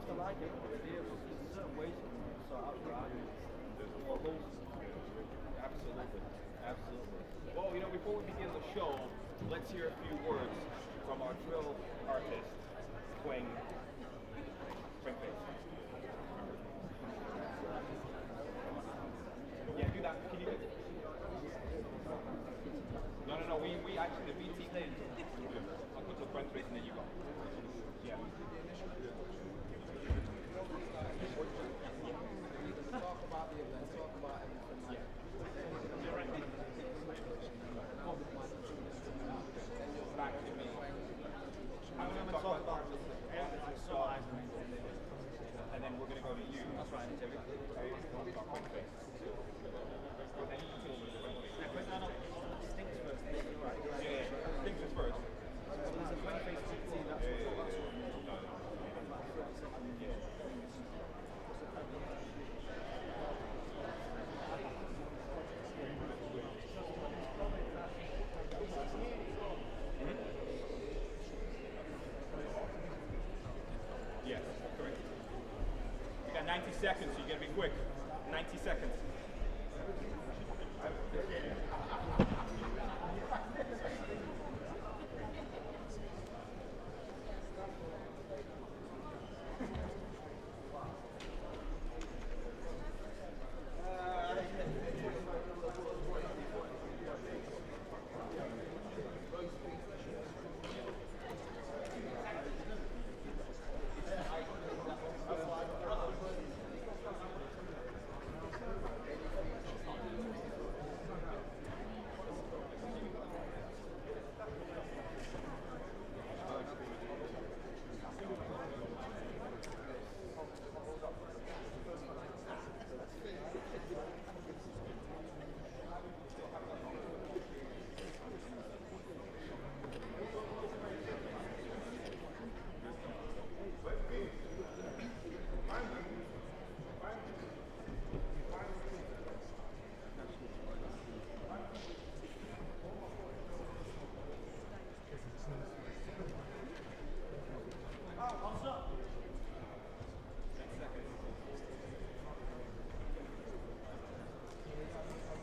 have to like it. There's certain ways you can sort out your arguments. Or lose. Absolutely. Absolutely. Well, before we begin the show, let's hear a few words from our drill artist, Twing Face. Yeah, do that. Can you do it? No. We actually, the BT thing. I'll go to the front face and then you go. Yeah. Talk about the event, talk about everything. You're right. Back to me. I'm going to talk about and then we're going to go to you. That's right. Stinks first. Yeah, Stinks is first. There's a funny face to see that. Yes, correct. We got 90 seconds, so you gotta be quick. 90 seconds.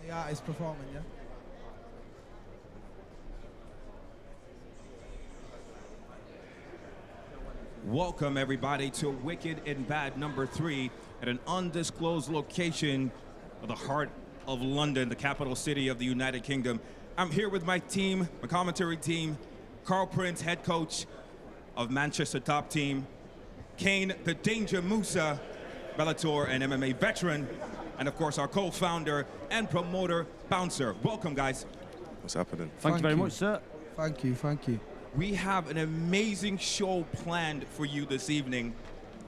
The artist performing, yeah? Welcome everybody to Wicked and Bad number 3 at an undisclosed location of the heart of London, the capital city of the United Kingdom. I'm here with my team, my commentary team, Carl Prince, head coach of Manchester top team, Kane, the Danger Musa, Bellator and MMA veteran, and of course our co-founder and promoter, Bouncer. Welcome, guys. What's happening? Thank you very much, sir. Thank you. We have an amazing show planned for you this evening,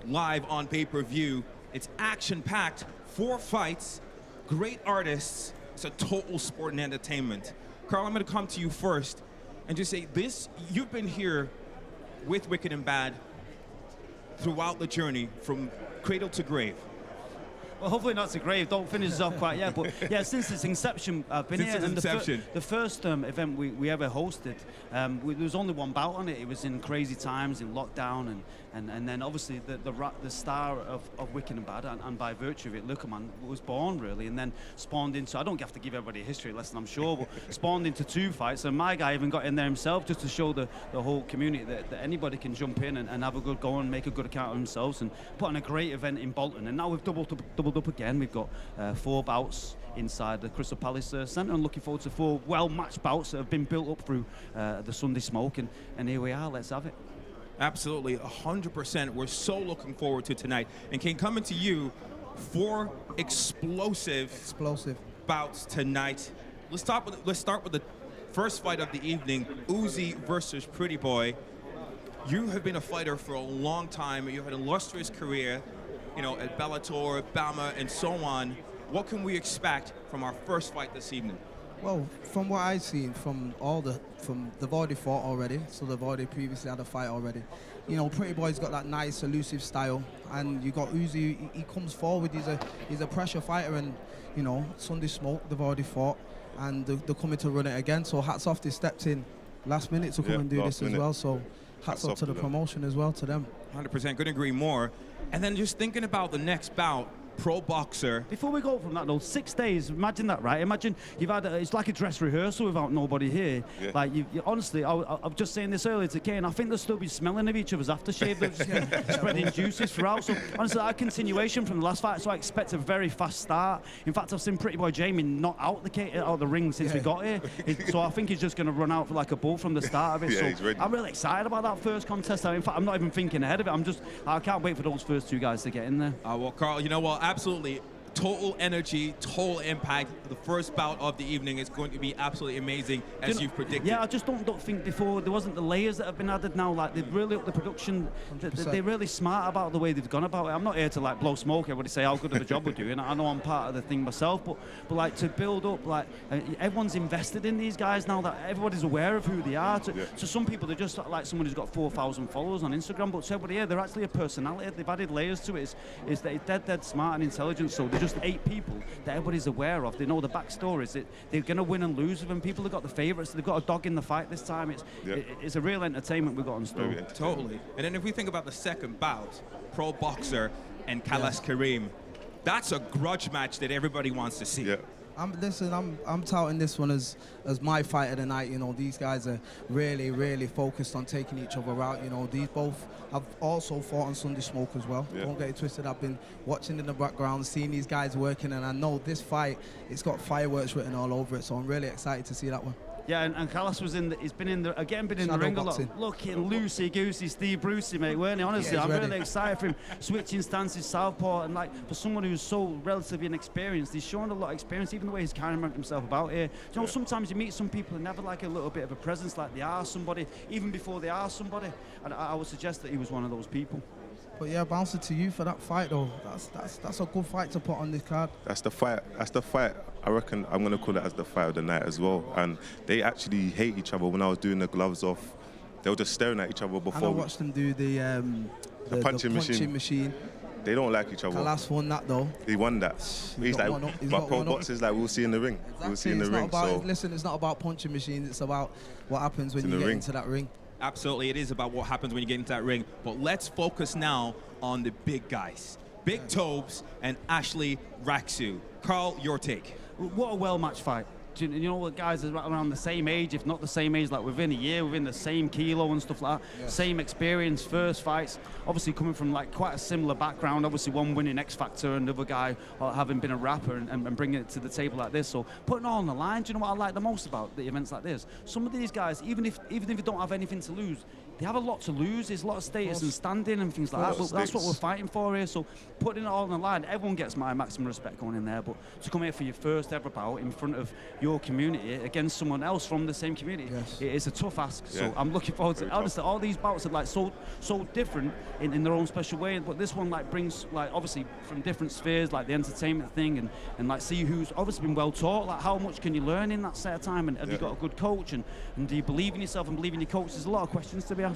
live on pay-per-view. It's action-packed, 4 fights, great artists. It's a total sport and entertainment. Carl, I'm going to come to you first and just say this: you've been here with Wicked and Bad throughout the journey from cradle to grave. Well, hopefully not to grave. Don't finish us off quite yet. But yeah, since its inception, I've been Since here. its And inception. the first event we ever hosted, there was only one bout on it. It was in crazy times, in lockdown, and then obviously the star of Wicked and Bad, and by virtue of it, Lickman was born really, and then spawned into, I don't have to give everybody a history lesson, I'm sure, but spawned into 2 fights. And my guy even got in there himself just to show the whole community that anybody can jump in and have a good go and make a good account of themselves, and put on a great event in Bolton. And now we've doubled up again. We've got 4 bouts inside the Crystal Palace Centre, and looking forward to 4 well-matched bouts that have been built up through the Sunday smoke, and here we are. Let's have it. Absolutely, 100%. We're so looking forward to tonight. And Kane, coming to you, 4 explosive bouts tonight. Let's start with the first fight of the evening, Uzzy versus Pretty Boy. You have been a fighter for a long time. You've had an illustrious career, at Bellator, Bama, and so on. What can we expect from our first fight this evening? Well, from what I've seen, they've already fought already, so they've already previously had a fight already. Pretty Boy's got that nice, elusive style, and you got Uzzy. He comes forward. He's a pressure fighter, and Sunday smoke. They've already fought, and they're coming to run it again. So hats off, they stepped in last minute to come and do this as well. So hats off to the them. promotion as well, to them. 100%, couldn't agree more. And then just thinking about the next bout, pro boxer. Before we go from that though, 6 days, imagine that, right? Imagine you've had, it's like a dress rehearsal without nobody here. Yeah. Like, you honestly, I was just saying this earlier to Kane, I think they'll still be smelling of each other's aftershave. They're just spreading juices throughout. So honestly, a continuation from the last fight, so I expect a very fast start. In fact, I've seen Pretty Boy Jamie not out the ring since we got here. So I think he's just going to run out for like a bull from the start of it. Yeah, so he's ready. I'm really excited about that first contest. In fact, I'm not even thinking ahead of it. I can't wait for those first two guys to get in there. Well, Carl, you know what? Absolutely. Total energy, total impact. The first bout of the evening is going to be absolutely amazing, as you've predicted. Yeah, I just don't think before there wasn't the layers that have been added now. Like, they've really upped the production. They're really smart about the way they've gone about it. I'm not here to like blow smoke. Everybody say how good of a job we're doing. I know I'm part of the thing myself, but like to build up, like everyone's invested in these guys now. That everybody's aware of who they are. To some people, they're just like someone who's got 4,000 followers on Instagram, but to everybody here, they're actually a personality. They've added layers to it. It's dead smart and intelligent. So they're just 8 people that everybody's aware of. They know the backstories. They're going to win and lose with them. People have got the favourites. They've got a dog in the fight this time. It's a real entertainment we've got on store. Totally. And then if we think about the second bout, pro boxer and Kallas Karim, that's a grudge match that everybody wants to see. Yeah. I'm touting this one as my fight of the night. You know, these guys are really focused on taking each other out. You know, these both have also fought on Sunday Smoke as well. Yeah. Don't get it twisted. I've been watching in the background, seeing these guys working, and I know this fight, it's got fireworks written all over it. So I'm really excited to see that one. Yeah, and Kallas was he's been in the ring a lot. Looking loosey-goosey, Steve Brucey, mate, weren't he? Honestly, I'm really excited for him. Switching stances, southpaw, and like, for someone who's so relatively inexperienced, he's showing a lot of experience, even the way he's carrying himself about here. You know, sometimes you meet some people and never like a little bit of a presence, like they are somebody, even before they are somebody. And I would suggest that he was one of those people. But yeah, bouncer to you for that fight though. That's a good fight to put on this card. That's the fight. I reckon I'm going to call it as the fight of the night as well. And they actually hate each other. When I was doing the gloves off, they were just staring at each other before. And I watched them do the punching machine. They don't like each other. Kallas won that though. He won that. He's like, but pro boxers, like, we'll see in the ring. Exactly. We'll see in the ring. Listen, it's not about punching machines. It's about what happens when you get into that ring. Absolutely, it is about what happens when you get into that ring. But let's focus now on the big guys. Big Tobes and Ashley Raksu. Carl, your take. What a well-matched fight. You know what, guys are around the same age, if not the same age, like within a year, within the same kilo and stuff like that. Yeah. Same experience, first fights. Obviously coming from like quite a similar background. Obviously one winning X Factor and the other guy having been a rapper and bringing it to the table like this. So putting it all on the line. Do you know what I like the most about the events like this? Some of these guys, even if you don't have anything to lose, they have a lot to lose. There's a lot of status and standing and things like that. But that's what we're fighting for here. So putting it all on the line, everyone gets my maximum respect going in there. But to come here for your first ever bout in front of your community against someone else from the same community, it is a tough ask. Yeah. So I'm looking forward to it. Honestly, all these bouts are like so different in their own special way. But this one like brings like obviously from different spheres, like the entertainment thing and like see who's obviously been well taught. Like how much can you learn in that set of time? And have you got a good coach? And do you believe in yourself and believe in your coach? There's a lot of questions to be asked.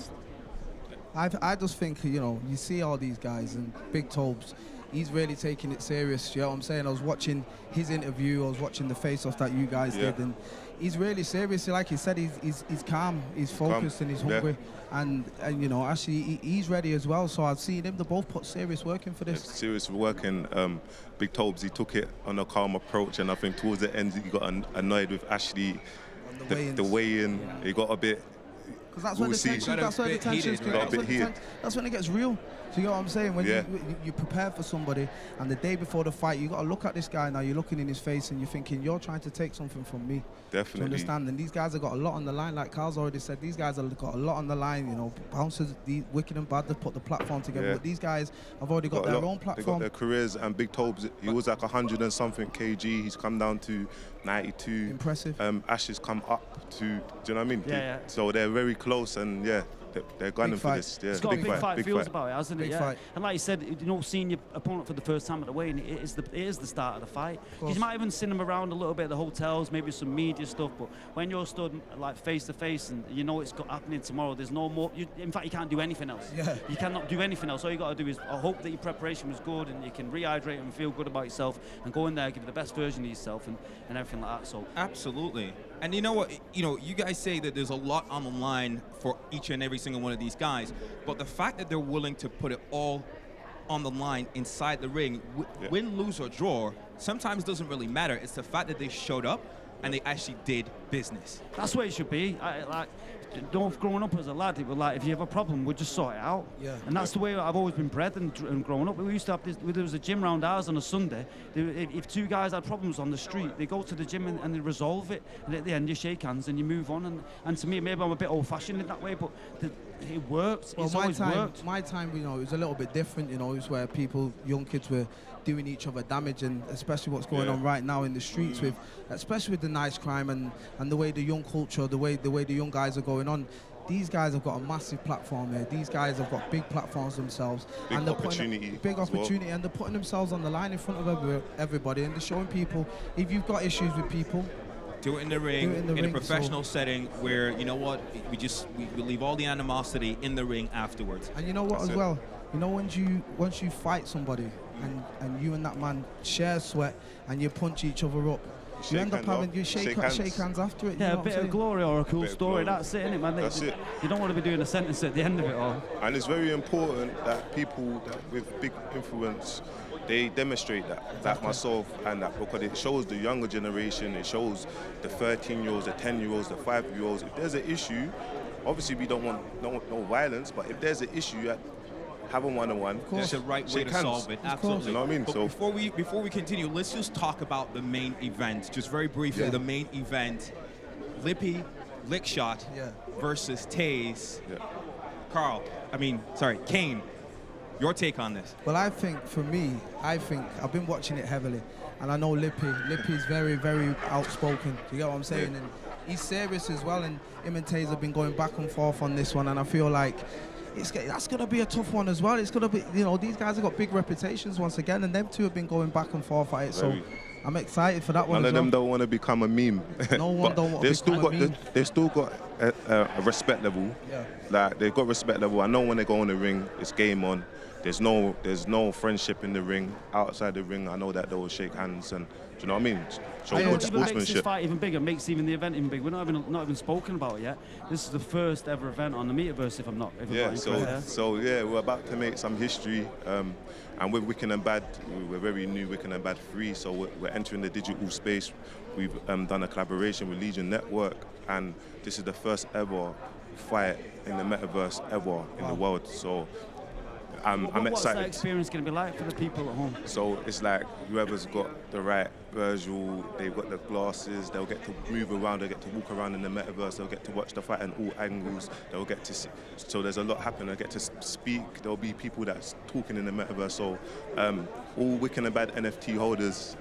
I just think, you know, you see all these guys and Big Tobes, he's really taking it serious, you know what I'm saying? I was watching his interview, I was watching the face-off that you guys did, and he's really serious. Like he said, he's calm, he's focused, and he's hungry. And you know, actually, he's ready as well. So I've seen him, they both put serious work in for this. Serious work, and Big Tobes, he took it on a calm approach, and I think towards the end, he got annoyed with Ashley, the weigh-in. He got a bit... Because that's where the tension, that's when it gets real. So you know what I'm saying? When you prepare for somebody, and the day before the fight, you got to look at this guy now. You're looking in his face, and you're thinking, you're trying to take something from me. Definitely. To understand, and these guys have got a lot on the line. Like Carl's already said, these guys have got a lot on the line. You know, bouncers, the Wicked and Bad, they put the platform together. But these guys have already got their own platform. They got their careers, and Big Tobes, he was like 100 and something kg. He's come down to 92. Impressive. Ash has come up to, do you know what I mean? Yeah. So they're very close, and they're gunning for this. Yeah, it's got a big fight feels about it, hasn't it? Big fight. And like you said, you know, seeing your opponent for the first time at the weigh-in, it is the start of the fight. You might even seen them around a little bit at the hotels, maybe some media stuff, but when you're stood like face to face and you know it's happening tomorrow, there's no more. In fact, you can't do anything else. Yeah. You cannot do anything else. All you got to do is hope that your preparation was good and you can rehydrate and feel good about yourself and go in there, give the best version of yourself and everything like that. So absolutely. And you know what? You know, you guys say that there's a lot on the line for each and every single one of these guys, but the fact that they're willing to put it all on the line inside the ring, win, lose, or draw, sometimes doesn't really matter. It's the fact that they showed up and they actually did business. That's what it should be. Growing up as a lad, it was like, if you have a problem, we'll just sort it out. Yeah. And that's the way I've always been bred and growing up. We used to have this, there was a gym round ours on a Sunday. If two guys had problems on the street, they go to the gym and they resolve it. And at the end, you shake hands and you move on. And to me, maybe I'm a bit old-fashioned in that way, but it works. Well, it's always worked. My time, you know, it was a little bit different. You know, it was where young kids were doing each other damage, and especially what's going on right now in the streets especially with the nice crime and the way the young culture, the way the young guys are going on. These guys have got a massive platform here. These guys have got big platforms themselves. Big and opportunity. Big opportunity, and they're putting themselves on the line in front of everybody, and they're showing people, if you've got issues with people, do it in the ring, in a professional setting where, you know what, we leave all the animosity in the ring afterwards. And you know what, as well, you know, once you fight somebody and you and that man share sweat and you punch each other up, you end up having shake hands after it. Yeah, you know a bit of glory or a cool story. That's it, isn't it, man? That's it. You don't want to be doing a sentence at the end of it all. And it's very important that people with big influence, they demonstrate that, like myself, and that because it shows the younger generation, it shows the 13-year-olds, the 10-year-olds, the 5-year-olds. If there's an issue, obviously we don't want no violence, but if there's an issue, have a one-on-one. There's a right way to solve it. Absolutely. You know what I mean? But so before we continue, let's just talk about the main event, just very briefly. The main event: Lippy, Lickshot versus Taze. Carl, Kane. Your take on this? Well, I think I've been watching it heavily, and I know Lippy's very, very outspoken. You get what I'm saying? Yeah. And he's serious as well, and him and Taze have been going back and forth on this one, and I feel like that's going to be a tough one as well. It's going to be, you know, these guys have got big reputations once again, and them two have been going back and forth at it, so I'm excited for that one. None of them don't want to become a meme. No one don't want to become a meme. They've still got a respect level. Yeah. Like, they've got respect level. I know when they go in the ring, it's game on. There's no friendship in the ring. Outside the ring, I know that they will shake hands and, do you know what I mean? Show good sportsmanship. Makes this fight even bigger, makes even the event even bigger. We're not even spoken about it yet. This is the first ever event on the Metaverse, if I'm not incorrect. So we're about to make some history. And with WickednBad, we're very new, WickednBad 3, so we're entering the digital space. We've done a collaboration with Legion Network, and this is the first ever fight in the Metaverse ever in the world. So I'm excited. What's that experience going to be like for the people at home? So it's like whoever's got the right virtual, they've got the glasses, they'll get to move around, they'll get to walk around in the Metaverse, they'll get to watch the fight in all angles, they'll get to see. So there's a lot happening, they'll get to speak, there'll be people that's talking in the Metaverse. So all WickednBad NFT holders,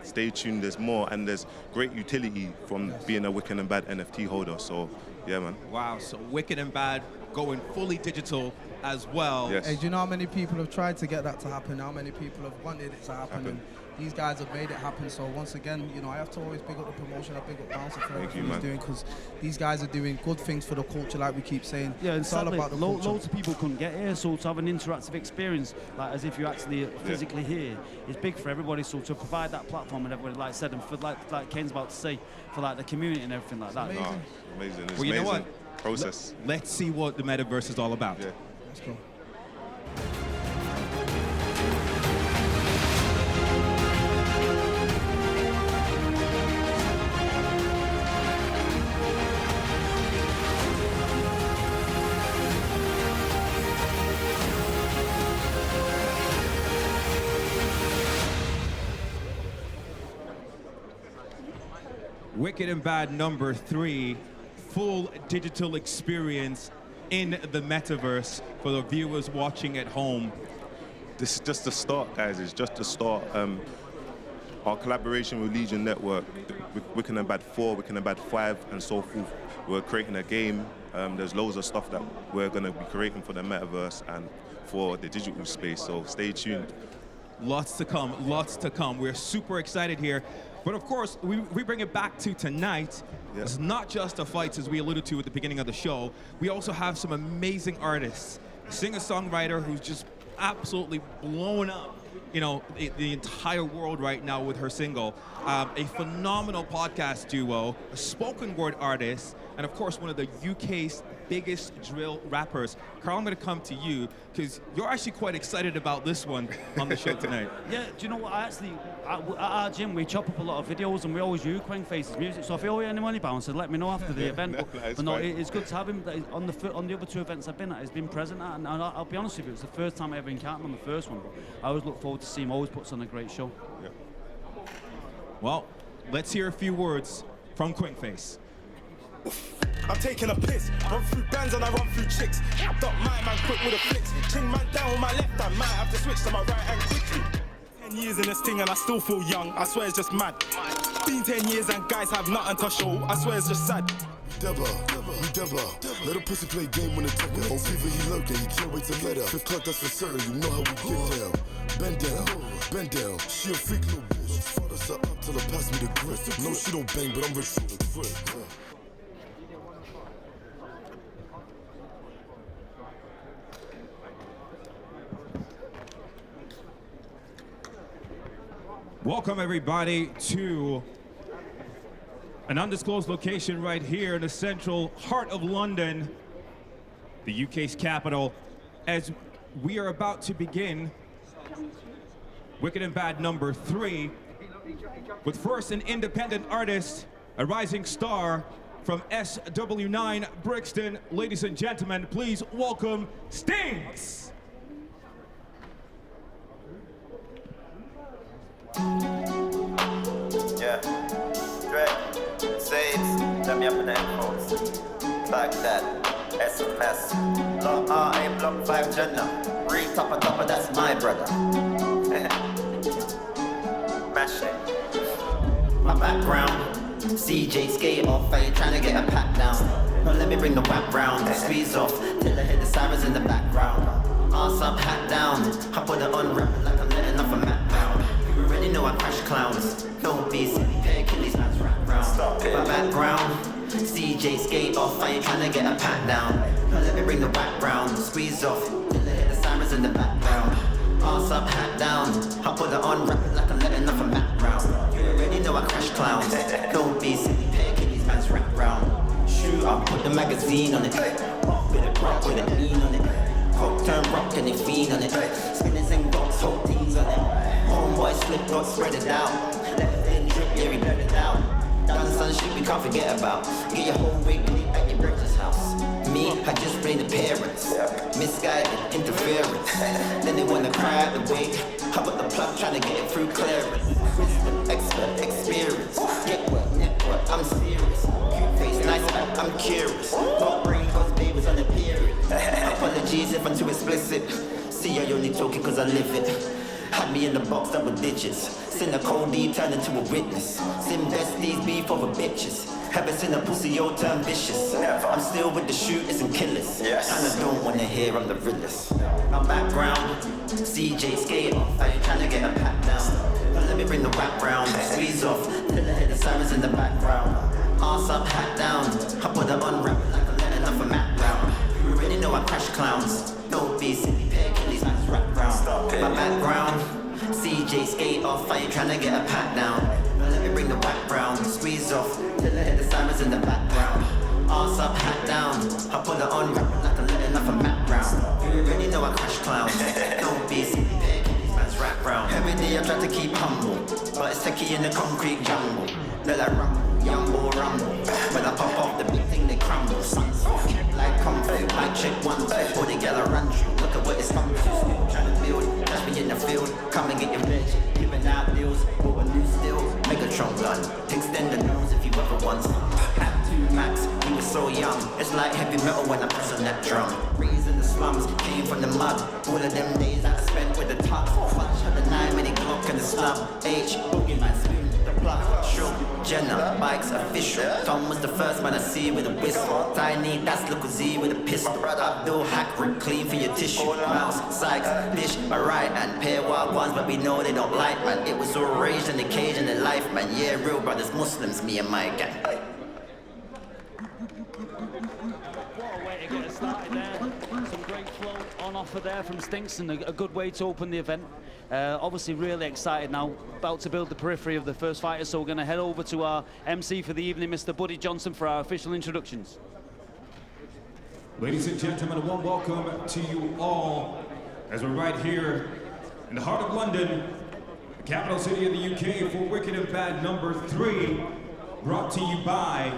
stay tuned, there's more, and there's great utility from being a WickedBad NFT holder. So yeah, man. Wow, so WickedBad going fully digital as well. Yes. Hey, do you know how many people have tried to get that to happen? How many people have wanted it to happen? And these guys have made it happen. So once again, you know, I have to always pick up the promotion. I pick up Bouncer for everything he's doing, because these guys are doing good things for the culture, like we keep saying. Yeah, it's all about the culture. Loads of people couldn't get here, so to have an interactive experience, like as if you're actually physically here, is big for everybody. So to provide that platform and everybody, like I said, and for like Ken's about to say, for like the community and everything like that. Amazing. Amazing. It's well, you know what? Process. Let's see what the Metaverse is all about. Yeah. Let's go. WickedBad number 3, full digital experience in the Metaverse for the viewers watching at home. This is just the start, guys. It's just the start. Our collaboration with Legion Network, WickedBad 4, WickedBad 5, and so forth. We're creating a game. There's loads of stuff that we're going to be creating for the Metaverse and for the digital space, so stay tuned. Lots to come, lots to come. We're super excited here. But of course, we bring it back to tonight. Yeah. It's not just the fights, as we alluded to at the beginning of the show. We also have some amazing artists. A singer-songwriter who's just absolutely blown up the entire world right now with her single. A phenomenal podcast duo, a spoken word artist, and of course one of the UK's biggest drill rappers. Carl, I'm going to come to you because you're actually quite excited about this one on the show tonight. Yeah, do you know what? At our gym, we chop up a lot of videos and we always use Quenface's music. So if you owe any money, bouncer, let me know after the event. But no, it's good to have him. On the other two events I've been at, he's been present at. And I'll be honest with you, it's the first time I ever encountered him on the first one. But I always look forward to see him. Always puts on a great show. Yeah. Well, let's hear a few words from Quenface. I'm taking a piss, run through bands and I run through chicks. Dot my man quick with a flicks. Ching man down with my left, I might have to switch to my right hand quickly. 10 years in this thing and I still feel young, I swear it's just mad. Been 10 years and guys have nothing to show, I swear it's just sad. Debba, let a pussy play game when it's tucker. On fever he lurking, you can't wait to let her. Fifth club, that's for certain, you know how we get down. Bend down, she a freak little bitch. Fought us up till her pass me the grip. No, she don't bang, but I'm rich for the grip. Welcome everybody to an undisclosed location right here in the central heart of London, the UK's capital, as we are about to begin Wicked and Bad number 3, with first an independent artist, a rising star from SW9 Brixton. Ladies and gentlemen, please welcome Stings. Yeah, Drake, Taze, turn me up in the headphones. Like that, SMS, Block RA, Block 5 Jenna. Read top of that's my brother. Mash it. My background, CJ skate off, I ain't trying to get a pat down. No, let me bring the wrap round, squeeze off, till I hit the sirens in the background. Arse up, hat down, I put it on rap like I'm letting off a map down. You already know I crash clowns, don't be silly, pay Achilles man's rap round. My background, CJ skate off, I ain't trying to get a pat down. No, let me bring the wrap round, squeeze off, till I hit the sirens in the background. Arse up, hat down, I put it on rap like I'm letting off a map round. You already know I crash clowns, don't be silly, pay Achilles man's rap round. Shoot up, put the magazine on it, rock with a lean on it. Coke turn rock and they feed on it. Spinners and rocks, whole teams on it. Homeboy slip, got spread it out. Let the thing drip, yeah, we blur it out. Down the sun shit we can't forget about. Get your whole week leave at your breakfast house. Me, I just blame the parents. Misguided interference. Then they wanna cry at the wake. How about the plug trying to get it through clearance? Wisdom, expert, experience. Get what, network, I'm serious. Cute face, nice, I'm curious. Got brain, cause babies on the period. Apologies if I'm too explicit. See, I only talking cause I live it. Had me in the box, double digits. Seen a cold D turn into a witness. Sim besties, beef over bitches. Haven't seen a pussy, yo, turn vicious. I'm still with the shooters and killers. And I don't wanna hear I'm the realest. My background, CJ skate off. I ain't trying to get a pat down. But let me bring the wrap round. Squeeze off, till I hit the sirens in the background. Arse up, hat down. I put it on rap like I'm letting off a map round. You already know I crash clowns. Don't be silly, pay Achilles man's rap round. My background, CJ skate off, I ain't tryna get a pat down. Now let me bring the whack round, squeeze off, till I hit the sirens in the background. Arse up, hat down, I put it on rap like I'm letting off a map round. You already know I crash clowns. Don't be silly, pay Achilles man's rap round. Every day I try to keep humble, but it's techie in the concrete jungle. Let I rumble, young boy rumble. When I pop off the big thing, they crumble. Sons like comfort, like check one two. Or they gather run through. Look at what it's come to. Still trying to build, that's me in the field. Come and get your veg, giving out deals. Bought a new steel, Megatron gun. Extend the nose if you ever want some. Had 2 max, he was so young. It's like heavy metal when I press on that drum. Raised in the slums, came from the mud. All of them days I spent with the tux. Punch had the 9 Glock in the slum. H, boogeyman spoon. Shroom, Jenna, bikes official. Tom was the first man I see with a whistle. Tiny, that's Look Uzzy with a pistol. Abdul Hackrick, clean for your tissue. Mouse, Sykes, Bish, my right hand. Pair wild ones, but we know they don't like, man. It was all rage and occasion in life, man. Yeah, real brothers, Muslims, me and my gang. What a way to get us started there. Some great flow on offer there from Stinks, and a good way to open the event. Obviously really excited now, about to build the periphery of the first fighter, so we're going to head over to our MC for the evening, Mr. Buddy Johnson, for our official introductions. Ladies and gentlemen, a warm welcome to you all as we're right here in the heart of London, the capital city of the UK, for Wicked and Bad number 3, brought to you by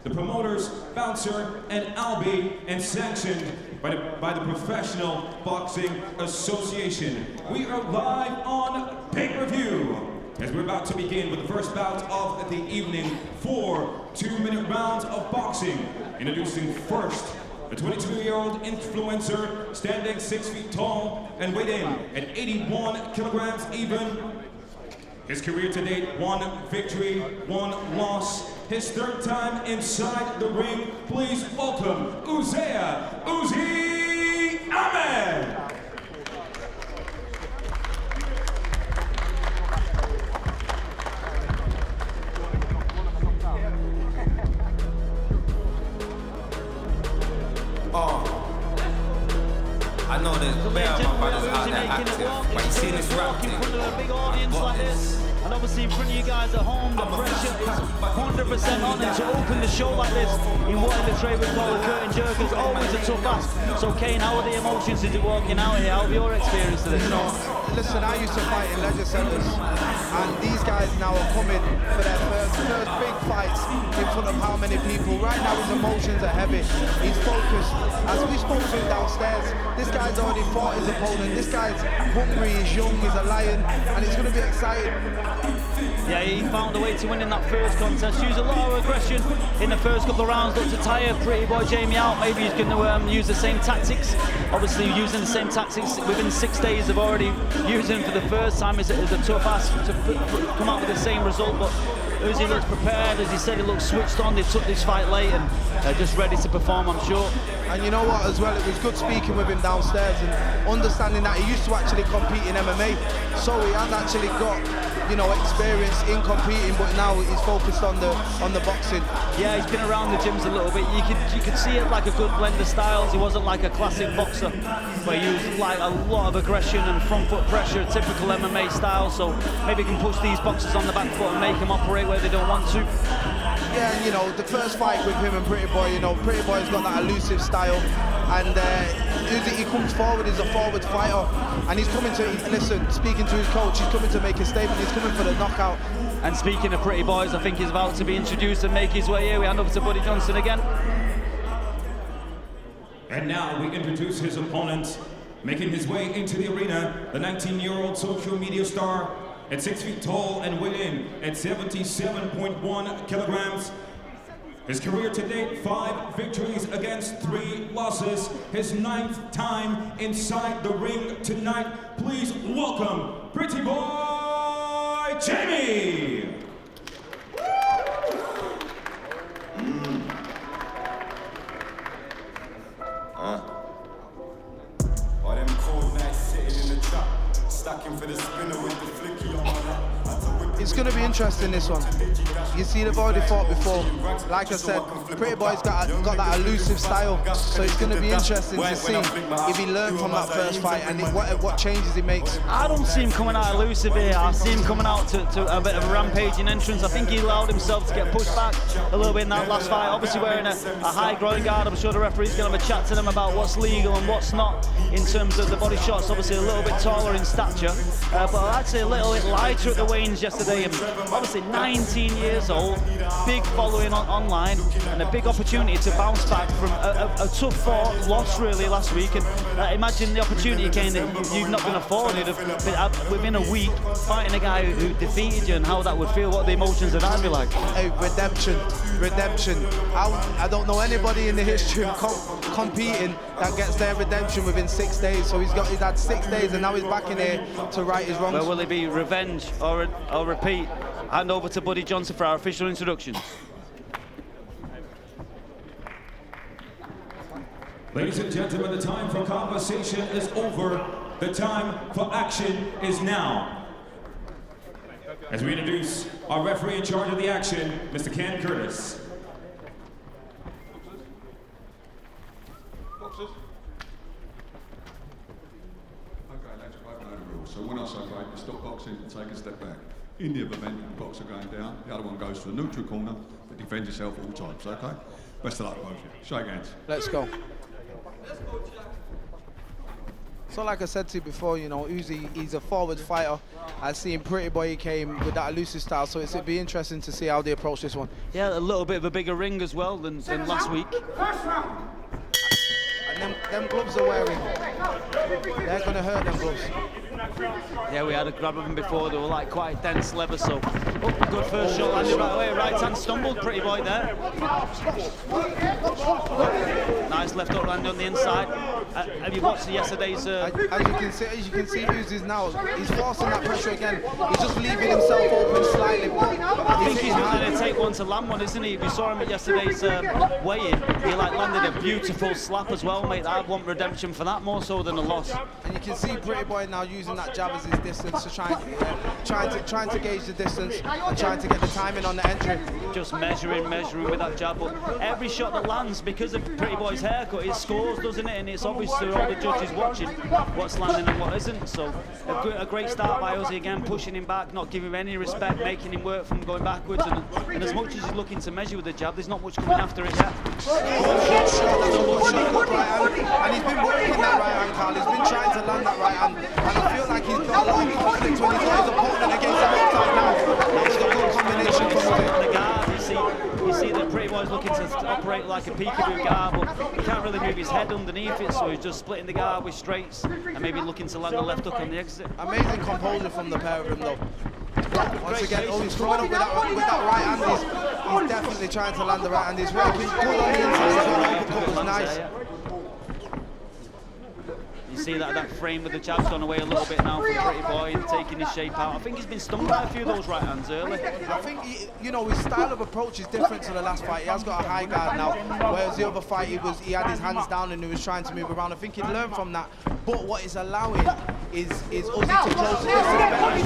the promoters, Bouncer, and Albie, and sanctioned by the Professional Boxing Association. We are live on pay-per-view as we're about to begin with the first bout of the evening, 4 2-minute rounds of boxing. Introducing first, a 22-year-old influencer, standing 6 feet tall and weighed in at 81 kilograms even. His career to date, 1 victory, 1 loss. His 3rd time inside the ring. Please welcome Uzzy Ahmed. I know there's bare of my brothers out there active, but you see this rap thing, in front of a big audience like this, and obviously in front of you guys at home, the pressure is 100% on, and to open the show like this in what in the trade we call a curtain jerk is always a tough ask. So Kane, how are the emotions as you're walking out here? How have your experience to this? You know, listen, I used to fight in leisure centres, and these guys now are coming for their first big fights in front of how many people? Right now his emotions are heavy, he's focused. As we spoke to him downstairs, this guy's already fought his opponent, this guy's hungry, he's young, he's a lion, and it's going to be exciting. Yeah, he found a way to win in that first contest. Used a lot of aggression in the first couple of rounds. Looked to tire Pretty Boy Jamie out. Maybe he's going to use the same tactics. Obviously, using the same tactics within 6 days of already using for the first time is a tough ask to come out with the same result. But Uzzy looks prepared. As he said, he looks switched on. They took this fight late and they're just ready to perform, I'm sure. And you know what, as well, it was good speaking with him downstairs and understanding that he used to actually compete in MMA. So he has actually got, you know, experience in competing, but now he's focused on the boxing. Yeah, he's been around the gyms a little bit. You could see it like a good blend of styles. He wasn't like a classic boxer, but he used like a lot of aggression and front foot pressure, typical MMA style. So maybe he can push these boxers on the back foot and make them operate where they don't want to. Yeah, and you know, the first fight with him and Pretty Boy, you know, Pretty Boy's got that elusive style, and he comes forward as a forward fighter, and he's coming to, listen, speaking to his coach, he's coming to make a statement, he's coming for the knockout. And speaking of Pretty Boys, I think he's about to be introduced and make his way here. We hand over to Buddy Johnson again. And now we introduce his opponent, making his way into the arena, the 19-year-old social media star, at 6 feet tall and weighed in at 77.1 kilograms. His career to date, 5 victories against 3 losses. His 9th time inside the ring tonight. Please welcome Pretty Boy Jamie. All them cold nights sitting in the trap, stacking for the spinner with the flicky on my lap. It's going to be interesting, this one. You see, they've already fought before. Like I said, Pretty Boy's got that elusive style, so it's going to be interesting to see if he learned from that first fight and what changes he makes. I don't see him coming out elusive here. I see him coming out to a bit of a rampaging entrance. I think he allowed himself to get pushed back a little bit in that last fight. Obviously wearing a high groin guard. I'm sure the referee's going to have a chat to them about what's legal and what's not in terms of the body shots. Obviously a little bit taller in stature, but I'd say a little bit lighter at the weigh-ins yesterday. And obviously 19 years old, big following online, and a big opportunity to bounce back from a tough loss really last week. And imagine the opportunity, Kane, that you've not been afforded of within a week fighting a guy who defeated you, and how that would feel, what the emotions of that would be like. Hey, redemption. I don't know anybody in the history of competing that gets their redemption within 6 days. So he's had 6 days, and now he's back in here to right his wrongs. Well, will it be revenge or repeat? Hand over to Buddy Johnson for our official introductions. Ladies and gentlemen, the time for conversation is over. The time for action is now. As we introduce our referee in charge of the action, Mr. Ken Curtis. So when I say break, you stop boxing and take a step back. In the event the boxer going down, the other one goes to the neutral corner, but defends yourself at all times, okay? Best of luck, both of you. Shake hands. Let's go. So like I said to you before, you know, Uzzy, he's a forward fighter. I see him Pretty Boy, he came with that elusive style, so it'd be interesting to see how they approach this one. Yeah, a little bit of a bigger ring as well than last week. And them gloves are wearing, they're going to hurt them gloves. Yeah, we had a grab of them before, they were like quite dense leather, so good first shot landed right away, right hand stumbled, Pretty Boy there. Nice left hook landed on the inside. Have you watched yesterday's... As you can see Uzzy's now, he's forcing that pressure again, he's just leaving himself open slightly. I think he's going to take one to land one, isn't he? We saw him at yesterday's weigh-in, he like landed a beautiful slap as well, mate. I'd want redemption for that more so than a loss. And you can see Pretty Boy now using that jab as his distance to trying to gauge the distance and trying to get the timing on the entry. Just measuring with that jab, but every shot that lands, because of Pretty Boy's haircut, it scores, doesn't it? And it's obvious to all the judges watching what's landing and what isn't. So a great start by Uzzy again, pushing him back, not giving him any respect, making him work from going backwards. And as much as he's looking to measure with the jab, there's not much coming after it yet. And he's been working that right hand, Carl. He's been trying to land that right hand. And I feel like he's got a lot of confidence when he's got his opponent against him outside now. That was a good combination for him. The guard, you see that Pretty Boy's looking to operate like a peekaboo guard, but he can't really move his head underneath it, so he's just splitting the guard with straights and maybe looking to land a left hook on the exit. Amazing composure from the pair of them, though. Once again, he's coming up with that right hand. He's definitely trying to land the right hand. He's working good on the inside as well. Uppercut was nice. You see that frame with the jab's gone away a little bit now from Pretty Boy, taking his shape out. I think he's been stung by a few of those right hands early. I think, you know, his style of approach is different to the last fight. He has got a high guard now, whereas the other fight, he had his hands down and he was trying to move around. I think he'd learned from that. But what it's allowing is Uzzy to close the distance.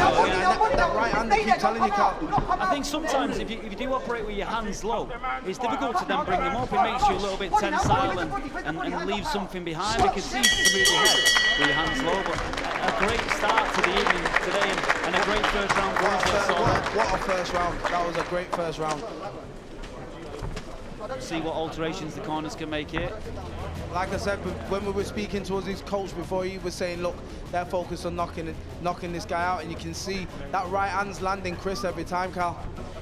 That right hand, they keep telling you, Carl. I think sometimes if you do operate with your hands low, it's difficult to then bring them up. It makes you a little bit tensile and leave something behind, because it's easy to move your head with your hands low. But a great start to the evening today and a great first round for us. What a first round. That was a great first round. See what alterations the corners can make here. Like I said, when we were speaking to his coach before, he was saying, look, they're focused on knocking this guy out, and you can see that right hand's landing Chris every time, Carl.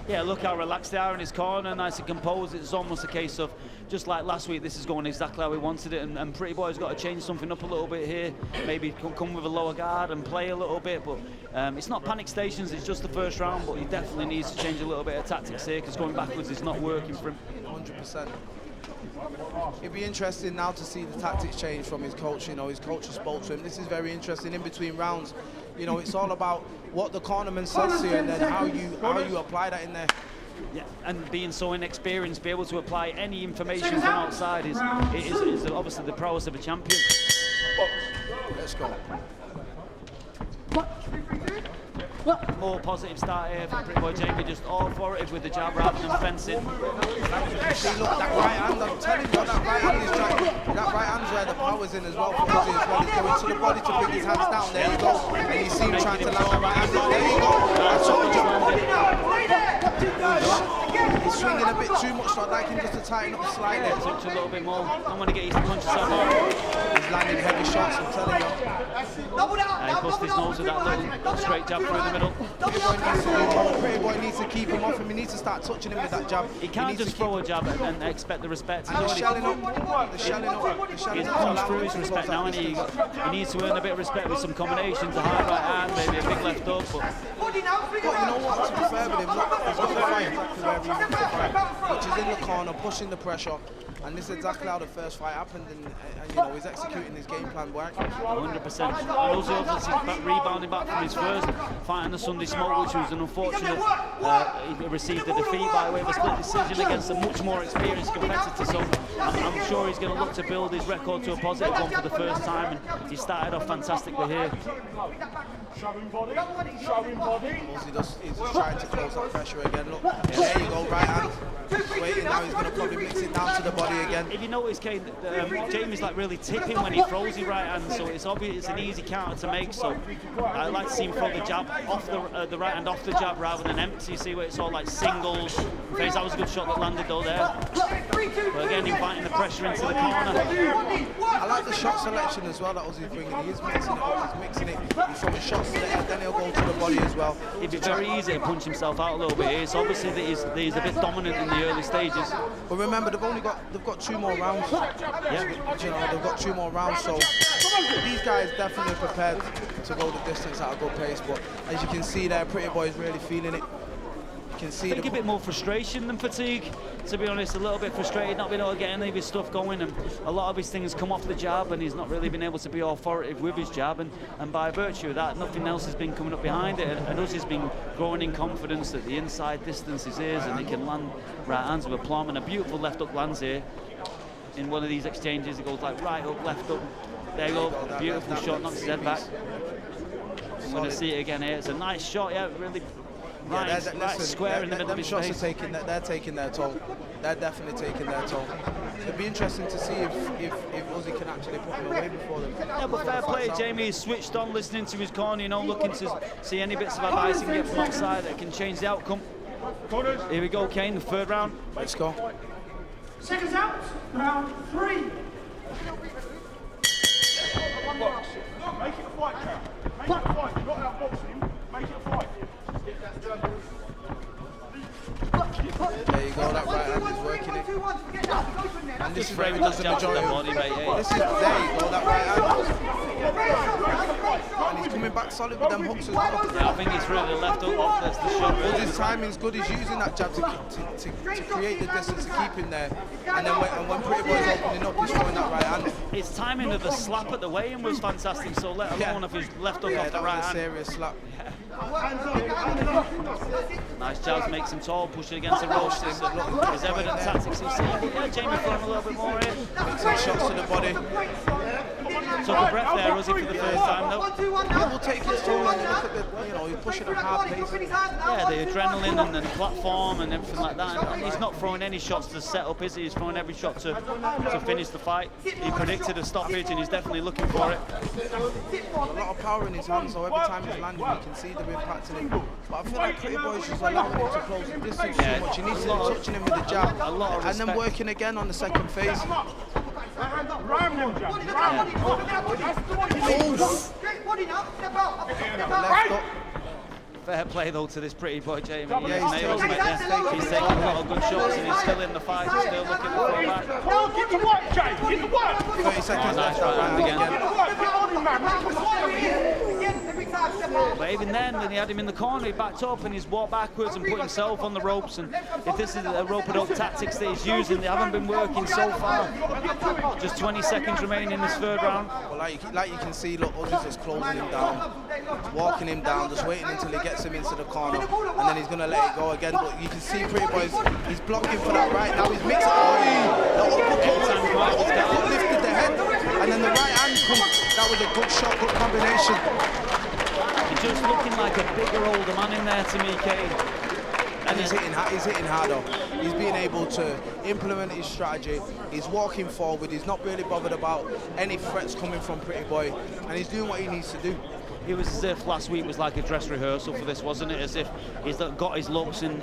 Yeah, look how relaxed they are in his corner, nice and composed. It's almost a case of, just like last week, this is going exactly how we wanted it, and Pretty Boy's got to change something up a little bit here, maybe come with a lower guard and play a little bit, but it's not panic stations, it's just the first round, but he definitely needs to change a little bit of tactics here, because going backwards is not working for him. 100%. It'd be interesting now to see the tactics change from his coach. You know, his coach has spoke to him. This is very interesting in between rounds. You know, it's all about what the cornerman says to you and then how you apply that in there. Yeah, and being so inexperienced, be able to apply any information from outside is obviously the prowess of a champion. Let's go. More positive start here from Pretty Boy Jamie, just all authoritative with the jab rather than fencing. See, look, that right hand, I'm telling you, that right hand is trying, that right hand's where the power's in as well for Uzzy as well. He's going to the body to bring his hands down. There you go. And you see him trying to land that right hand. There you go. I told you. He's swinging a bit too much, so I'd like him just to tighten up slightly. Touch a little bit more. I want to get his punches up. He's landing heavy shots, I'm telling you. He bust his nose with that little straight jab through the middle. Pretty Boy needs to keep him off him. He needs to start touching him with that jab. He can't just throw a jab and expect the respect. And he's shelling up. He's shelling up. He's punched through his respect now, and he needs to earn a bit of respect with some combinations, a high right hand, maybe a big left hook. But you know what, to be fair with him, look, he's got to fight wherever he wants to fight, which is in the corner, pushing the pressure. And this is exactly how the first fight happened, and you know, he's executing his game plan well. 100%. And Uzzy obviously rebounding back from his first fight on the Sunday Smoke, which was an unfortunate, he received a defeat by way of a split decision against a much more experienced competitor, so I'm sure he's going to look to build his record to a positive one for the first time, and he started off fantastically here. Showing body, showing body. He's just trying to close that pressure again. Look, there you go, right hand. Just waiting now, he's going to probably mix it down to the body again. If you notice, Kane, Jamie's like really tipping when he throws his right hand, so it's obvious it's an easy counter to make. So I like to see him throw the jab off the right hand off the jab rather than empty. You see where it's all like singles. That was a good shot that landed though there. But again, inviting the pressure into the corner. I like the shot selection as well that Uzzy's bringing. He's mixing it up, he's mixing it. He's throwing shots to the head, then he'll go to the body as well. It'd be very easy to punch himself out a little bit. It's obviously that he's a bit dominant in the early stages. But remember, they've got 2 more rounds. Yeah. You know, they've got 2 more rounds, so these guys definitely prepared to go the distance at a good pace. But as you can see there, Pretty Boy is really feeling it. I think a bit more frustration than fatigue, to be honest. A little bit frustrated, not being able to get any of his stuff going, and a lot of his things come off the jab, and he's not really been able to be authoritative with his jab, and by virtue of that, nothing else has been coming up behind it, and Uzzy's been growing in confidence that the inside distance is his, and he can land right hands with aplomb, and a beautiful left hook lands here. In one of these exchanges, it goes like right up, left up. There you go, beautiful shot, knocks his head back. I'm going to see it again here. It's a nice shot, yeah, really. Right square in the middle of his face. They're taking their toll. They're definitely taking their toll. It'd be interesting to see if Uzzy can actually put him away before them. Yeah, but fair play, Jamie. He's switched on, listening to his corner, you know, looking to see any bits of advice he can get from outside that can change the outcome. Here we go, Kane, the 3rd round. Let's go. Seconds out, round 3. Make it a fight, Cal. Make it a fight. You're not outboxing him. Make it a fight. There you go, that right hand is working it. And this is where he does the majority of body, mate. Yeah. There you go, that right hand. And he's coming back solid with them hooks as well. Yeah, I think he's really left hook off this the shot. Well, his timing's good, he's using that jab to create the distance, to keep him there. And then when Pretty Boy's opening up, he's throwing that right hand. His timing of the slap at the weigh-in was fantastic, so let alone if he's left hook off the right hand. That was a serious slap. Nice jabs, makes him tall, pushing against the ropes. There's evident tactics we've seen. Yeah, Jamie throwing a little bit more in. Mixing shots to the body. Took a breath there, Uzzy, for the first time though. He will take his toll and look at the, you know, he's pushing a hard pace. Yeah, the adrenaline and the platform and everything like that. And he's not throwing any shots to set up, is he? He's throwing every shot to finish the fight. He predicted a stoppage and he's definitely looking for it. A lot of power in his hands, so every time he's landing, you can see the impact in him. But I feel like Pretty Boy's just allowing him to close the distance too much. He needs to be touching him with the jab. And then working again on the second phase. Fair play though to this Pretty Boy, Jamie. Yeah, he's nails, mate. He's taking a lot of good shots and he's still in the fight. He's still looking to throw back. Get to work, Jay. Get to work. 30 seconds left. But even then, when he had him in the corner, he backed up and he's walked backwards and put himself on the ropes. And if this is the rope-a-dope tactics that he's using, they haven't been working so far. Just 20 seconds remaining in this 3rd round. Well, like you can see, look, Uzzy's just closing him down, walking him down, just waiting until he gets him into the corner, and then he's going to let it go again. But you can see Pretty Boy, he's blocking for that right now. He's mixing. The uppercut lifted the head, and then the right hand comes. That was a good shot, good combination. He's just looking like a bigger, older man in there to me, Kane. And he's hitting harder. He's being able to implement his strategy. He's walking forward. He's not really bothered about any threats coming from Pretty Boy, and he's doing what he needs to do. It was as if last week was like a dress rehearsal for this, wasn't it? As if he's got his looks and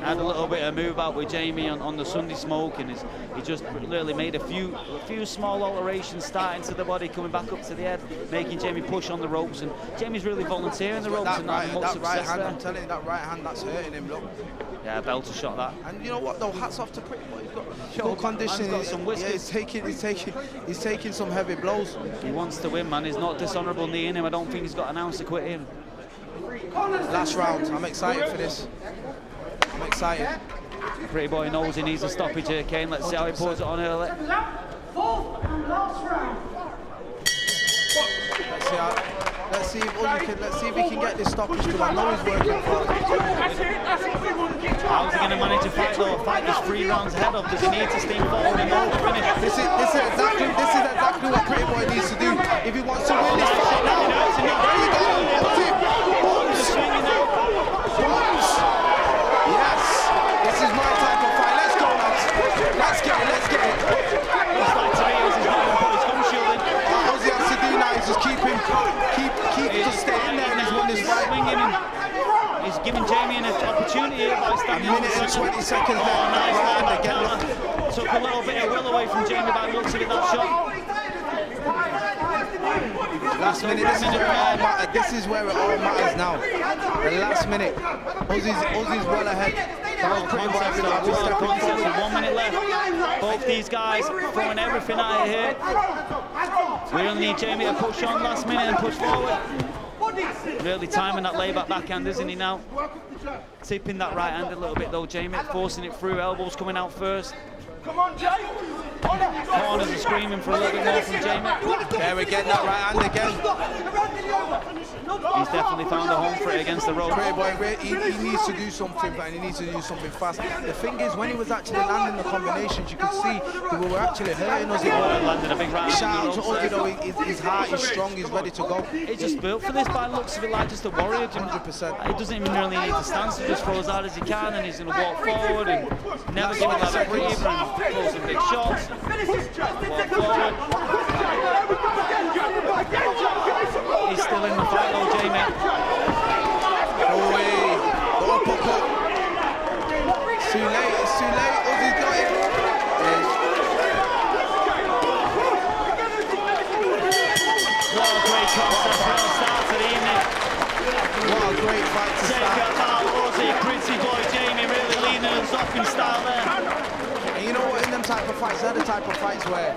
had a little bit of move out with Jamie on the Sunday smoke, and he just really made a few small alterations, starting to the body, coming back up to the head, making Jamie push on the ropes, and Jamie's really volunteering the ropes and having much success right hand, there. I'm telling you, that right hand, that's hurting him, look. Yeah, belter shot that. And you know what though, hats off to Pretty Boy. He's got good condition. Got some whiskers. Yeah, he's taking some heavy blows. He wants to win, man. He's not dishonourable knee in him. I don't think he's got an ounce to quit him. Last round. I'm excited for this. I'm excited. Pretty Boy knows he needs a stoppage here, Kane. Let's see how he pulls it on early. 4th and last round. Let's see if he can get this stoppage, because I know he's working for it. How's he going to manage to fight though? Fight just 3 rounds ahead of. Does he need to steam forward and go finish? This is exactly what Pretty Boy needs to do if he wants to win this fight now. There you go. opportunity here by standing A minute and 20 seconds left. Nice Right right again. counter. Took a little bit of will away from Jamie by the looks of it, that shot. Last minute, this is where it all matters now. The last minute. Uzzy's well ahead. Contest, 1 minute left. Both these guys throwing everything at it here. We only need Jamie to push on last minute and push forward. Really timing that layback backhand, isn't he now? Tipping that right hand a little bit though, Jamie, forcing it through, elbows coming out first. Come on, Jay! Corners are screaming for a little bit more from Jamie. There we get that right hand again. He's definitely found a home for it against the rope. Pretty boy, he needs to do something, and he needs to do something fast. The thing is, when he was actually landing the combinations, you could see they were actually hurting us. Landed a big right hand. Shout out to Uzzy though, his heart is strong, he's ready to go. He's just built for this by the looks of it, like just a warrior. 100%. He doesn't even really need to stand, so he just throws as hard as he can, and he's going to walk forward and never give it like a breather and throw some big shots. Walk forward. He's still in the fight though, Jamie. Away. The uppercut. It's too late, it's too late. Uzzy's got it. What a great contest for the start of the evening. What a great fight to Take start. out that Uzzy, pretty boy Jamie, really leaning us off in style there. And you know what, in them type of fights, they're the type of fights where,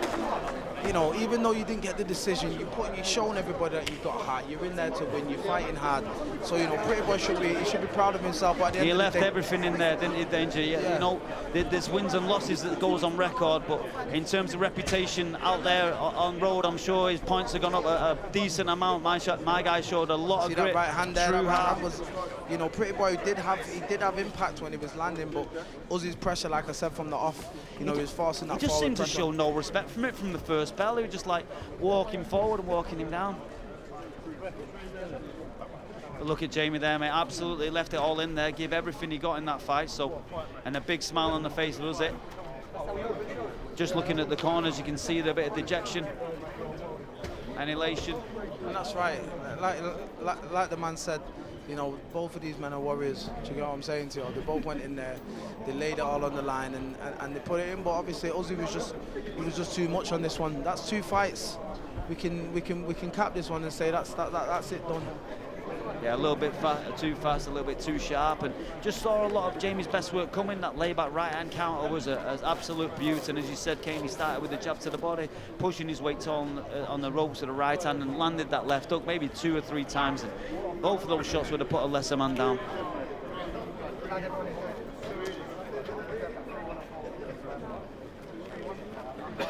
you know, even though you didn't get the decision, you're showing everybody that you've got heart. You're in there to win. You're fighting hard. So you know, Pretty Boy should be proud of himself. But at the end He of the left day, everything in there, didn't he, Danger? Yeah. You know, there's wins and losses that goes on record, but in terms of reputation out there on road, I'm sure his points have gone up a decent amount. My guy showed a lot of see grit. that right hand there. True That right heart. hand was, you know, Pretty Boy did have impact when he was landing, but Uzzy's pressure, like I said from the off, you know, he was forcing that He just forward seemed to pressure. show no respect from it from the first bell. He was just like walking forward and walking him down. But look at Jamie there, mate. Absolutely left it all in there. Give everything he got in that fight. So, and a big smile on the face was it. Just looking at the corners, you can see the bit of dejection and elation. And that's right. Like the man said, you know, both of these men are warriors. Do you get what I'm saying to you? They both went in there, they laid it all on the line, and they put it in. But obviously, Uzzy was just too much on this one. That's 2 fights. We can cap this one and say that's it done. Yeah, a little bit too fast, a little bit too sharp, and just saw a lot of Jamie's best work coming. That layback right-hand counter was an absolute beauty, and as you said, Kane, he started with a jab to the body, pushing his weight on the ropes to the right hand, and landed that left hook maybe 2 or 3 times, and both of those shots would have put a lesser man down.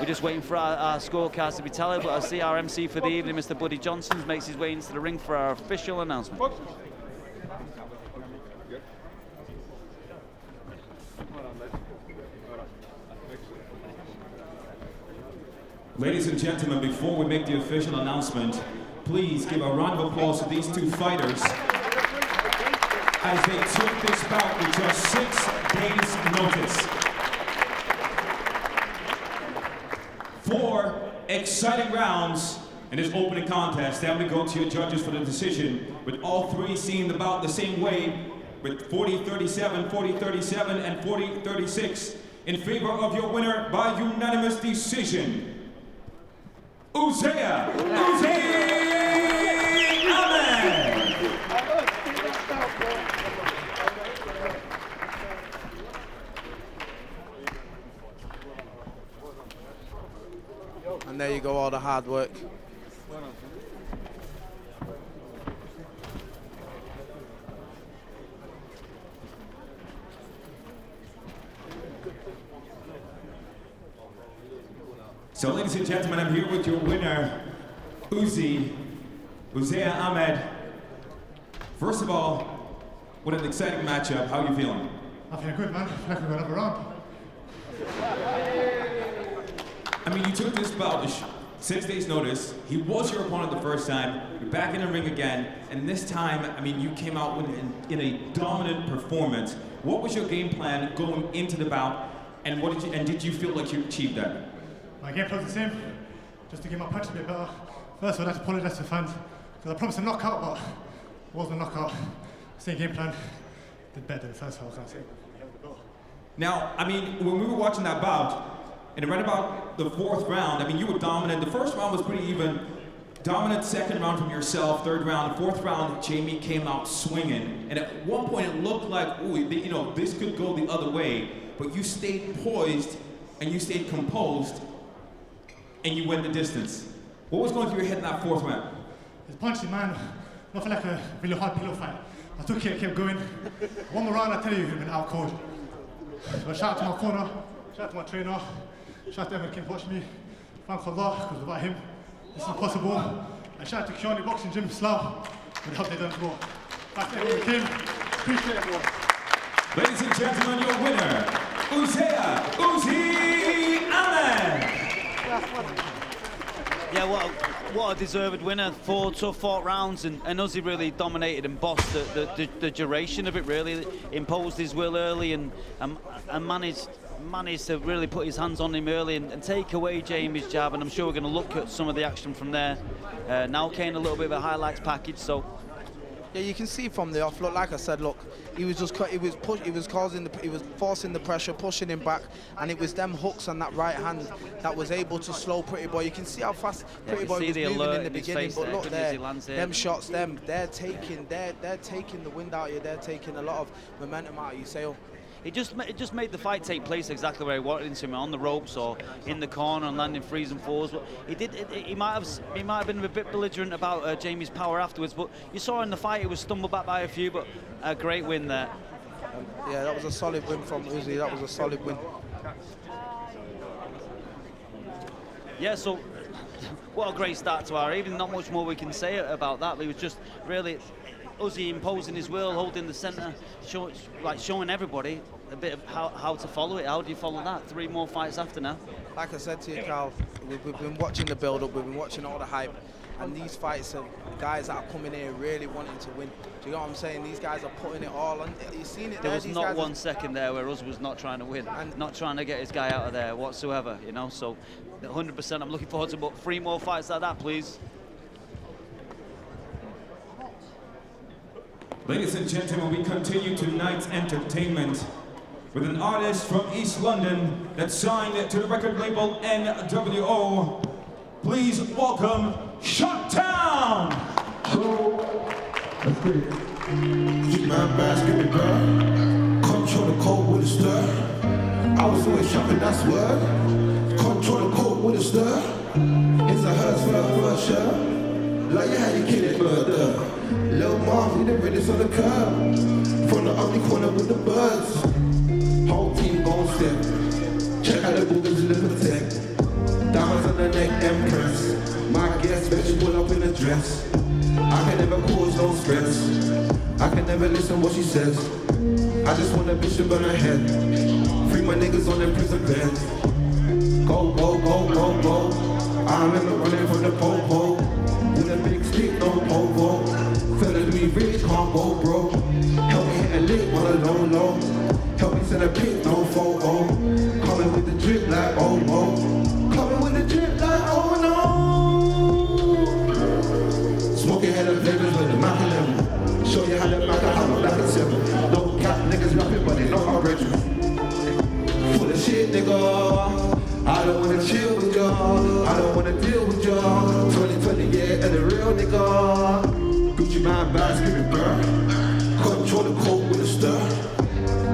We're just waiting for our scorecards to be tallied, but I see our MC for the evening, Mr. Buddy Johnson, makes his way into the ring for our official announcement. Ladies and gentlemen, before we make the official announcement, please give a round of applause to these 2 fighters as they took this bout with just 6 days' notice. 4 exciting rounds in this opening contest. Then we go to your judges for the decision, with all 3 seeing the bout the same way, with 40-37, 40-37, and 40-36 in favor of your winner by unanimous decision, Uzzy Ahmed. And there you go, all the hard work. So, ladies and gentlemen, I'm here with your winner, Uzzy Ahmed. First of all, what an exciting matchup. How are you feeling? I feel good, man. I feel like we're going to run. I mean, you took this bout with 6 days' notice. He was your opponent the first time. You're back in the ring again, and this time, I mean, you came out in a dominant performance. What was your game plan going into the bout, and did you feel like you achieved that? My game plan was the same, just to get my punch a bit better. First, I'd have to apologise to fans, because I promised a knockout, but it wasn't a knockout. Same game plan. did better than the first half, so I say. Now, I mean, when we were watching that bout, and right about the fourth round, I mean, you were dominant. The first round was pretty even. Dominant second round from yourself, third round, fourth round, Jamie came out swinging. And at one point it looked like, ooh, you know, this could go the other way, but you stayed poised and you stayed composed and you went the distance. What was going through your head in that fourth round? It's punchy, man. Nothing like a really hard pillow fight. I took it, kept going. One more round, I tell you, you've been out cold. But shout out to my corner, shout out to my trainer, shout out to everyone who came to watch me. Thank Allah, because without him, it's impossible. And shout out to Kiani Boxing Gym, Slough, for the help they done as well. Thanks to everyone who came. Appreciate everyone. Ladies and gentlemen, your winner, Uzzy Ahmed. Yeah, what a deserved winner. 4 tough fought rounds, and Uzzy really dominated and bossed the duration of it, really. Imposed his will early and managed to really put his hands on him early and take away Jamie's jab, and I'm sure we're going to look at some of the action from there. Now came a little bit of a highlights package, so. Yeah, you can see from the off. Look, like I said, look, he was forcing the pressure, pushing him back, and it was them hooks on that right hand that was able to slow Pretty Boy. You can see how fast Pretty Boy was moving in the beginning, but look there, them shots, they're taking the wind out of you, they're taking a lot of momentum out of your sail. It just made the fight take place exactly where he wanted it to, on the ropes or in the corner and landing threes and fours. But he might have been a bit belligerent about Jamie's power afterwards. But you saw in the fight he was stumbled back by a few, but a great win there. Yeah, that was a solid win from Uzzy. That was a solid win. Yeah, so what a great start to our evening. Not much more we can say about that. But it was just really Uzzy imposing his will, holding the centre, showing everybody a bit of how to follow it. How do you follow that? 3 more fights after now. Like I said to you, Carl, we've been watching the build-up, we've been watching all the hype, and these fights are guys that are coming here really wanting to win. Do you know what I'm saying? These guys are putting it all on. You've seen it there. There was not 1 second there where Uzzy was not trying to win, and not trying to get his guy out of there whatsoever, you know. So 100%, I'm looking forward to about 3 more fights like that, please. Ladies and gentlemen, we continue tonight's entertainment with an artist from East London that signed to the record label NWO. Please welcome Shut Down! Let's get it. Keep my basket and burn. Control the cold with a stir. I was always shopping, that's word. Control the cold with a stir. It's a hers for a sure. Like you had your kid at murder. Lil' mom, we the realest on the curb. From the ugly corner with the birds. Whole team gon' step. Check out the boogers, live protect. Diamonds on the neck, Empress. My guest, vegetable up in a dress. I can never cause no stress. I can never listen what she says. I just want a bitch to burn her head. Free my niggas on their prison beds. Go, go, go, go, go. I remember running from the po-po. With a big stick, no po-po. Fell to me rich, can't go, bro. Help me hit a lick on a low. Help me send a pic, no photo. Coming with the drip like oh oh. Coming with the drip like oh no. Smoking hella flavors with the Mac 11. Show you how the Mac have a black and 7. No cap niggas rapping, but they know how rich. Full of shit, nigga. I don't wanna chill with y'all. I don't wanna deal with y'all. 2020, yeah, and the real nigga. Gucci man bags, give me burn. Control the coke with a stir.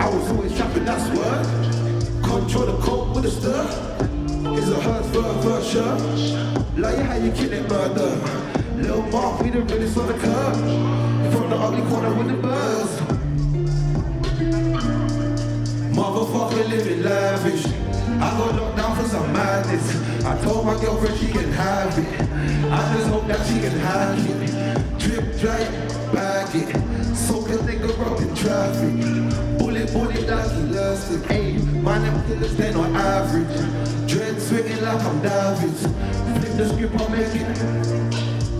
I was always trapping, that's word. Control the coke with a stir. It's a hers for sure. Like how you killing murder. Lil' Mark, we the realest on the curb. From the ugly corner with the birds. Motherfucker living lavish. I got locked down for some madness. I told my girlfriend she can have it. I just hope that she can hack it. Drip, drag, bag it. Soak a nigga up in traffic. Bullet, like elastic. Ayy, my name killers, they not average. Dread swinging like I'm Davids. Flip the script, I'll make it.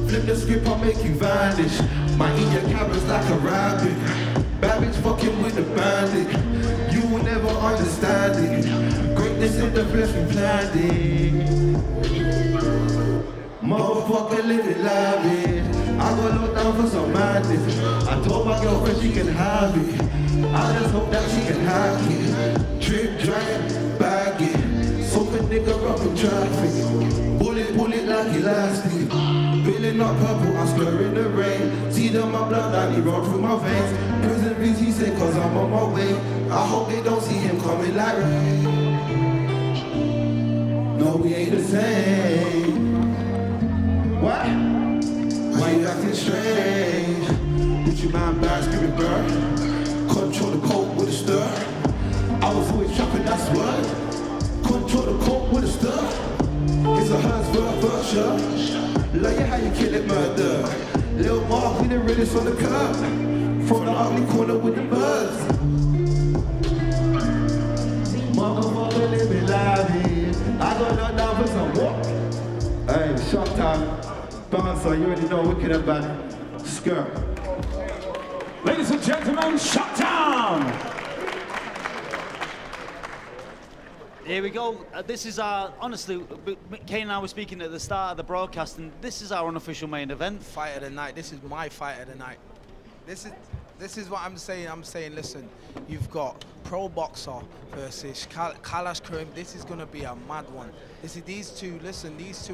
Flip the script, I'll make you vanish. My eat your carrots like a rabbit. Bad bitch fucking with the bandit. You will never understand it. Greatness in the flesh, we planned it. Motherfucker living lavish. I got locked down for some madness. I told my girlfriend she can have it. I just hope that she can hack it. Trip, drag, bag it. Soak a nigga up in traffic. Pull it like elastic. Feeling up purple, I'm stirring the rain. See them my blood, that he run through my veins. Prison beats, he said, cause I'm on my way. I hope they don't see him coming like rain. No, we ain't the same. What? Why you acting strange? Gucci man bags, give it burn. Control the coke with a stir. I was always trapping, that's word. Control the coke with a stir. It's a Hertzberg version. Like how you kill it, murder. Lil Mark, we the realest on the curb. From the ugly corner with the birds. Motherfucker living live. I got knocked down for some walk. Hey, shot time. Bouncer, you already know Wicked and Bad. Skirt. Ladies and gentlemen, shut down! Here we go. This is our, honestly, Kane and I were speaking at the start of the broadcast, and this is our unofficial main event. Fight of the night. This is my fight of the night. This is what I'm saying. I'm saying, listen, you've got pro boxer versus Kalash Karim. This is going to be a mad one. These two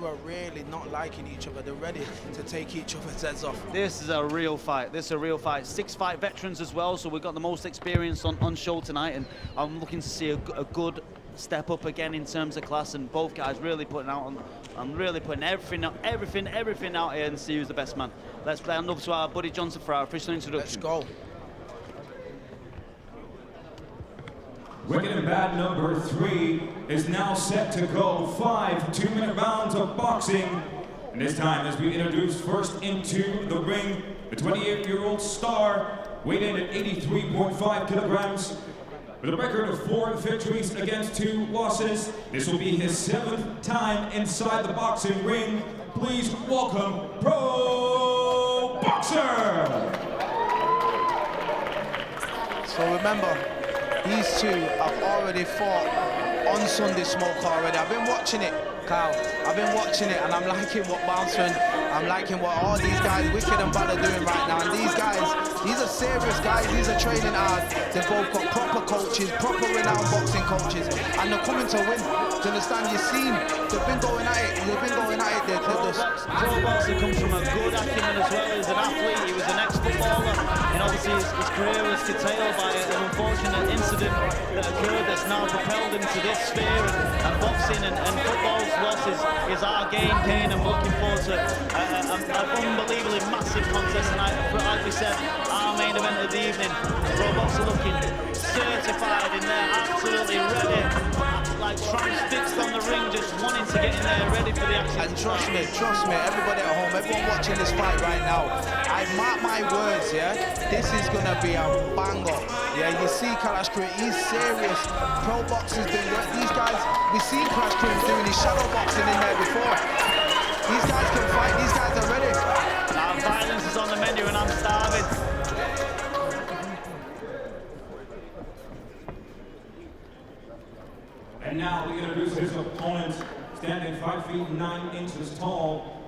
are really not liking each other. They're ready to take each other's heads off. This is a real fight. 6 fight veterans as well, so we've got the most experience on show tonight, and I'm looking to see a good step up again in terms of class, and both guys really putting out on. I'm really putting everything out here and see who's the best man. Let's play on over to our buddy Johnson for our official introduction. Let's go. Wicked and Bad number 3 is now set to go 5 2-minute rounds of boxing. And this time, as we introduce first into the ring, the 28-year-old star, weighed in at 83.5 kilograms. With a record of 4 victories against 2 losses, this will be his 7th time inside the boxing ring. Please welcome Pro Boxer! So remember, these two have already fought on Sunday Smoke already. I've been watching it, Kyle. I've been watching it, and I'm liking what Bouncer and I'm liking what all these guys, Wicked and Bad, are doing right now. And these guys, these are serious guys. These are training hard. They've both got proper coaches, proper renowned boxing coaches, and they're coming to win. Do you understand? You've seen, they've been going at it. Pro Boxer comes from a good acumen as well. He's an athlete, he was an ex-footballer, and obviously his career was curtailed by an unfortunate incident that occurred that's now propelled him to this sphere, and boxing and football's loss is our game, Kane, and we're looking forward to an unbelievably massive contest tonight. Like we said, our main event of the evening. Pro Boxer looking certified in there, absolutely ready, like transfixed on the ring, just wanting to get in there, ready for the action. And trust me, everybody at home, everyone watching this fight right now, I mark my words, yeah? This is gonna be a banger. Yeah, you see Kalash Karim, he's serious. Pro Boxer's doing what these guys, we've seen Kalash Karim doing his shadow boxing in there before. These guys can fight, these guys are ready. Now violence is on the menu and I'm starving. And now we introduce his opponent, standing 5 feet 9 inches tall.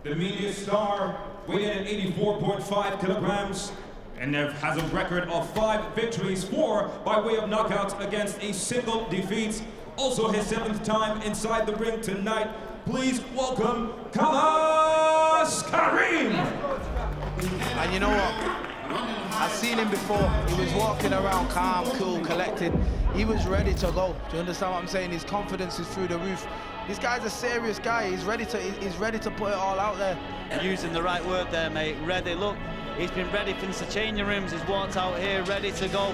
The media star, weighed in at 84.5 kilograms, and has a record of 5 victories, 4 by way of knockouts against a single defeat. Also his 7th time inside the ring tonight. Please welcome Kallas Karim! And you know what? I've seen him before. He was walking around calm, cool, collected. He was ready to go. Do you understand what I'm saying? His confidence is through the roof. This guy's a serious guy. He's ready to put it all out there. Using the right word there, mate. Ready. Look, he's been ready since the changing rooms. He's walked out here ready to go.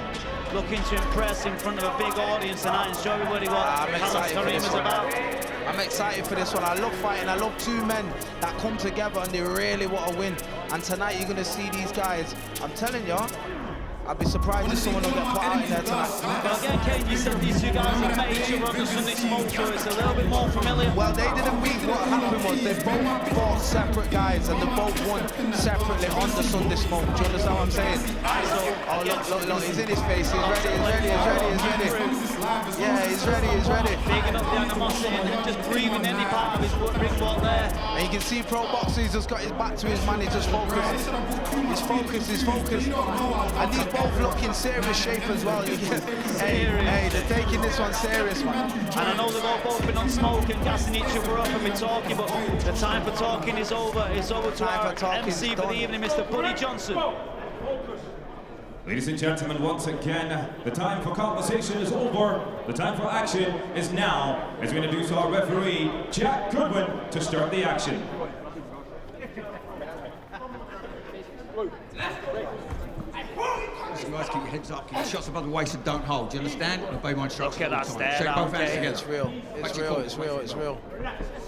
Looking to impress in front of a big audience tonight and show everybody what Kallas Karim is about. I'm excited for this one. I love fighting. I love two men that come together and they really want to win. And tonight you're gonna see these guys. I'm telling you, I'd be surprised if someone will get put out in there tonight. Well, again, Kate, you said these two guys have met each other on the Sunday Smoke, so it's a little bit more familiar. Well, they didn't meet. What happened was they both fought separate guys and they both won separately on the Sunday Smoke. Do you understand what I'm saying? Oh, look, he's in his face. He's ready. Yeah, he's ready. Bigging up the animosity and just breathing any part of his ring walk there. And you can see Pro Boxer, he's just got his back to his man, he's just focused. He's focused. And these both look in serious shape as well. Hey, they're taking this one serious, man. And I know they've all both been on smoke and gassing each other up and been talking, but the time for talking is over. It's over to our MC for the evening, Mr. Buddy Johnson. Ladies and gentlemen, once again, the time for conversation is over. The time for action is now, as we introduce our referee, Jack Goodwin, to start the action. You guys keep your heads up, keep your shots above the waist and don't hold, do you understand? Obey my instructions. Look at that stare. Shake both hands together. It's real.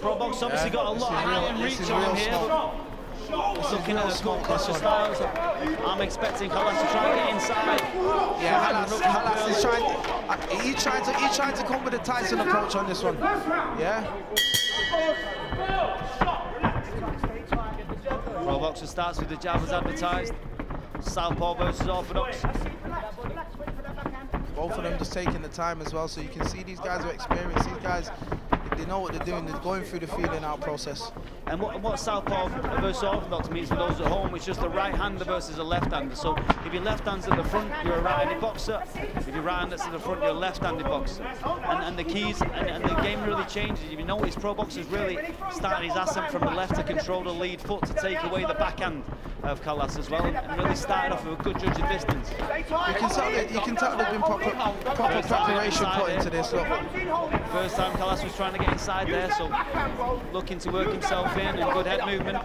Pro Box obviously got a lot of height and reach on him here. Looking at the smoke cluster styles. I'm expecting Kallas to try and get inside. Yeah, Kallas is trying to come with a Tyson approach on this one. Yeah. Pro Boxer starts with the jab as advertised. Southpaw versus Orthodox. Both of them just taking the time as well, so you can see these guys are experienced. These guys, they know what they're doing. They're going through the feeling out process. And what Southpaw versus Orthodox means for those at home, it's just a right-hander versus a left-hander. So if your left hand's at the front, you're a right-handed boxer. If your right hand's at the front, you're a left-handed boxer. And the keys and the game really changes. If you notice, Pro Boxer's really started his ascent from the left to control the lead foot to take away the backhand of Kallas as well, and really started off with a good judge of distance. You can tell there's been proper preparation put into this. Look. First time Kallas was trying to get inside there, so looking to work himself in and good head movement.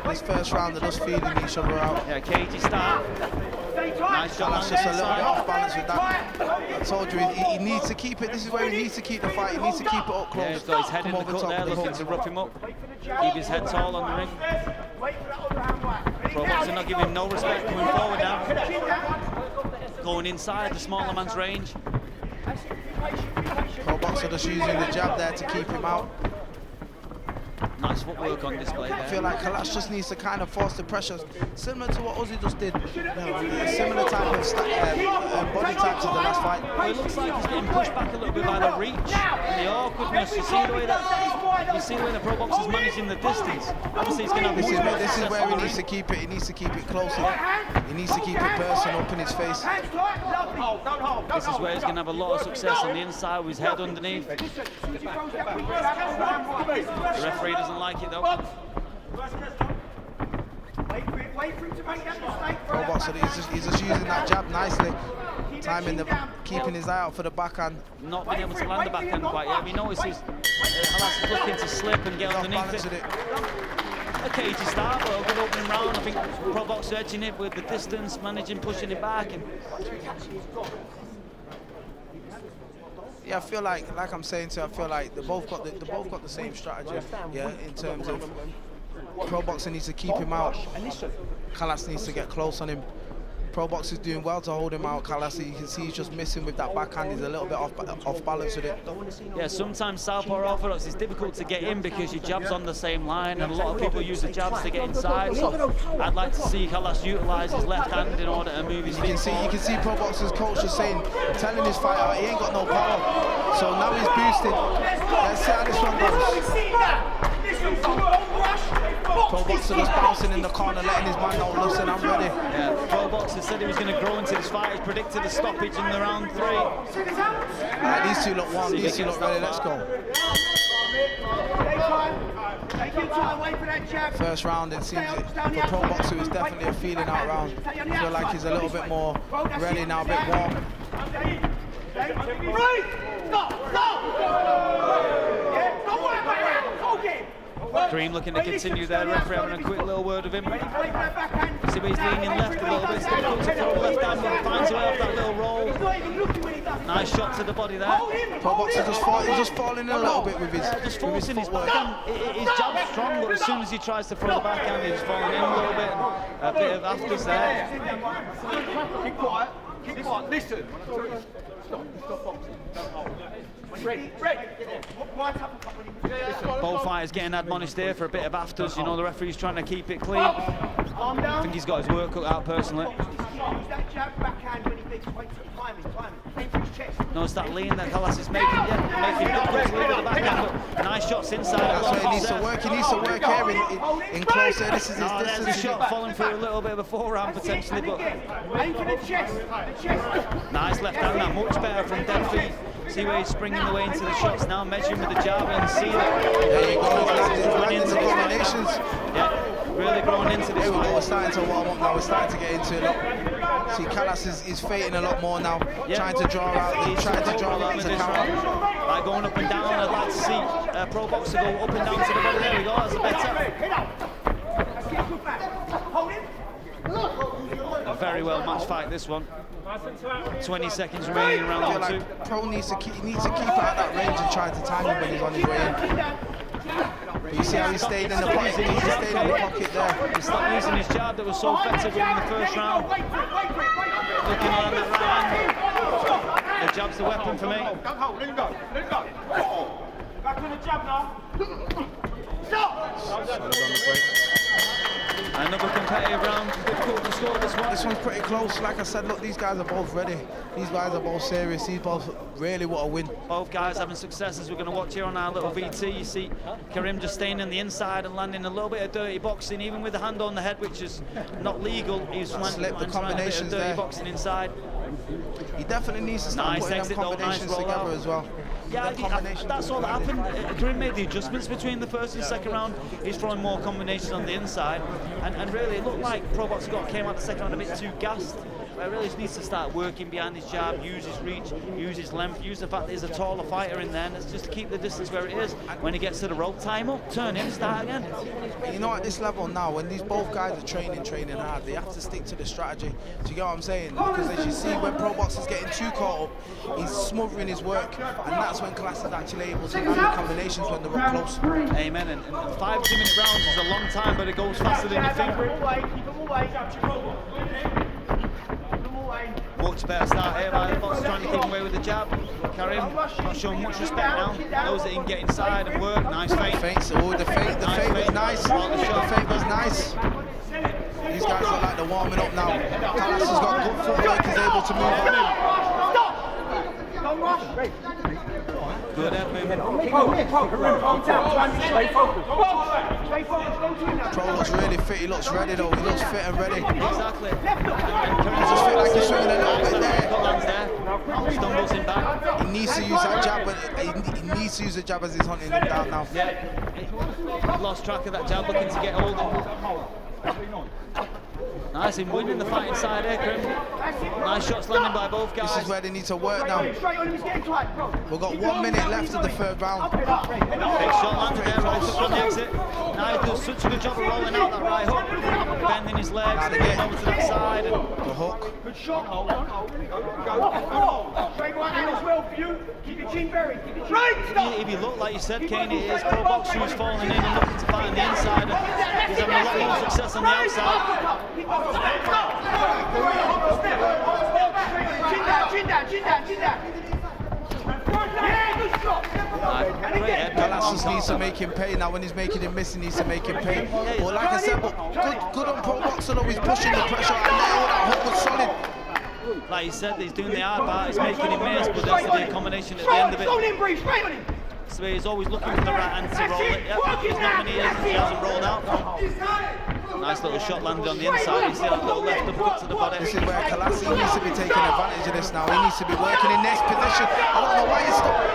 This first round, they're just feeling each other out. Yeah, cagey start. Nice job. That's just a little bit off balance with that. I told you, he needs to keep it. This is where he needs to keep the fight. He needs to keep it up close. Yeah, he's got his head in the cut there, looking to rough him up. Keep his head tall on the ring. Pro Boxer not giving him no respect, coming forward now. Going inside the smaller man's range. Pro Boxer just using the jab there to keep him out. Nice footwork on display there. I feel like Kalash just needs to kind of force the pressure, similar to what Uzzy just did. Similar type of body type to the last fight. Well, it looks like he's getting pushed back a little bit by the reach and the awkwardness. You see the way that Pro Boxer's managing the distance. Obviously, he's going to have this is where he needs to keep it. He needs to keep it closer. He needs to keep it personal up in his face. This is where he's going to have a lot of success on the inside with his head underneath. The referee doesn't like it though. Pro Boxer, he's just using that jab nicely. Keeping his eye out for the backhand. Not being able to land the backhand quite yet. We notice Kallas is looking to slip and get underneath it. A cagey start, but a good opening round. I think Pro Boxer edging it with the distance, managing pushing it back. And yeah, I feel like I'm saying to you, I feel like they both got the same strategy. Yeah, in terms of Pro Boxer needs to keep him out. Kallas needs to get close on him. Pro Boxer's doing well to hold him out. Kallas, you can see he's just missing with that backhand. He's a little bit off balance with it. Yeah, sometimes Southpaw Orthodox is difficult to get in because your jab's on the same line, and a lot of people use the jabs to get inside. So I'd like to see Kallas utilise his left hand in order to move his feet. You can see Pro Boxer's coach is telling his fighter he ain't got no power. So now he's boosted. Let's see how this one goes. Pro Boxer just bouncing in the corner, letting his man know, listen, I'm ready. Yeah, Pro Boxer said he was going to grow into this fight. He's predicted a stoppage in the round 3. These two look warm, these two look ready, let's go. First round, it seems for Pro Boxer is definitely a feeling out round. I feel like he's a little bit more ready now, a bit warm. Karim looking to continue there. Referee having a quick little word with him. See where he's leaning left a little bit. It's difficult to throw left hand, but finds a way off that little roll. Nice shot to the body there. Tobz is just falling in a little bit with his just forcing his backhand. His jab's strong, but as soon as he tries to throw the backhand, he's falling in a little bit. A bit of afters there. Keep quiet. Keep quiet. Listen. Stop boxing. Both fighters getting admonished here for a bit of afters. You know, the referee's trying to keep it clean. I think he's got his work cut out personally. Notice that lean that Kallas is making. Yeah, making good lead with the backhand, but nice shots inside. That's where he needs to work. He needs to work here in closer. This is his. There's a shot falling through a little bit of a forehand potentially, but nice left hand. That much better from dead feet. See where he's springing the way into the shots now, measuring with the jab and see that. There you go. Growing into these combinations. Yeah, really growing into this. We're starting to warm up now. We're starting to get into it. See, Kallas is fading a lot more now, trying to draw out the counter. By going up and down, I'd like to see pro boxer go up and down to the body. There we go. That's a better. A very well matched fight, this one. 20 seconds remaining in round 2. Pro needs to keep out that range and try to time him when he's on his way in. But you see how he stayed in the pocket. He stayed in the pocket there. He stopped using his jab that was so effective in the first round. Looking on that right hand. The jab's the weapon for me. Don't hold. Let him go. Let him go. Back on the jab now. Stop. Another competitive round. Difficult to score this one. This one's pretty close. Like I said, look, these guys are both ready. These guys are both serious. These both really want to win. Both guys having successes. We're going to watch here on our little VT. You see Karim just staying on the inside and landing a little bit of dirty boxing, even with the hand on the head, which is not legal. He's landing the combinations a bit of dirty there. boxing inside. He definitely needs to start putting them combinations together as well. Yeah, that's all that happened. Karim made the adjustments between the first and second round. He's throwing more combinations on the inside, and really it looked like Pro Boxer came out the second round a bit too gassed. Really just needs to start working behind his jab, use his reach, use his length, use the fact that he's a taller fighter in there, and it's just to keep the distance where it is. When he gets to the rope, time up, turn in, start again. You know, at this level now, when these both guys are training hard, they have to stick to the strategy. Do you get what I'm saying? Because as you see, when Pro Boxer's getting too caught up, he's smothering his work, and that's when Kallas is actually able to land the combinations when they're up close. Amen. And 5 2-minute rounds is a long time, but it goes faster than you think. Much better start here by the boxer, trying to keep away with the jab. Karim not showing much respect now. Knows that he can get inside and work. Nice feint. The feint was nice. The feint was nice. These guys are like they're warming up now. Kallas has got good footwork. He's able to move on. Good head movement. Pro looks really fit. He looks ready though. He looks fit and ready. Exactly. He just feel like he's swinging a little bit there. Stumbles him back. He needs to use that jab, but he needs to use the jab as he's hunting him down now. Yeah. Lost track of that jab, looking to get hold of him. Nice, him winning the fight inside here, Karim. Nice shots landing by both guys. This is where they need to work now. We've got 1 minute left of the third round. Big shot landed there, right hook on the exit. Now he does such a good job of rolling out that right hook, bending his legs, and getting over to that side. And the hook. Good shot. Straight right hand as well for you. Keep your chin buried. If you look, like you said, Kane, it is Pro Boxer who's falling in and looking to fight on the inside. And he's having a lot more success on the outside. Kallas needs to make him pay. Now when he's making him miss, he needs to make him pay. But like I said, good on Pro Boxer though, he's pushing the pressure, and that hook was solid. Like you said, he's doing the hard part, he's making him miss, but that's the combination at the end of it. So he's always looking for the right hand to roll it. Yep, there's not many years he hasn't rolled out. Nice little shot landed on the inside. You see that little left uppercut to the body. This is where Kallas needs to be taking advantage of this now. He needs to be working in next position. I don't know why he's stopped.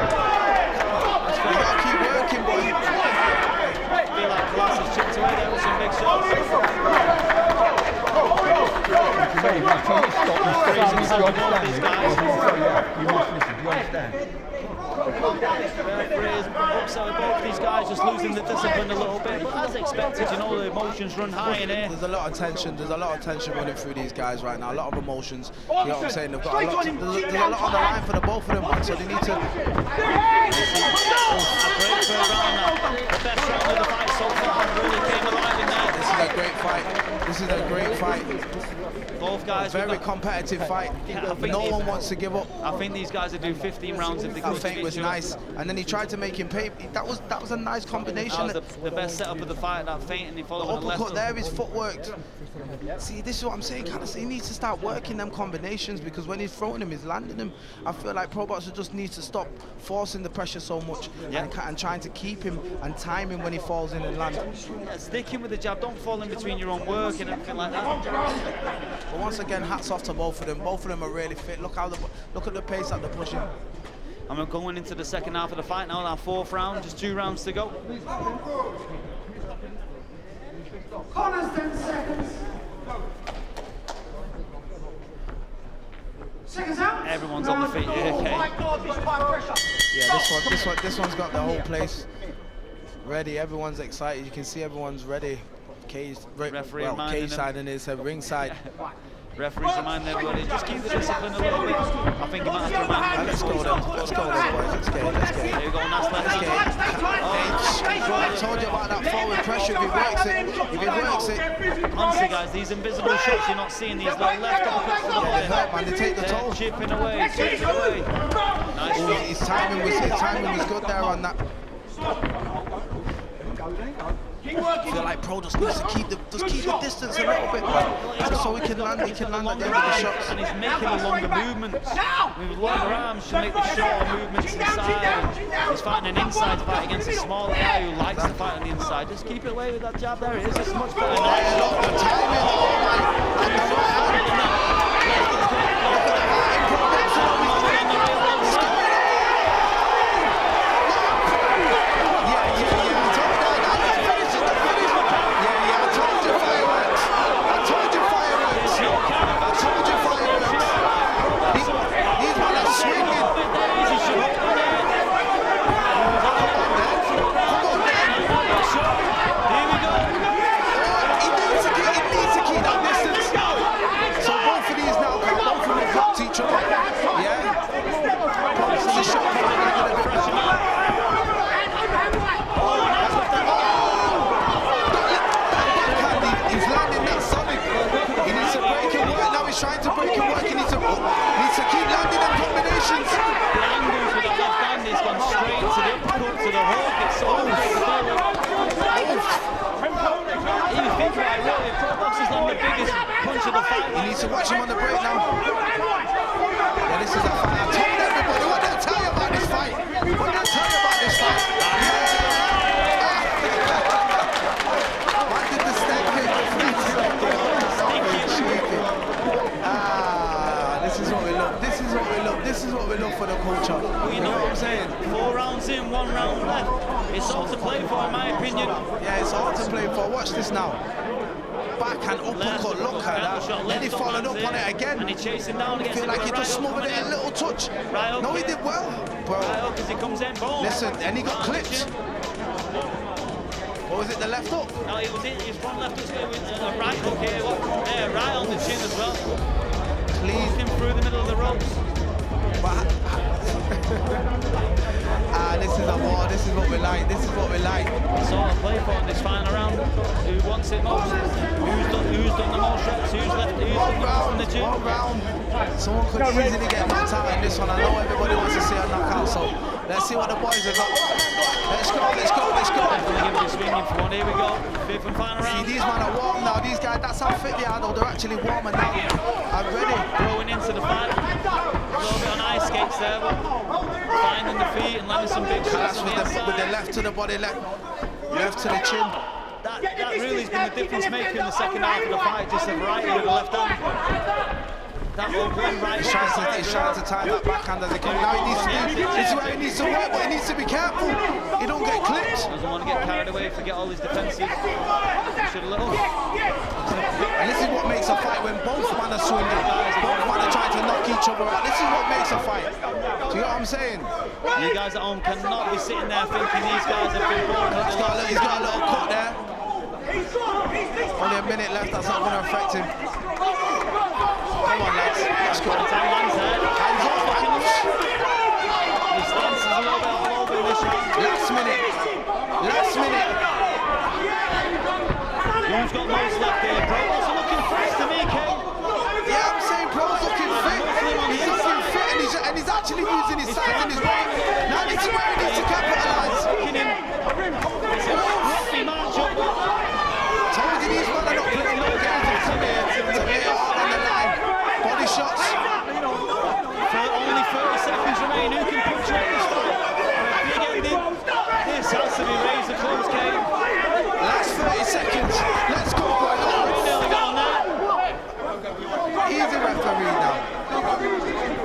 You got to keep working, boy. I feel like Kallas has chipped away there with some big shots. Referees upset with both these guys just losing the discipline a little bit, but as expected, you know, the emotions run high in here. There's a lot of tension. There's a lot of tension running through these guys right now. A lot of emotions. You know what I'm saying? They've got a lot. There's a lot on the line for the both of them, man. So they need to. A great third round now. The best round of the fight so far. Really came alive in there. This is a great fight. This is a great fight. Both guys. Very competitive fight. Yeah, no one wants to give up. I think these guys would do 15 rounds if they could. That feint was nice, and then he tried to make him pay. That was a nice combination. That was the best setup of the fight. That feint, and he followed the uppercut there. His footwork. See, this is what I'm saying. Kallas, he needs to start working them combinations because when he's throwing them, he's landing them. I feel like pro boxer just needs to stop forcing the pressure so much and trying to keep him and time him when he falls in and lands. Yeah, sticking with the jab. Don't fall in between your own work and everything like that. But once again, hats off to both of them. Both of them are really fit. Look at the pace that they're pushing. And we're going into the second half of the fight now. Our fourth round, just 2 rounds to go. Corners 10 seconds. Seconds out. Everyone's on the feet here, okay? Yeah, this one's got the whole place ready. Everyone's excited. You can see everyone's ready. Cage side and his ringside. Referees reminding everybody, just keep the discipline a little bit. I think you might have to remind Let's go then, boys. Let's get it. There you go, nice left. I told you about that forward pressure. If he works it. Honestly, guys, these invisible shots you're not seeing, these little left uppercuts to the body. They hurt, man. They take the toll. Chipping away. Nice shot. His timing was good there on that. I feel like pro just needs to keep the distance a little bit, so he can land at the end of the shots. And he's making the longer movements. With longer arms, to make the shorter movements inside. He's fighting an inside fight against a smaller guy who likes to fight on the inside. Just keep it away with that jab there. It is. It's much better. Nice shot. The timing, oh my! Trying to break and work, he needs to keep landing them combinations. The angles with the left hand, he's gone straight to the uppercut, to the hook. It's so even think about it, really, pro boxer's not the biggest punch of the fight. You need to watch him on the break now. Yeah, this is a fight. I told everybody, what did I tell you about this fight? What did I tell you about this fight? Why did the step kick? This is what we love. This is what we love. This is what we love for the culture. Well, you know what I'm saying? 4 rounds in, 1 round left. It's all to play for, in my opinion. Yeah, it's all to play for. Watch this now. Backhand uppercut. Look at that. Then he followed up on it again. And he chased him down again. I feel like he just smothered it a little touch. Right, no, he did well. Bro. Right, because he comes in, boom. Listen, and he got clipped. What was it, the left hook? No, it was his front left hook with a right hook here. Yeah, right on the chin as well. Cleaned him through the middle of the ropes. This is a war. This is what we like. This is what we like. It's all to play for in this final round. Who wants it most? Who's done the most reps? Who's left? Who's done the most in the gym? 1 round. Someone could easily get knocked out in this one. I know everybody wants to see a knockout, so let's see what the boys have got. Let's go. I'm gonna give it a swinging for one. Here we go. 5th and final round. See, these men are warm now. These guys, that's how fit they are, though. They're actually warmer now. I'm ready. Going into the fight. A little bit on ice skates there, but finding the feet and landing some big shots on the inside. With the left to the body, left to the chin. That really has been the difference maker in the second half of the fight. Just a variety with the left hand. That open right. He's trying to time that backhand as he comes. Now he needs to this is where he needs to work, but he needs to be careful. He don't get clipped. Doesn't want to get carried away, forget all his defenses. Push it a little. And this is what makes a fight when both men are swinging. Both men are trying to knock each each other out. This is what makes a fight. Do you know what I'm saying? You guys at home cannot be sitting there thinking these guys have been born. He's got a little cut there. Only a minute left, that's not going to affect him. Come on, lads. Let's go. Hands off, His stance is a little bit all over this shot. Last minute. Last minute. Young's got most left here. Pro's looking fresh to me, Kane. Yeah, I'm saying Pro's looking fit. He's looking fit and he's actually using his size and his weight. Now this is where he needs to capitalise. It's a rocky matchup. Told you these men are not playing no games to hit hard on the line. Body shots. Only 30 seconds remain. Who can punctuate this fight? Big ending. This has to be razor close, Kane. Last 30 seconds. Let's go, boys. Nearly got on that. Easy referee now.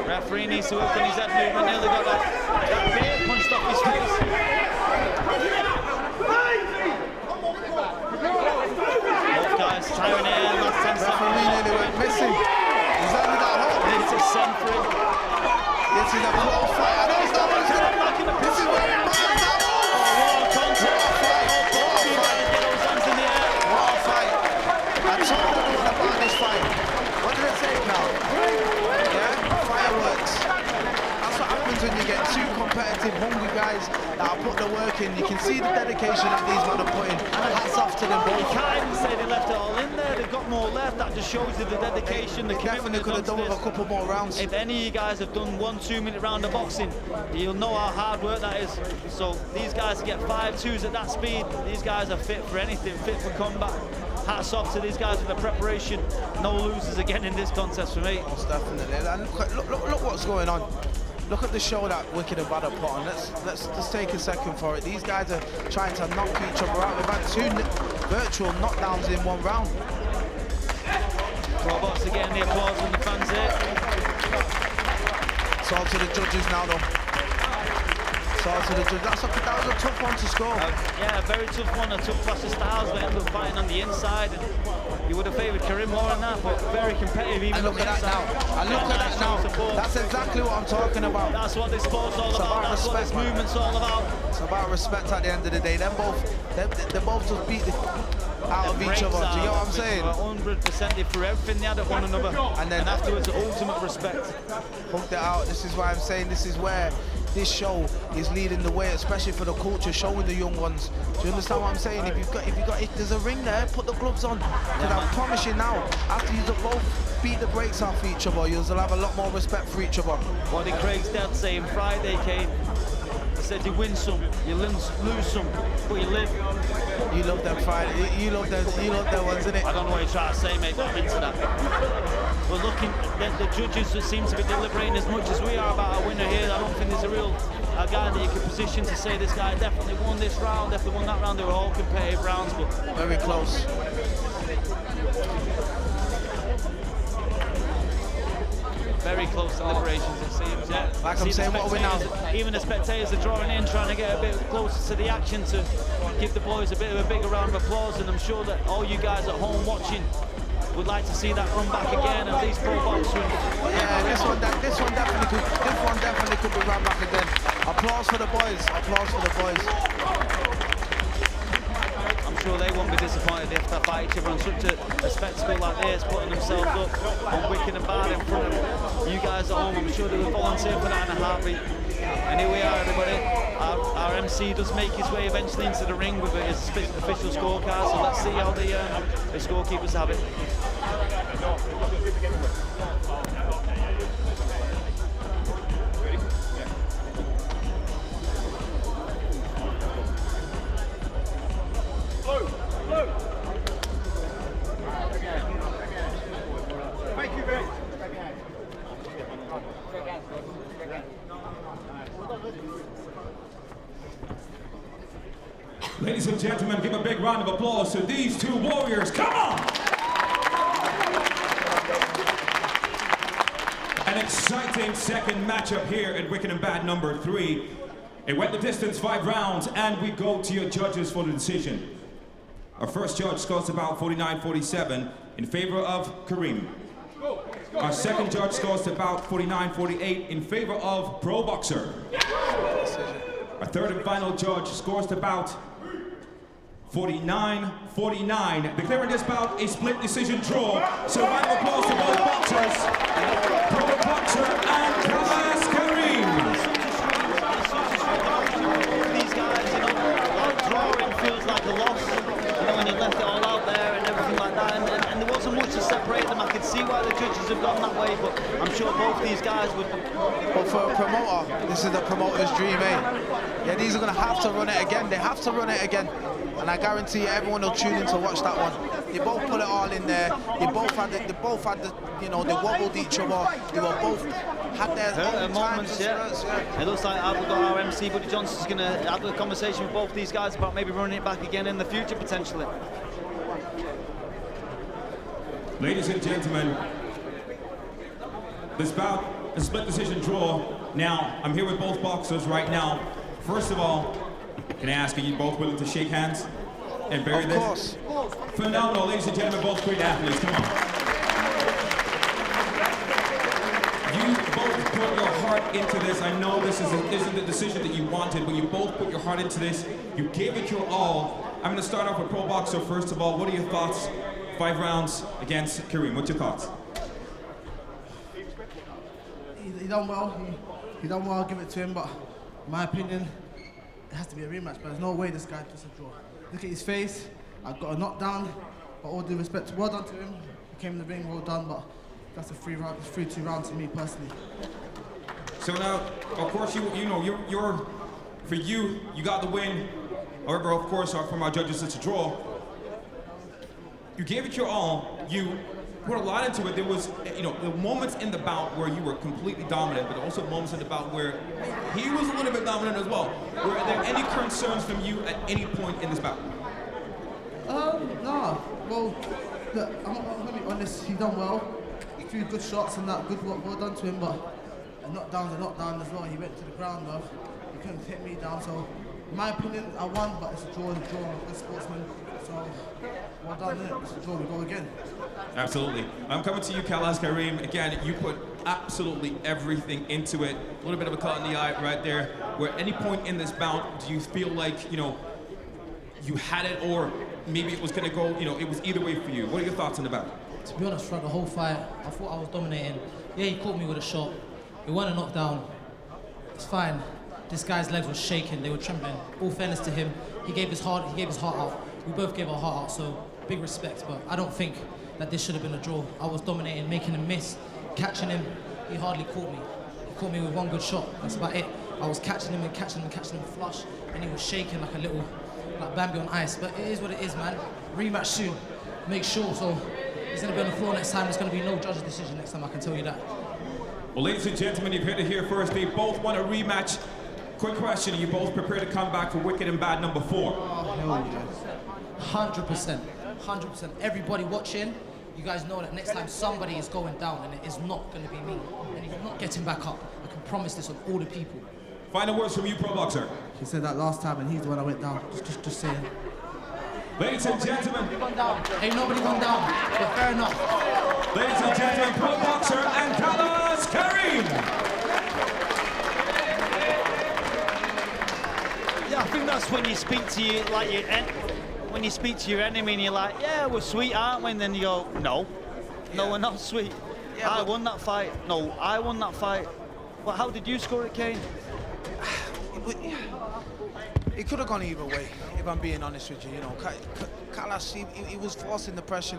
Referee needs to work on his head movement. Nearly got that beard punched off his face. Both guys tiring it in last 10 seconds. Referee nearly went missing. He's under that hole. It's a send for him. This is a close fight. I don't know what's going to happen. This is where it matters. What a fight. I told everyone about this fight. What did I say now? Yeah? Fireworks. That's what happens when you get two competitive, hungry guys that have put the work in. You can see the dedication that these men are putting. Hats off to them both. You can't even say they left it all in there. They've got more left. That just shows you the dedication, the commitment. Definitely could have done with a couple more rounds. If any of you guys have done 1 2-minute round of boxing, you'll know how hard work that is. So these guys get 5-2s at that speed. These guys are fit for anything, fit for combat. Hats off to these guys with the preparation. No losers again in this contest for me. Most definitely. And look what's going on. Look at the show that WickednBad are put on. Let's just take a second for it. These guys are trying to knock each other out. We've had 2 virtual knockdowns in 1 round. Robots are getting the applause from the fans here. It's all to the judges now, though. It's all to the judges. That was a tough one to score. Yeah, a very tough one. A tough clash of styles. They ended up fighting on the inside. And you would have favoured Karim more than that, but very competitive even And look at that now. And look at that now. That's exactly what I'm talking about. That's what this sport's all about. That's what this movement's all about. It's about respect at the end of the day. They both just beat the out of each other. Do you know what I'm saying? 100% they threw everything they had at one another. And then afterwards, ultimate respect. Hooked it out. This is why I'm saying this is where this show is leading the way, especially for the culture, showing the young ones. Do you understand what I'm saying? If there's a ring there, put the gloves on. Because I promise you now, after you both beat the brakes off each other, you'll have a lot more respect for each other. What did Craig's dad say on Friday, Kane? He said you win some, you lose some, but you live. You love them Friday. You love them ones, innit? I don't know what you're trying to say, mate, but I'm into that. We're looking, the judges seem to be deliberating as much as we are about a winner here. I don't think there's a guy that you can position to say this guy definitely won this round, definitely won that round. They were all competitive rounds, but very close. Very close deliberations, it seems, yeah. Like I'm saying, what are we now? Even the spectators are drawing in, trying to get a bit closer to the action to give the boys a bit of a bigger round of applause, and I'm sure that all you guys at home watching would like to see that run back again, at least pro boxing. Yeah, this one definitely could be run back again. Applause for the boys. Applause for the boys. I'm sure they won't be disappointed if they fight each other on such a spectacle like this, putting themselves up on WickednDBad in front of you guys at home. I'm sure they would volunteer for that in a heartbeat. And here we are, everybody. Our MC does make his way eventually into the ring with his official scorecard, so let's see how the scorekeepers have it. Thank you very much. Ladies and gentlemen, give a big round of applause to these 2 warriors. Come on! An exciting second matchup here at WickednBad number 3. It went the distance, 5 rounds, and we go to your judges for the decision. Our first judge scores about 49-47 in favor of Karim. Go. Our second judge scores to bout 49-48 in favor of Pro Boxer. Our third and final judge scores to bout 49-49, declaring this bout a split decision draw. So round of applause to both boxers, Pro Boxer and Kallas Karim. These guys, you know, drawing feels like a loss, you know, when you left it all out there and everything like that, and there wasn't much to separate them. I can see why the judges have gone that way, but I'm sure both these guys would. But for a promoter, this is the promoter's dream, eh? Yeah, these are going to have to run it again. They have to run it again. And I guarantee you, everyone will tune in to watch that one. They both put it all in there. They both had the, you know, they wobbled each other. They were both had their own moments, yeah. It looks like we've got our MC, Buddy Johnson's going to have a conversation with both these guys about maybe running it back again in the future, potentially. Ladies and gentlemen, this bout is a split decision draw. Now, I'm here with both boxers right now. First of all, can I ask, are you both willing to shake hands and bury this? Of course. Phenomenal, ladies and gentlemen, both great athletes, come on. You both put your heart into this. I know this isn't the decision that you wanted, but you both put your heart into this. You gave it your all. I'm gonna start off with Pro Boxer first of all. What are your thoughts? 5 rounds against Karim, what's your thoughts? He done well, he done well, I'll give it to him, but in my opinion, it has to be a rematch, but there's no way this guy does a draw. Look at his face, I got a knockdown, but all due respect, well done to him. He came in the ring, well done, but that's a 3-2 round to me personally. So now, of course, you're for you got the win. However, of course, from our judges, it's a draw. You gave it your all. You put a lot into it. There was, you know, the moments in the bout where you were completely dominant, but also moments in the bout where he was a little bit dominant as well. Were there any concerns from you at any point in this bout? No. Well, look, I'm gonna be honest. He done well. A few good shots and that, good work, well done to him. But a knockdown's a knockdown as well. He went to the ground, though. He couldn't hit me down. So, in my opinion, I won, but it's a draw. I'm a good sportsman. So, well done, innit? It's a draw. We go again. Absolutely. I'm coming to you, Kallas Karim. Again, you put absolutely everything into it. A little bit of a cut in the eye right there. Where at any point in this bout, do you feel like, you know, you had it, or maybe it was going to go, you know, it was either way for you? What are your thoughts on the bout? To be honest, throughout the whole fight, I thought I was dominating. Yeah, he caught me with a shot. It wasn't a knockdown. It's fine. This guy's legs were shaking, they were trembling. All fairness to him, he gave his heart out. We both gave our heart out, so big respect, but I don't think that this should have been a draw. I was dominating, making him miss, catching him. He hardly caught me. He caught me with one good shot, that's about it. I was catching him and catching him flush, and he was shaking like a little, like Bambi on ice. But it is what it is, man. Rematch soon, make sure. So he's gonna be on the floor next time. There's gonna be no judge's decision next time, I can tell you that. Well, ladies and gentlemen, you've heard it here first. They both want a rematch. Quick question, are you both prepared to come back for Wicked and Bad number 4? Oh, hell yeah. 100%. 100%. Everybody watching, you guys know that next time somebody is going down, and it is not going to be me. And he's not getting back up. I can promise this on all the people. Final words from you, Pro Boxer. He said that last time, and he's the one I went down. Just saying. Ladies and gentlemen. Ain't nobody gone down, but fair enough. Ladies and gentlemen, Pro Boxer and Kallas Karim. Yeah, I think that's when you speak to when you speak to your enemy and you're like, yeah, we're sweet, aren't we? And then you go, no, we're not sweet. Yeah, I won that fight. No, I won that fight. But how did you score it, Kane? It could have gone either way, if I'm being honest with you. You know, Kalash, he was forcing the pressure.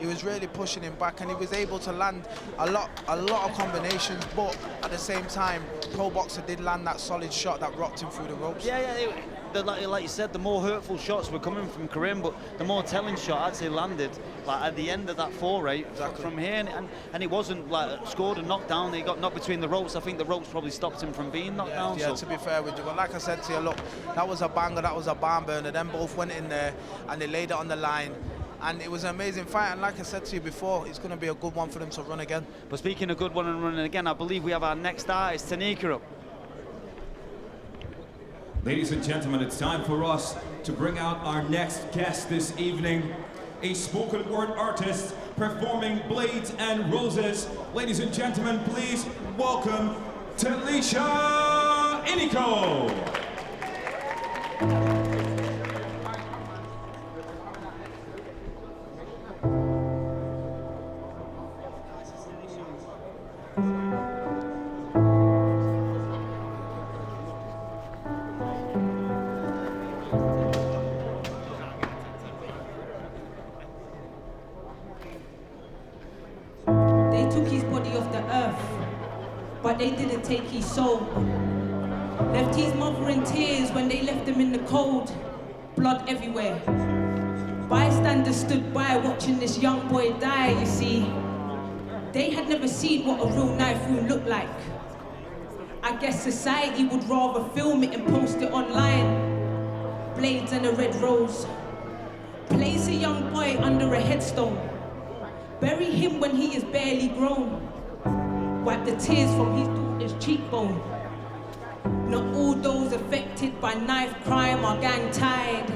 He was really pushing him back, and he was able to land a lot of combinations. But at the same time, Pro Boxer did land that solid shot that rocked him through the ropes. Yeah. Like you said, the more hurtful shots were coming from Karim, but the more telling shot I'd say landed like at the end of that foray from here, and it wasn't like scored and knocked down. He got knocked between the ropes. I think the ropes probably stopped him from being knocked down. Yeah, so. To be fair with you, but like I said to you, look, that was a banger, that was a barn burner. Them both went in there and they laid it on the line. And it was an amazing fight, and like I said to you before, it's going to be a good one for them to run again. But speaking of good one and running again, I believe we have our next artist, Tanika, up. Ladies and gentlemen, it's time for us to bring out our next guest this evening, a spoken word artist performing Blades and Roses. Ladies and gentlemen, please welcome Talisha Iniko. They took his body off the earth, but they didn't take his soul. Left his mother in tears when they left him in the cold. Blood everywhere. Bystanders stood by watching this young boy die, you see. They had never seen what a real knife wound looked like. I guess society would rather film it and post it online. Blades and a red rose. Place a young boy under a headstone. Bury him when he is barely grown. Wipe the tears from his daughter's cheekbone. Not all those affected by knife crime are gang-tied.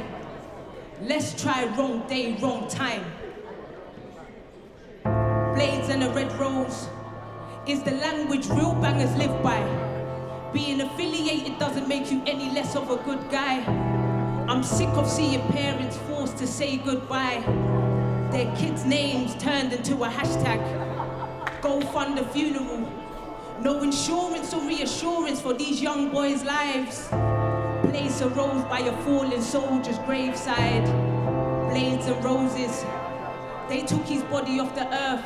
Let's try wrong day, wrong time. Blades and a red rose is the language real bangers live by. Being affiliated doesn't make you any less of a good guy. I'm sick of seeing parents forced to say goodbye. Their kids' names turned into a hashtag. Go fund the funeral. No insurance or reassurance for these young boys' lives. Place a rose by a fallen soldier's graveside. Blades and roses. They took his body off the earth,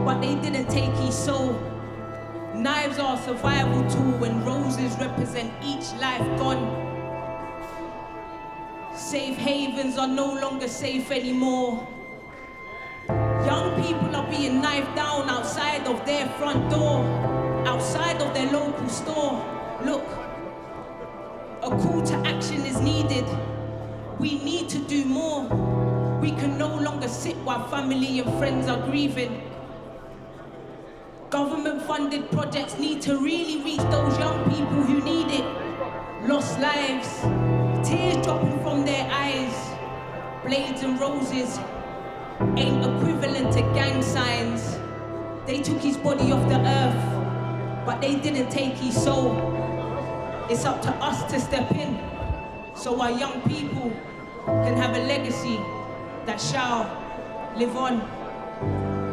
but they didn't take his soul. Knives are a survival tool when roses represent each life gone. Safe havens are no longer safe anymore. Young people are being knifed down outside of their front door, outside of their local store. Look, a call to action is needed. We need to do more. We can no longer sit while family and friends are grieving. Government-funded projects need to really reach those young people who need it. Lost lives, tears dropping from their eyes. Blades and roses ain't equivalent to gang signs. They took his body off the earth, but they didn't take his soul. It's up to us to step in, so our young people can have a legacy that shall live on.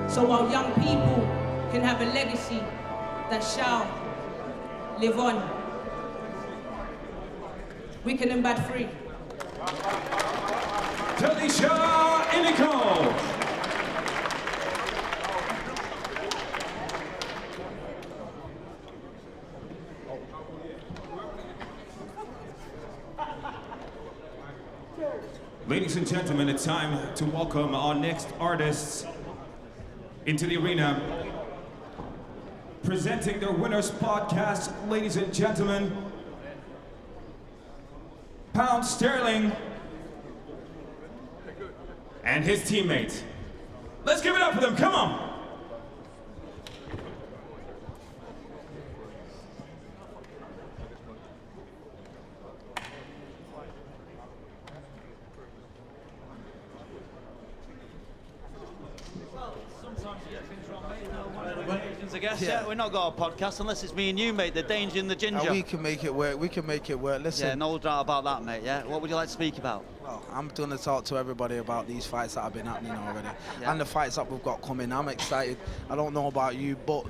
So our young people can have a legacy that shall live on. Wicked and Bad Free. Talisha Iniko. Ladies and gentlemen, it's time to welcome our next artists into the arena. Presenting their winners podcast, ladies and gentlemen, Pound Sterling and his teammates. Let's give it up for them, come on. I guess, yeah, we've not got a podcast unless it's me and you, mate. The danger and the ginger. We can make it work. We can make it work. Listen. Yeah, no doubt about that, mate. Yeah. What would you like to speak about? Well, I'm going to talk to everybody about these fights that have been happening already, and the fights that we've got coming. I'm excited. I don't know about you, but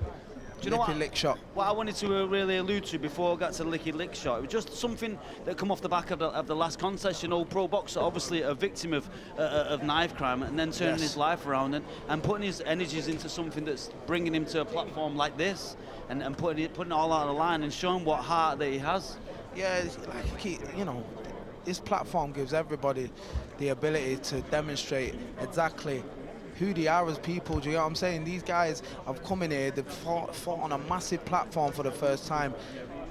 Do you know Lippy Lickshot. What I wanted to really allude to before I got to Licky Lickshot, it was just something that come off the back of the last contest. You know, pro boxer, obviously a victim of knife crime, and then turning his life around and putting his energies into something that's bringing him to a platform like this, and putting it all out of the line and showing what heart that he has. Yeah, like, you know, this platform gives everybody the ability to demonstrate exactly who they are as people. Do you know what I'm saying? These guys have come in here, they've fought on a massive platform for the first time,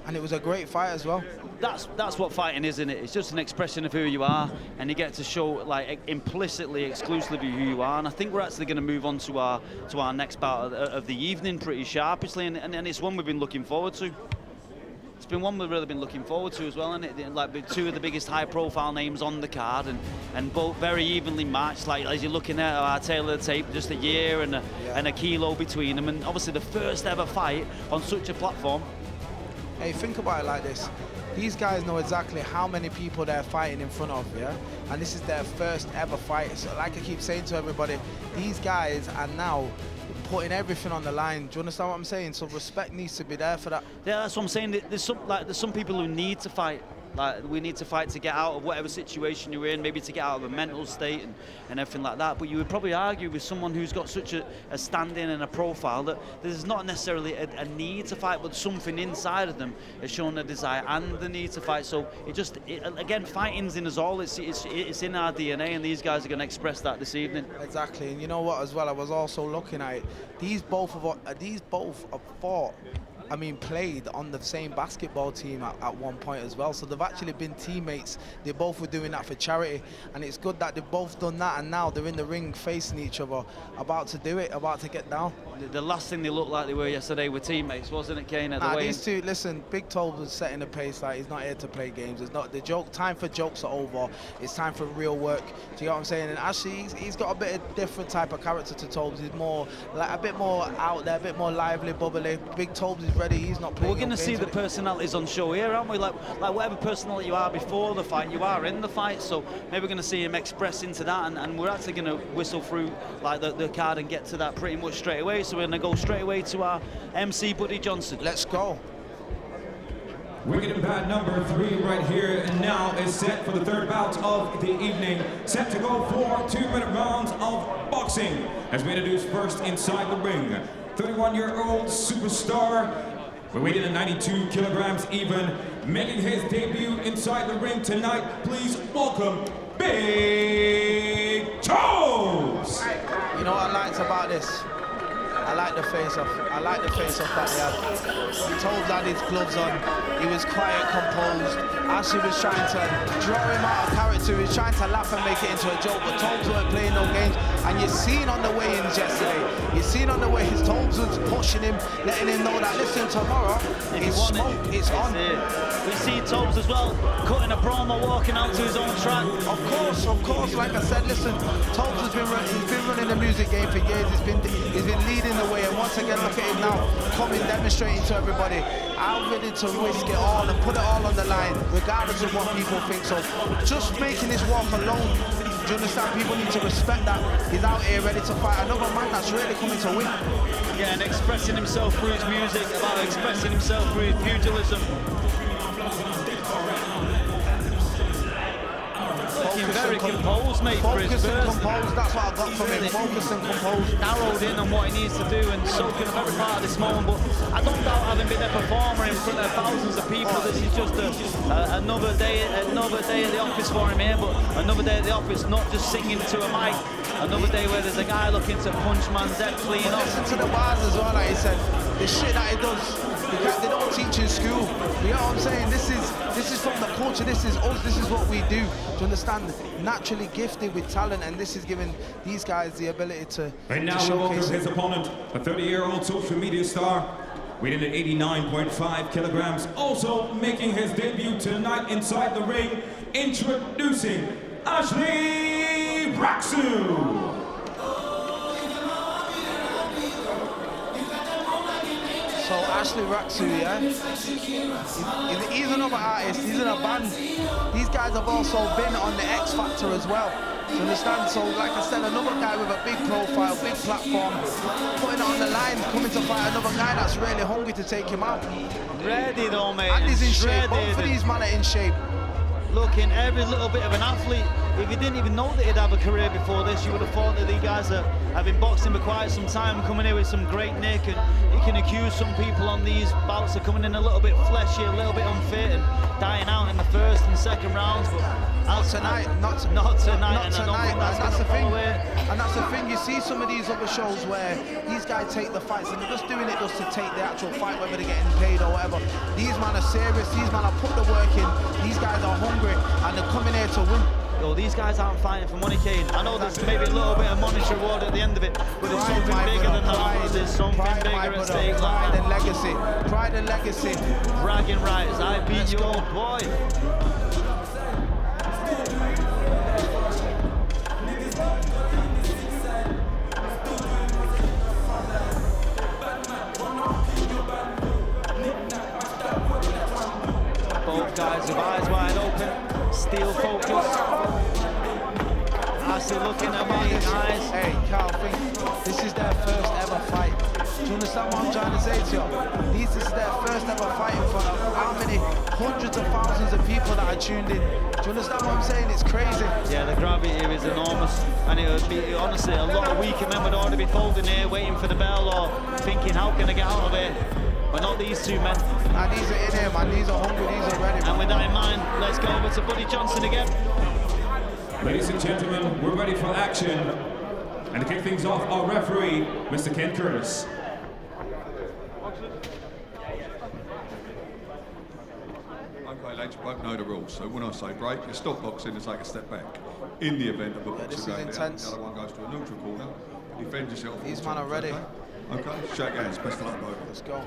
and it was a great fight as well. That's what fighting is, isn't it? It's just an expression of who you are, and you get to show, like, implicitly, exclusively who you are. And I think we're actually going to move on to our next bout of the evening pretty sharply, and it's one we've been looking forward to. it's been one we've really been looking forward to as well, and like two of the biggest high-profile names on the card, and both very evenly matched. Like as you're looking at our tail of the tape, just a year and a kilo between them, and obviously the first ever fight on such a platform. Hey, think about it like this. These guys know exactly how many people they're fighting in front of, yeah? And this is their first ever fight. So like I keep saying to everybody, these guys are now putting everything on the line. Do you understand what I'm saying? So respect needs to be there for that. Yeah, that's what I'm saying. There's some people who need to fight. Like we need to fight to get out of whatever situation you're in, maybe to get out of a mental state and everything like that. But you would probably argue with someone who's got such a standing and a profile that there's not necessarily a need to fight, but something inside of them has shown a desire and the need to fight. So again, fighting's in us all. It's in our DNA, and these guys are going to express that this evening. Exactly, and you know what? As well, I was also looking at it. These both have fought. I mean, played on the same basketball team at one point as well. So they've actually been teammates. They both were doing that for charity. And it's good that they've both done that. And now they're in the ring facing each other, about to do it, about to get down. The last thing they looked like they were yesterday were teammates, wasn't it, Kane? These two, listen, Big Tobes was setting the pace. Like, he's not here to play games. It's not the joke. Time for jokes are over. It's time for real work. Do you know what I'm saying? And actually, he's got a bit of different type of character to Tobes. He's more, like, a bit more out there, a bit more lively, bubbly. Big Tobes is ready. He's not playing. We're going to see the personalities on show here, aren't we? Like whatever personality you are before the fight, you are in the fight. So maybe we're going to see him express into that, and we're actually going to whistle through like the card and get to that pretty much straight away. So we're going to go straight away to our MC Buddy Johnson. Let's go. Wicked and Bad number 3 right here and now is set for the third bout of the evening. Set to go for 2-minute rounds of boxing. As we introduce first inside the ring, 31-year-old superstar. We're weighing at 92 kilograms even, making his debut inside the ring tonight. Please welcome Big Tobz. You know what I liked about this? I like the face-off. I like the face-off that he had. Tobes had his gloves on. He was quiet, composed. Ashley was trying to draw him out of character. He was trying to laugh and make it into a joke, but Tobes weren't playing no games. And you've seen on the weigh-ins yesterday, you've seen on the weigh-ins, Tobes was pushing him, letting him know that, listen, tomorrow, it's smoke, it's on. We see Tobes as well, cutting a promo, walking out to his own track. Of course, like I said, listen, Tobes has been running the music game for years. He's been leading the way, and once again, look at him now, coming, demonstrating to everybody, I'm ready to risk it all and put it all on the line, regardless of what people think. So, just making this walk alone, do you understand? People need to respect that. He's out here ready to fight another man that's really coming to win. Yeah, and expressing himself through his music, about expressing himself through his pugilism. Very composed, mate. Focus and composed, that's what I got from him. Focus and composed. Narrowed in on what he needs to do and soaking up every part of this moment. But I don't doubt, having been a performer in front of thousands of people, this is just another day at the office for him here. But another day at the office, not just singing to a mic. Another day where there's a guy looking to punch man's head clean off. Listen to the bars as well, like he said. The shit that he does, because they don't teach in school. You know what I'm saying? This is from the culture. This is us. This is what we do. Do you understand? Naturally gifted with talent, and this is giving these guys the ability to And now we welcome his opponent, a 30-year-old social media star, weighing at 89.5 kilograms, also making his debut tonight inside the ring, introducing Ashley Raksu. So Ashley Raksu, yeah, he's another artist, he's in a band. These guys have also been on the X Factor as well. Do you understand? So like I said, another guy with a big profile, big platform, putting it on the line, coming to fight another guy that's really hungry to take him out. Ready though, mate. And he's in shape, both of these men are in shape. Looking every little bit of an athlete. If you didn't even know that he'd have a career before this, you would have thought that these guys have been boxing for quite some time, coming here with some great nick, and you can accuse some people on these bouts of coming in a little bit fleshy, a little bit unfit, and dying out in the first and second rounds. But not tonight. And that's the thing. And that's the thing. You see some of these other shows where these guys take the fights and they're just doing it just to take the actual fight, whether they're getting paid or whatever. These men are serious. These men are put the work in. These guys are hungry and they're coming here to win. Yo, these guys aren't fighting for money, Kane. I know there's maybe a little bit of monetary reward at the end of it, but there's something bigger than that. There's something bigger at stake. Pride and legacy. legacy. Pride and legacy. Bragging rights. I beat your boy. Both guys with eyes wide open, steel focus. I see looking at my eyes. Hey, Carl, think this is their first ever fight. Do you understand what I'm trying to say to you? This is their first ever fight in front of how many hundreds of thousands of people that are tuned in. Do you understand what I'm saying? It's crazy. Yeah, the gravity here is enormous. And it would be, honestly, a lot of weaker men would already be folding here, waiting for the bell or thinking, how can I get out of here? But not these two men. And these are in here, man. These are hungry, these are ready. And with that in mind, let's go over to Buddy Johnson again. Ladies and gentlemen, we're ready for action. And to kick things off, our referee, Mr. Ken Curtis. Okay, lads, you both know the rules. So when I say break, you stop boxing and take a step back. In the event of a boxer going down, the other one goes to a neutral corner. Defend yourself. These men are ready. Okay, shake hands. Best of luck, both. Let's go.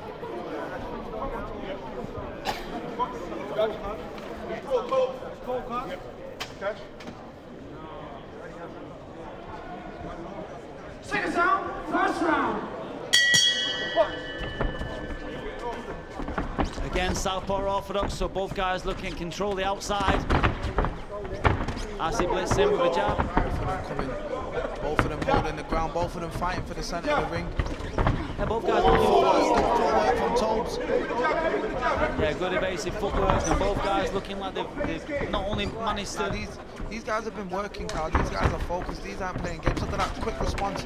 Second round, first round. Again, southpaw orthodox, so both guys looking to control the outside. As he blitz in with a jab. Both of them holding the ground, both of them fighting for the center of the ring. Yeah, both guys footwork from Tobes. Yeah, good evasive footwork, and both guys looking like they've not only managed to... These guys have been working, Carl. These guys are focused. These aren't playing games. Look at that quick response.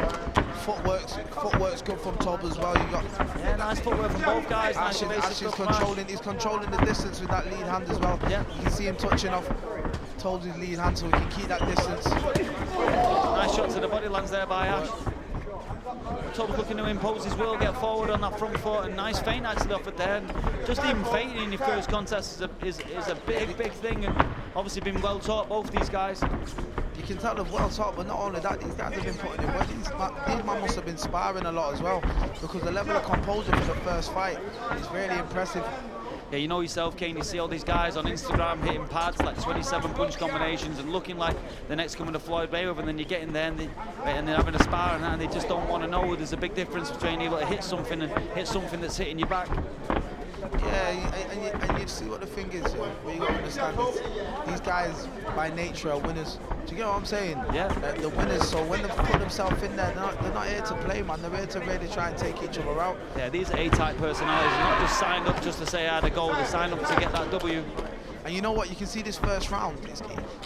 Footwork's good from Tobz as well. You got nice footwork from both guys. Ash is controlling. He's controlling the distance with that lead hand as well. Yeah. You can see him touching off Tobz' lead hand, so he can keep that distance. Nice shot to the body lands there by Ash. Tobz looking to impose his will, get forward on that front foot, and nice feint actually offered there. And just even feinting in your first contest is a big thing, and obviously been well taught, both these guys. You can tell they're well taught, but not only that, these guys have been putting in work. These men must have been sparring a lot as well, because the level of composure for the first fight is really impressive. Yeah, you know yourself, Kane, you see all these guys on Instagram hitting pads like 27 punch combinations and looking like the next coming to Floyd Mayweather, and then you get in there and they're having a spar and they just don't want to know. There's a big difference between being able to hit something and hit something that's hitting your back. Yeah, and you see what the thing is, what you got to understand is these guys by nature are winners. Do you get what I'm saying? Yeah. The winners, so when they put themselves in there, they're not here to play, man. They're here to really try and take each other out. Yeah, these are A-type personalities. They're not just signed up just to say I had a goal. They signed up to get that W. And you know what? You can see this first round.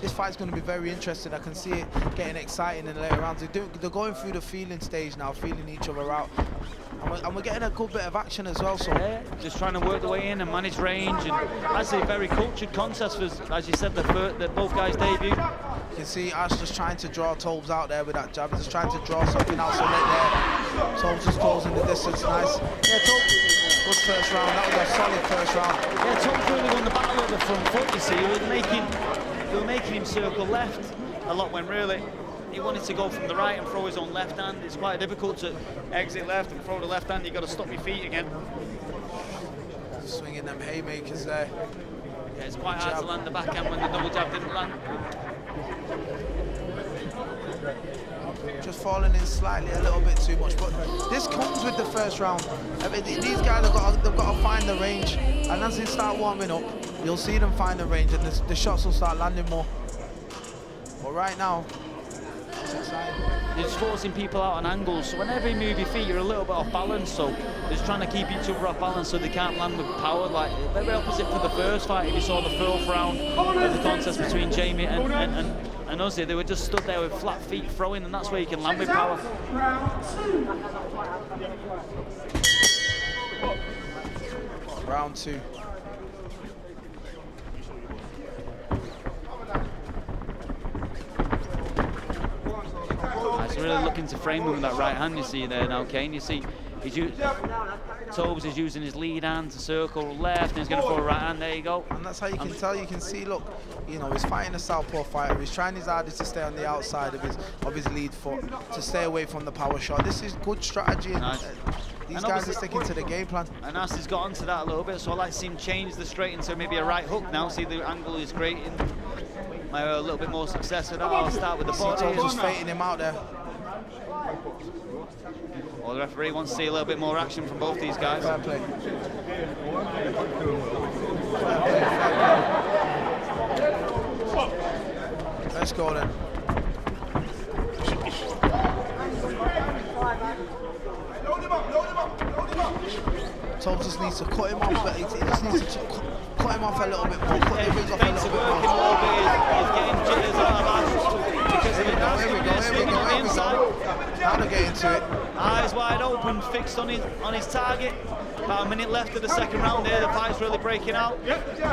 This fight's going to be very interesting. I can see it getting exciting in the later rounds. They're going through the feeling stage now, feeling each other out. And we're getting a good bit of action as well. So yeah, just trying to work the way in and manage range. And actually a very cultured contest was, as you said, the both guys' debut. You can see Ash just trying to draw Tobz out there with that jab. He's just trying to draw something out so late there. Tobz just closing the distance, nice. Yeah, Tobz, good first round. That was a solid first round. Yeah, Tobz really won the battle at the front foot, you see. They were making him circle left a lot when really he wanted to go from the right and throw his own left hand. It's quite difficult to exit left and throw the left hand. You've got to stop your feet again. Swinging them haymakers there. Yeah, it's quite hard to land the backhand when the double jab didn't land. Just falling in slightly, a little bit too much, but this comes with the first round. I mean, these guys they've got to find the range, and as they start warming up, you'll see them find the range, and the shots will start landing more. But right now, it's exciting. You're just forcing people out on angles, so whenever you move your feet, you're a little bit off balance, so they're just trying to keep each other off balance so they can't land with power. Like, very opposite for the first fight. If you saw the fourth round of the contest between Jamie and Uzzy, they were just stood there with flat feet throwing, and that's where you can land with power. Round two. He's really looking to frame him with that right hand you see there now, Kane. You see, Tobz is using his lead hand to circle left, and he's going to throw a right hand. There you go. And that's how you can tell. You can see, look, you know, he's fighting a southpaw fighter. He's trying his hardest to stay on the outside of his lead foot, to stay away from the power shot. This is good strategy. Nice. These guys are sticking to the game plan. And Asty's got onto that a little bit, so I like to see him change the straight into maybe a right hook now. See the angle is creating. Might have a little bit more success with that. I'll start with the body. Tobz just fainting him out there. Well, the referee wants to see a little bit more action from both these guys. Fair play. Let's go then. Tobz just needs to cut him off, but he just needs to cut him off a little bit more. Cut the ribs off a little bit more. He's getting jitters out of Ash because of it. Here we go. Now they're getting to it. Eyes wide open, fixed on his target. About a minute left of the second round here. The fight's really breaking out.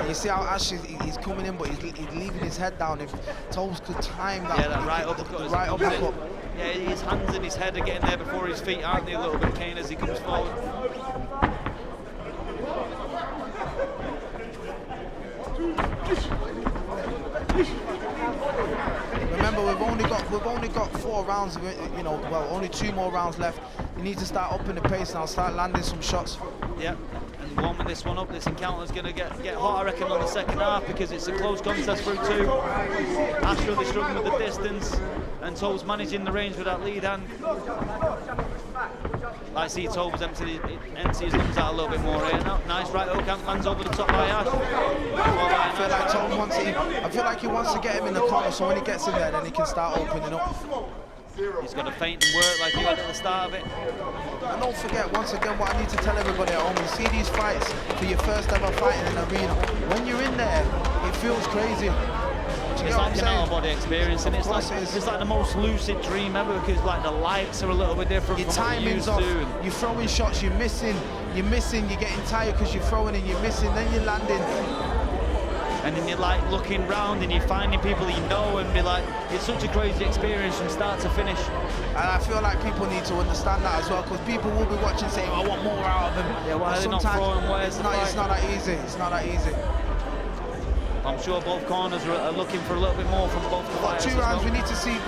You see how Ash he's coming in, but he's leaving his head down. If Tobz could time that, that right uppercut. Right uppercut. Yeah, his hands and his head are getting there before his feet, aren't they? A little bit keen as he comes forward. Remember, we've only got 4 rounds. You know, well, only 2 more rounds left. You need to start upping the pace now. Start landing some shots. Yep. And warming this one up. This encounter's going to get hot, I reckon, on the second half because it's a close contest through 2. Ash really struggling with the distance, and Tobz managing the range with that lead hand. I see Tobz empty his lungs out a little bit more here. No, nice right hook, lands over the top by Ash. I feel like Tobz wants to. I feel like he wants to get him in the corner, so when he gets in there, then he can start opening up. He's got to feint and work like he had at the start of it. And don't forget, once again, what I need to tell everybody at home, you see these fights for your first ever fight in an arena. When you're in there, it feels crazy. It's like an out-of-body experience, and it's like the most lucid dream ever because like the lights are a little bit different. Your from timing's what off. you You're throwing shots, you're missing, you're getting tired because you're throwing and you're missing, then you're landing. And then you're like looking round and you're finding people you know and be like, it's such a crazy experience from start to finish. And I feel like people need to understand that as well, because people will be watching saying, I want more out of them. Yeah, why are they not throwing? Where's the fight? It's not that easy. It's not that easy. I'm sure both corners are looking for a little bit more from both the fighters. 2 rounds. We need to see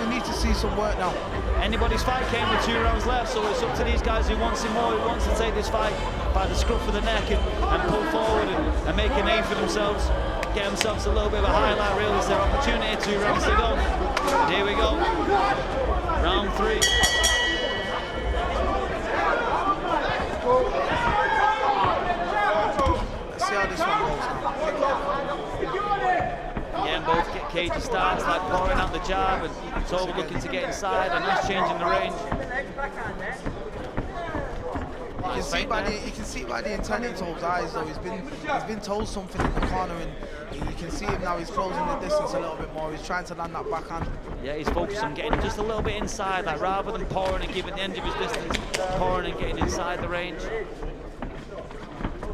some work now. Anybody's fight came with 2 rounds left, so it's up to these guys who wants him more, who wants to take this fight by the scruff of the neck and pull forward and make a name for themselves. Get themselves a little bit of a highlight reel. It's their opportunity. 2 rounds to go. And here we go. Round 3. Let's see how this one goes now. Again, both get cagey starts, like pouring out the jab, and Tobz looking to get inside, and that's changing the range. You can see by the intent in Tobz' eyes though, he's been told something in the corner, and you can see him now, he's closing the distance a little bit more, he's trying to land that backhand. Yeah, he's focused on getting just a little bit inside, like rather than pouring and giving the end of his distance, pouring and getting inside the range.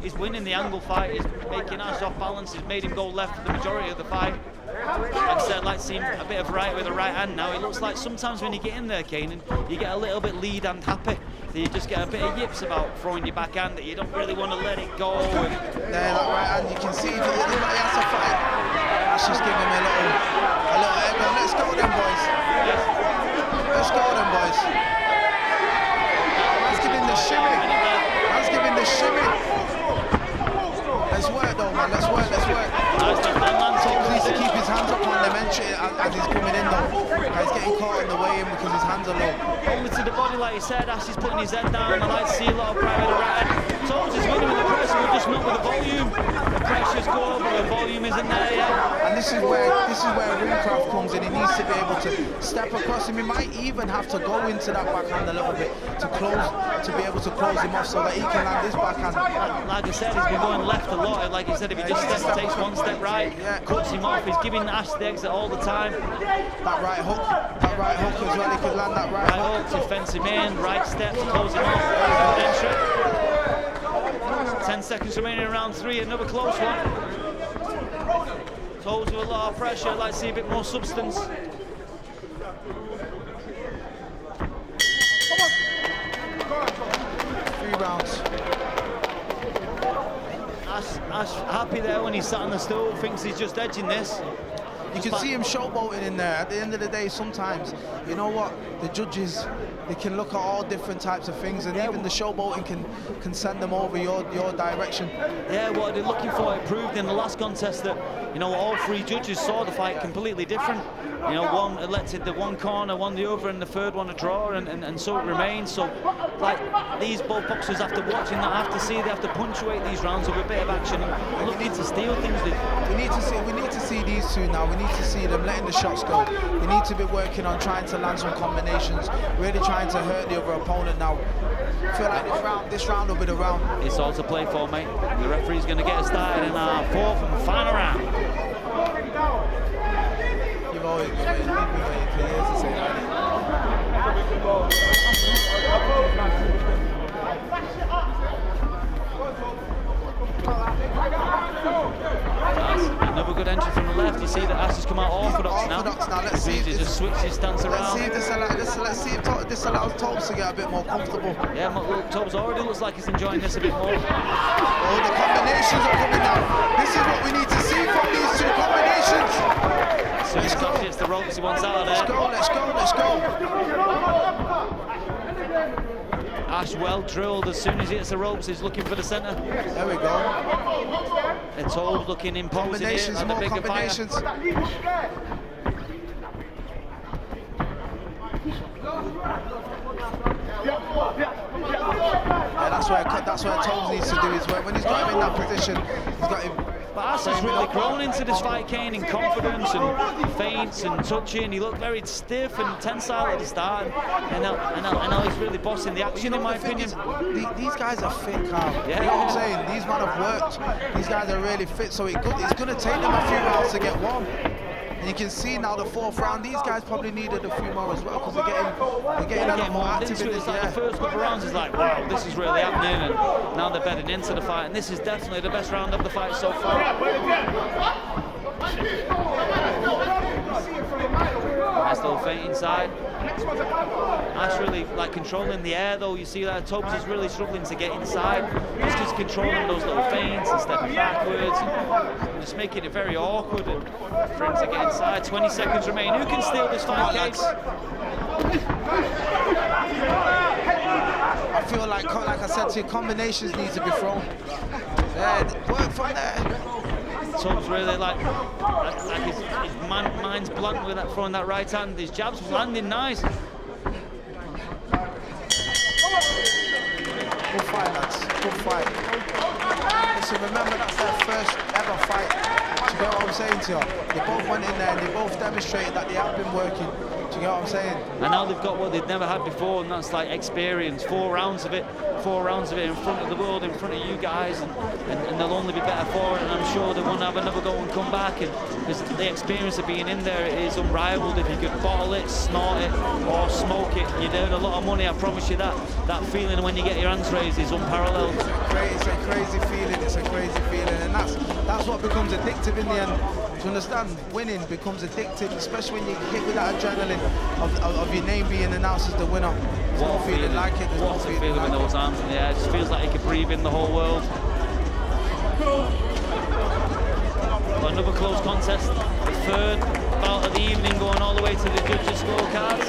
He's winning the angle fight, he's making Ash off balance, he's made him go left for the majority of the fight. Like I said, I'd like to see him a bit of variety with the right hand now. It looks like sometimes when you get in there, Kanan, you get a little bit lead hand happy. So you just get a bit of yips about throwing your backhand that you don't really want to let it go. There, that right hand, you can see he has to fight. Ash just give him a little elbow. Let's go then, boys. Let's go then, boys. Let's give him the shimmy. Let's give him the shimmy. Let's work though, man. Let's work. Tobz needs to keep his hands up on them entry as he's coming in though. He's getting caught on the way in because his hands are low. Over to the body, like you said, Ash is putting his head down. I like to see a lot of pride with the right hand. Tobz is winning with the pressure, but just not with the volume. The pressure's good, but the volume isn't there yet. And this is where Ringcraft comes in. He needs to be able to step across him. He might even have to go into that backhand a little bit to be able to close him off so that he can land his backhand. Like I said, he's been going left a lot. Like I said, if he just takes 1 step right, cuts him off. He's giving Ash the exit all the time. That right hook as well. He could land that right hook. To fence him in, right step to close him off. Good entry. 10 seconds remaining in round 3, another close one. Tobz with a lot of pressure. I'd like to see a bit more substance. 3 rounds. Ash happy there when he's sat on the stool, thinks he's just edging this. You can see him showboating in there. At the end of the day, sometimes, you know what, the judges They can look at all different types of things, and even the showboating can send them over your direction. Yeah, what they're looking for, it proved in the last contest that, you know, all three judges saw the fight completely different. You know, one elected the one corner, one the other, and the third one a draw, and so it remains. So, like, these both boxers, after watching that, have to see, they have to punctuate these rounds with a bit of action and looking to steal things. We need to see these two now. We need to see them letting the shots go. They need to be working on trying to land some combinations, really trying to hurt the other opponent now. I feel like this round will be the round. It's all to play for, mate. The referee's going to get us started in our fourth and final round. You've always been waiting for years to say that. Another good entry from the left. You see that Ash has come out orthodox now. Let's see if he just switched his stance around. Let's see if this allows Tobz to get a bit more comfortable. Yeah, look, Tobz already looks like he's enjoying this a bit more. Oh, the combinations are coming now. This is what we need to see from these two combinations. So he's got hits the ropes, he wants out of there. Let's go. Ash well drilled. As soon as he hits the ropes, he's looking for the centre. There we go. And Tobz looking imposing here on the bigger fighter. Yeah, that's where Tobz needs to do his work. When he's got him in that position, he's got him. But Ash has really grown into this fight, Kane, in confidence and feints and touching. He looked very stiff and tensile at the start, and now he's really bossing the action, in my opinion. These guys are fit, Carl. Yeah. You know what I'm saying? These men have worked. These guys are really fit, so it's going to take them a few rounds to get warm. And you can see now the fourth round, these guys probably needed a few more as well, because they're getting a lot more active in this. Like the first couple of rounds is like, wow, this is really happening, and now they're bedding into the fight, and this is definitely the best round of the fight so far. Nice little feint inside. Ash really like controlling the air though. You see that Tobz is really struggling to get inside. He's just controlling those little feints and stepping backwards and just making it very awkward for him to get inside. 20 seconds remain. Who can steal this fight, Case? I feel like I said to you, combinations need to be thrown. Yeah, work from there. Tobz really like his mind's blank with that, throwing that right hand. His jab's landing nice. Good fight, lads. Good fight. Listen, remember that's their first ever fight. Do you get what I'm saying to you? They both went in there and they both demonstrated that they have been working. Do you get what I'm saying? And now they've got what they've never had before, and that's like experience. 4 rounds of it in front of the world, in front of you guys, and they'll only be better for it. And I'm sure they won't have another go and come back. And because the experience of being in there is unrivaled. If you could bottle it, snort it, or smoke it, you'd earn a lot of money. I promise you that. That feeling when you get your hands raised is unparalleled. It's a crazy feeling. It's a crazy feeling, and that's what becomes addictive in the end. Do you understand? Winning becomes addictive, especially when you hit with that adrenaline of your name being announced as the winner. There's no feeling like it. What a feeling with those arms in the air. It just feels like you could breathe in the whole world. Got another close contest. The third bout of the evening, going all the way to the judges' scorecards.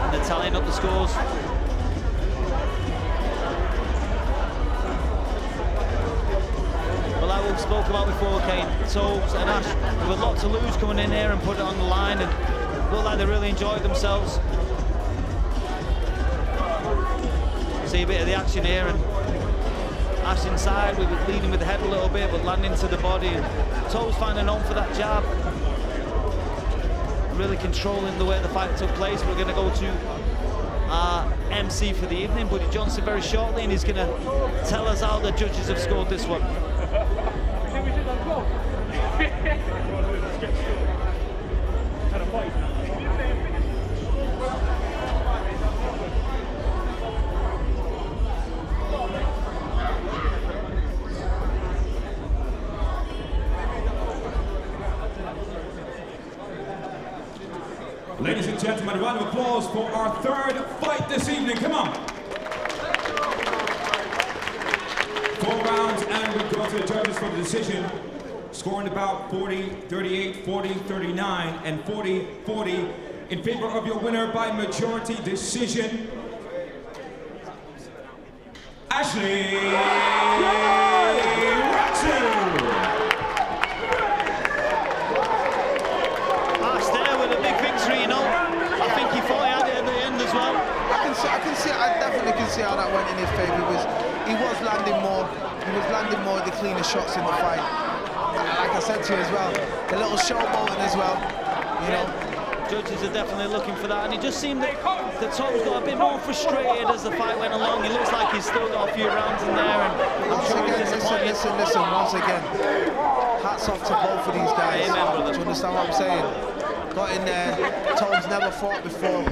And they're tallying up the scores. Like we spoke about before, Kane, Tobz and Ash with a lot to lose coming in here and put it on the line, and look like they really enjoyed themselves. See a bit of the action here, and Ash inside, we were leading with the head a little bit, but landing to the body, and Tobz finding home for that jab. Really controlling the way the fight took place. We're going to go to our MC for the evening, Buddy Johnson, very shortly, and he's going to tell us how the judges have scored this one. Ladies and gentlemen, a round of applause for our third fight this evening. Come on. 4 rounds, and we go to the judges for the decision. scoring about 40-38, 40-39, and 40-40 in favor of your winner by majority decision, Ashley Raksu. Ash there with a big victory, you know. I think he thought he had it at the end as well. I definitely can see how that went in his favour. He was landing more of the cleaner shots in the fight. Like I said to you as well, the little showboating as well, you know. Judges are definitely looking for that, and it just seemed that Tobz got a bit more frustrated as the fight went along. He looks like he's still got a few rounds in there, and I'm sure he's disappointed. Listen, once again, hats off to both of these guys. Amen, brother. Do you understand what I'm saying? Got in there, Tobz never fought before,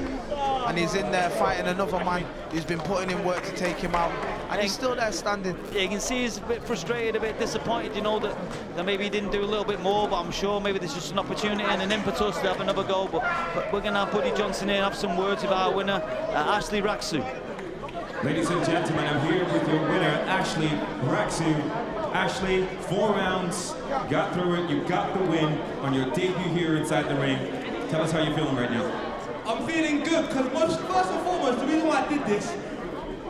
and he's in there fighting another man who's been putting in work to take him out, and he's still there standing. Yeah, you can see he's a bit frustrated, a bit disappointed, you know, that maybe he didn't do a little bit more, but I'm sure maybe there's just an opportunity and an impetus to have another go. But we're going to have Buddy Johnson here and have some words with our winner, Ashley Raksu. Ladies and gentlemen, I'm here with your winner, Ashley Raksu. Ashley, 4 rounds, got through it, you got the win on your debut here inside the ring. Tell us how you're feeling right now. I'm feeling good because first and foremost, the reason why I did this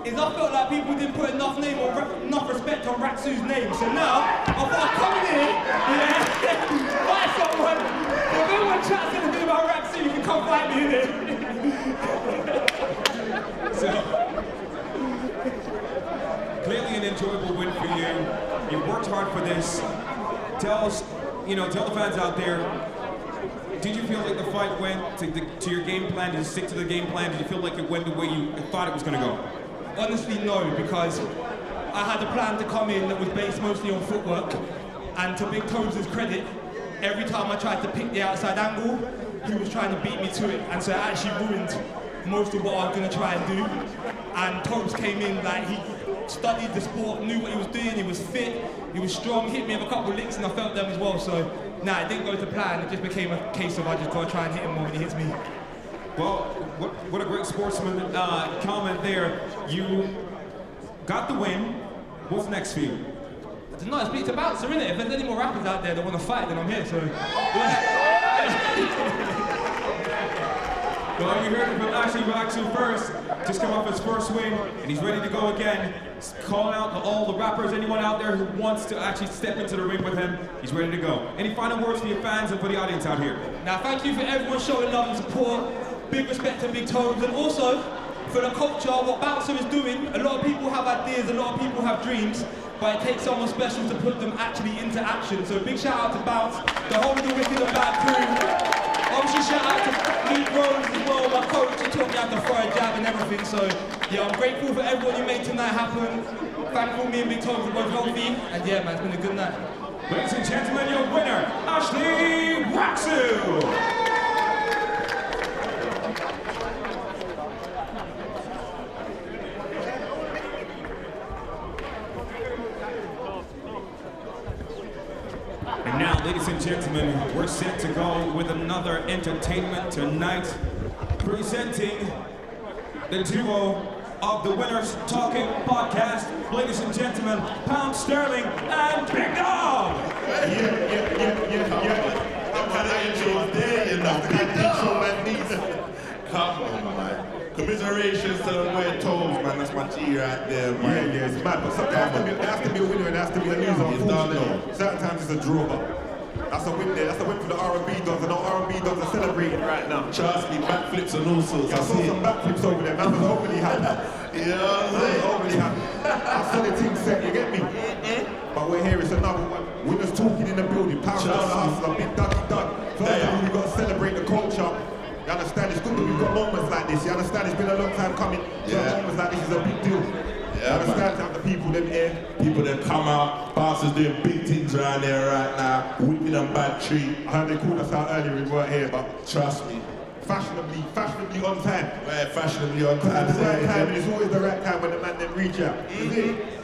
is I felt like people didn't put enough respect on Raksu's name. So now, I thought I'd come in here, fight someone. If anyone chats anything about Raksu, you can come fight me in it. So, clearly an enjoyable win for you. You worked hard for this. Tell the fans out there, did you feel like the fight went to your game plan? Did you stick to the game plan? Did you feel like it went the way you thought it was going to go? Honestly, no, because I had a plan to come in that was based mostly on footwork, and to Big Tobes' credit, every time I tried to pick the outside angle, he was trying to beat me to it, and so it actually ruined most of what I was going to try and do. And Tobes came in like he studied the sport, knew what he was doing, he was fit, he was strong, hit me with a couple of licks and I felt them as well. So, nah, it didn't go to plan, it just became a case of I just got to try and hit him more when he hits me. Well, what a great sportsman comment there. You got the win. What's next for you? I don't know, I speak to Bouncer, innit? If there's any more rappers out there that want to fight, then I'm here, so... Well, you heard it from Ashley Raksu first. Just come off his first win, and he's ready to go again. Calling out to all the rappers, anyone out there who wants to actually step into the ring with him, he's ready to go. Any final words for your fans and for the audience out here? Now, thank you for everyone showing love and support. Big respect to Big Tobes, and also for the culture, what Bouncer is doing. A lot of people have ideas, a lot of people have dreams, but it takes someone special to put them actually into action. So big shout out to Bounce, the whole of the WickednBad crew. Obviously shout out to Luke Rose as well, my coach. He taught me how to throw a jab and everything. So yeah, I'm grateful for everyone who made tonight happen. Thankful me and Big Tobes are both healthy. And yeah, man, it's been a good night. Ladies and gentlemen, your winner, Ashley Raksu. And now, ladies and gentlemen, we're set to go with another entertainment tonight, presenting the duo of the Winners Talking podcast. Ladies and gentlemen, Pound Sterling and Big Dog! Come on, man. Commiserations to the boy Tobes, man. That's my G right there, man. Yeah, it's mad. But sometimes there has to be a winner and there has to be a loser, unfortunately. Certain times it's a draw, but that's a win there. That's a win for the R&B dogs. I know R&B dogs are celebrating right now. Trust me, backflips and all sorts. I saw some backflips over there. Man was overly happy. Yeah, man was overly happy. I saw the team set, you get me? But we're here, it's another one. Winners talking in the building. Pound down the hustler, big Dougie Doug. First of all, we've got to celebrate the culture. You understand? It's good that we've got moments like this. You understand? It's been a long time coming. So moments like this is a big deal. You understand? To have the people them here. People that come out. Bouncers doing big things around there right now. WickednBad treat. I heard they called us out earlier, we weren't here, but trust me. Fashionably on time. We're fashionably on time. It's the right time, and it's always the right time when the man them reach out.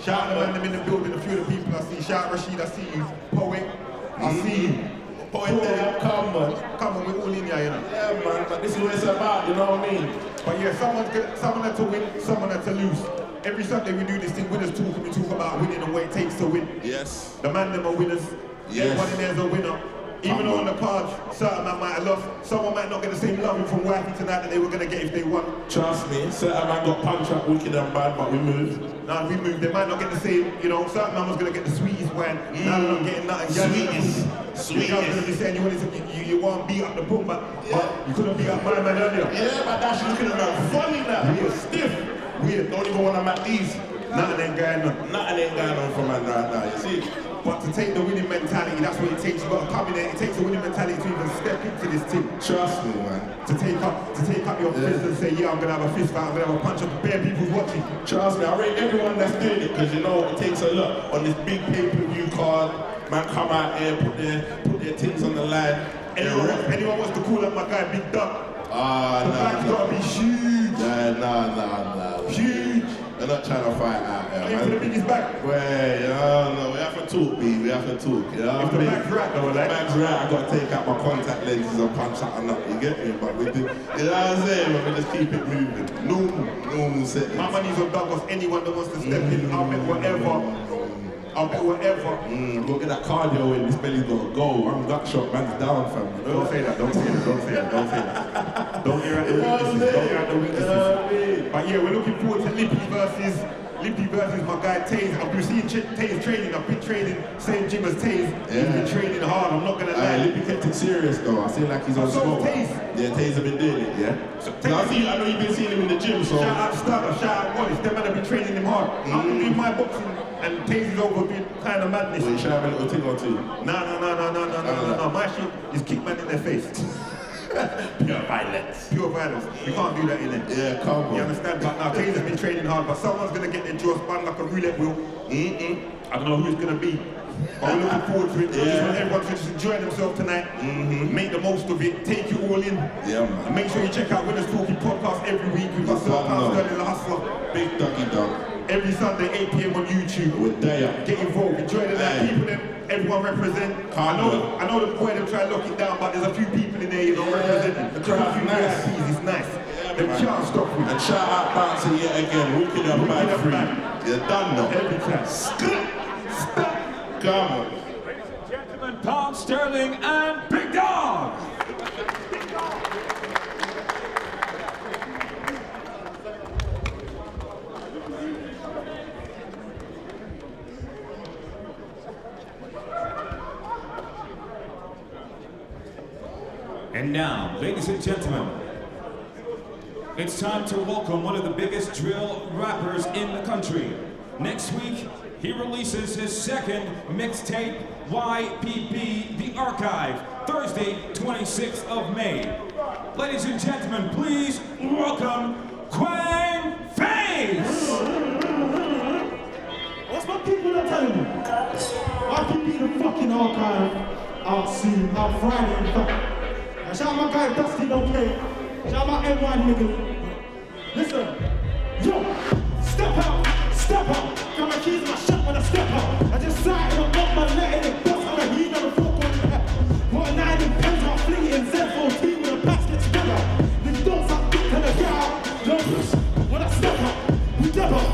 Shout out the man them in the building, a few of the people I see. Shout out Rashid, I see you. Poet, I see you. Point there, come on, we're all in here, you know. Yeah, man, but this is what it's about, you know what I mean? But yeah, someone had to win, someone had to lose. Every Sunday we do this thing, winners talk, and we talk about winning and what it takes to win. Yes. The man them are winners. Everyone in there's a winner. Even though on the cards, certain man might have lost. Someone might not get the same loving from Wifey tonight that they were going to get if they won. Trust me, certain man got punched up wicked and bad, but we moved. Nah, we moved. They might not get the same, you know, certain man was going to get the sweetest wine. Now they're not getting nothing. Sweetest. You guys going to be saying you want to beat up the boom, but you couldn't beat up my man earlier. Yeah, but that's looking at that funny now. We're stiff. We don't even want to match these. Nothing ain't going on. Nothing ain't going on for man right now, you see? But to take the winning mentality, that's what it takes. You've got to come in there. It takes a winning mentality to even step into this team. Trust me, man. To take up your fist and say, yeah, I'm going to have a fist fight, I'm going to have a punch up the bare people's watching. Trust me, I rate everyone that's doing it, because you know it takes a lot on this big pay-per-view card. Man, come out here, put their things on the line. Anyone wants to call up my guy Big Duck? The bag's got to be huge. Nah. Huge. They're not trying to fight out here, man. For the biggest back? Well, no, we have to talk, B. We have to talk, you know? If the bag's right, though, like... If the bag's right, I've got to take out my contact lenses and punch something up, you get me? But we do, you know what I'm saying? But we just keep it moving. Normal settings. My money's on Douglas. Anyone that wants to step in, I'll bet whatever. Go get that cardio in, this belly's gonna go. I'm gut shot, man's down, fam. Don't say that. Don't hear out the weaknesses. But yeah, we're looking forward to Lippy versus my guy Taze. I've been seeing Taze training. I've been training same gym as Taze. He's been training hard. I'm not gonna lie. Lippy kept it serious though. I feel like he's on smoke. Yeah, Taze have been doing it. Yeah. I know you've been seeing him in the gym. So shout out Starter, shout out Wallace. Them man have been training him hard. I'm doing my boxing, and Taze is over doing kind of madness. Well, you should have a little thing or two. No. My shit is kick man in their face. Pure violence. You can't do that in it. Yeah, come on. You understand? But now Taze has been training hard, but someone's gonna get their jaw spun like a roulette wheel. I don't know who it's gonna be. But we're looking forward to it. I just want everyone to just enjoy themselves tonight. Make the most of it. Take it all in. Yeah, man. And make sure you check out Winners Talking Podcast every week. We've got Sterling the Hustler. Big Ducky Dog. Every Sunday, 8 p.m. on YouTube. We're there. Get involved. Enjoy the night. People them, everyone represent. I know the boy them try to lock it down, but there's a few people in there you don't represent. The crowd nice. It's nice. They can't stop you. And shout out Bouncer yet again. Wicked and Bad Free. You're done now. Every time. Come on. Ladies and gentlemen, Tom Sterling and Big Dog. And now, ladies and gentlemen, it's time to welcome one of the biggest drill rappers in the country. Next week, he releases his second mixtape, YPP The Archive, Thursday, 26th of May. Ladies and gentlemen, please welcome Quang Face! What's my people are telling me? YPP The fucking Archive, out soon, out Friday in fact. And shout out my guy Dusty, don't play. Shout out my NY niggas. Listen, yo, step out. Got my keys in my shop when I step out. I just signed up my letting it bust. I'm a heat on the fork on the head. What a night in pens, I'll fling it in Z14 when the bats get together. These dogs are big and they get out. Yo, when I step out, we double.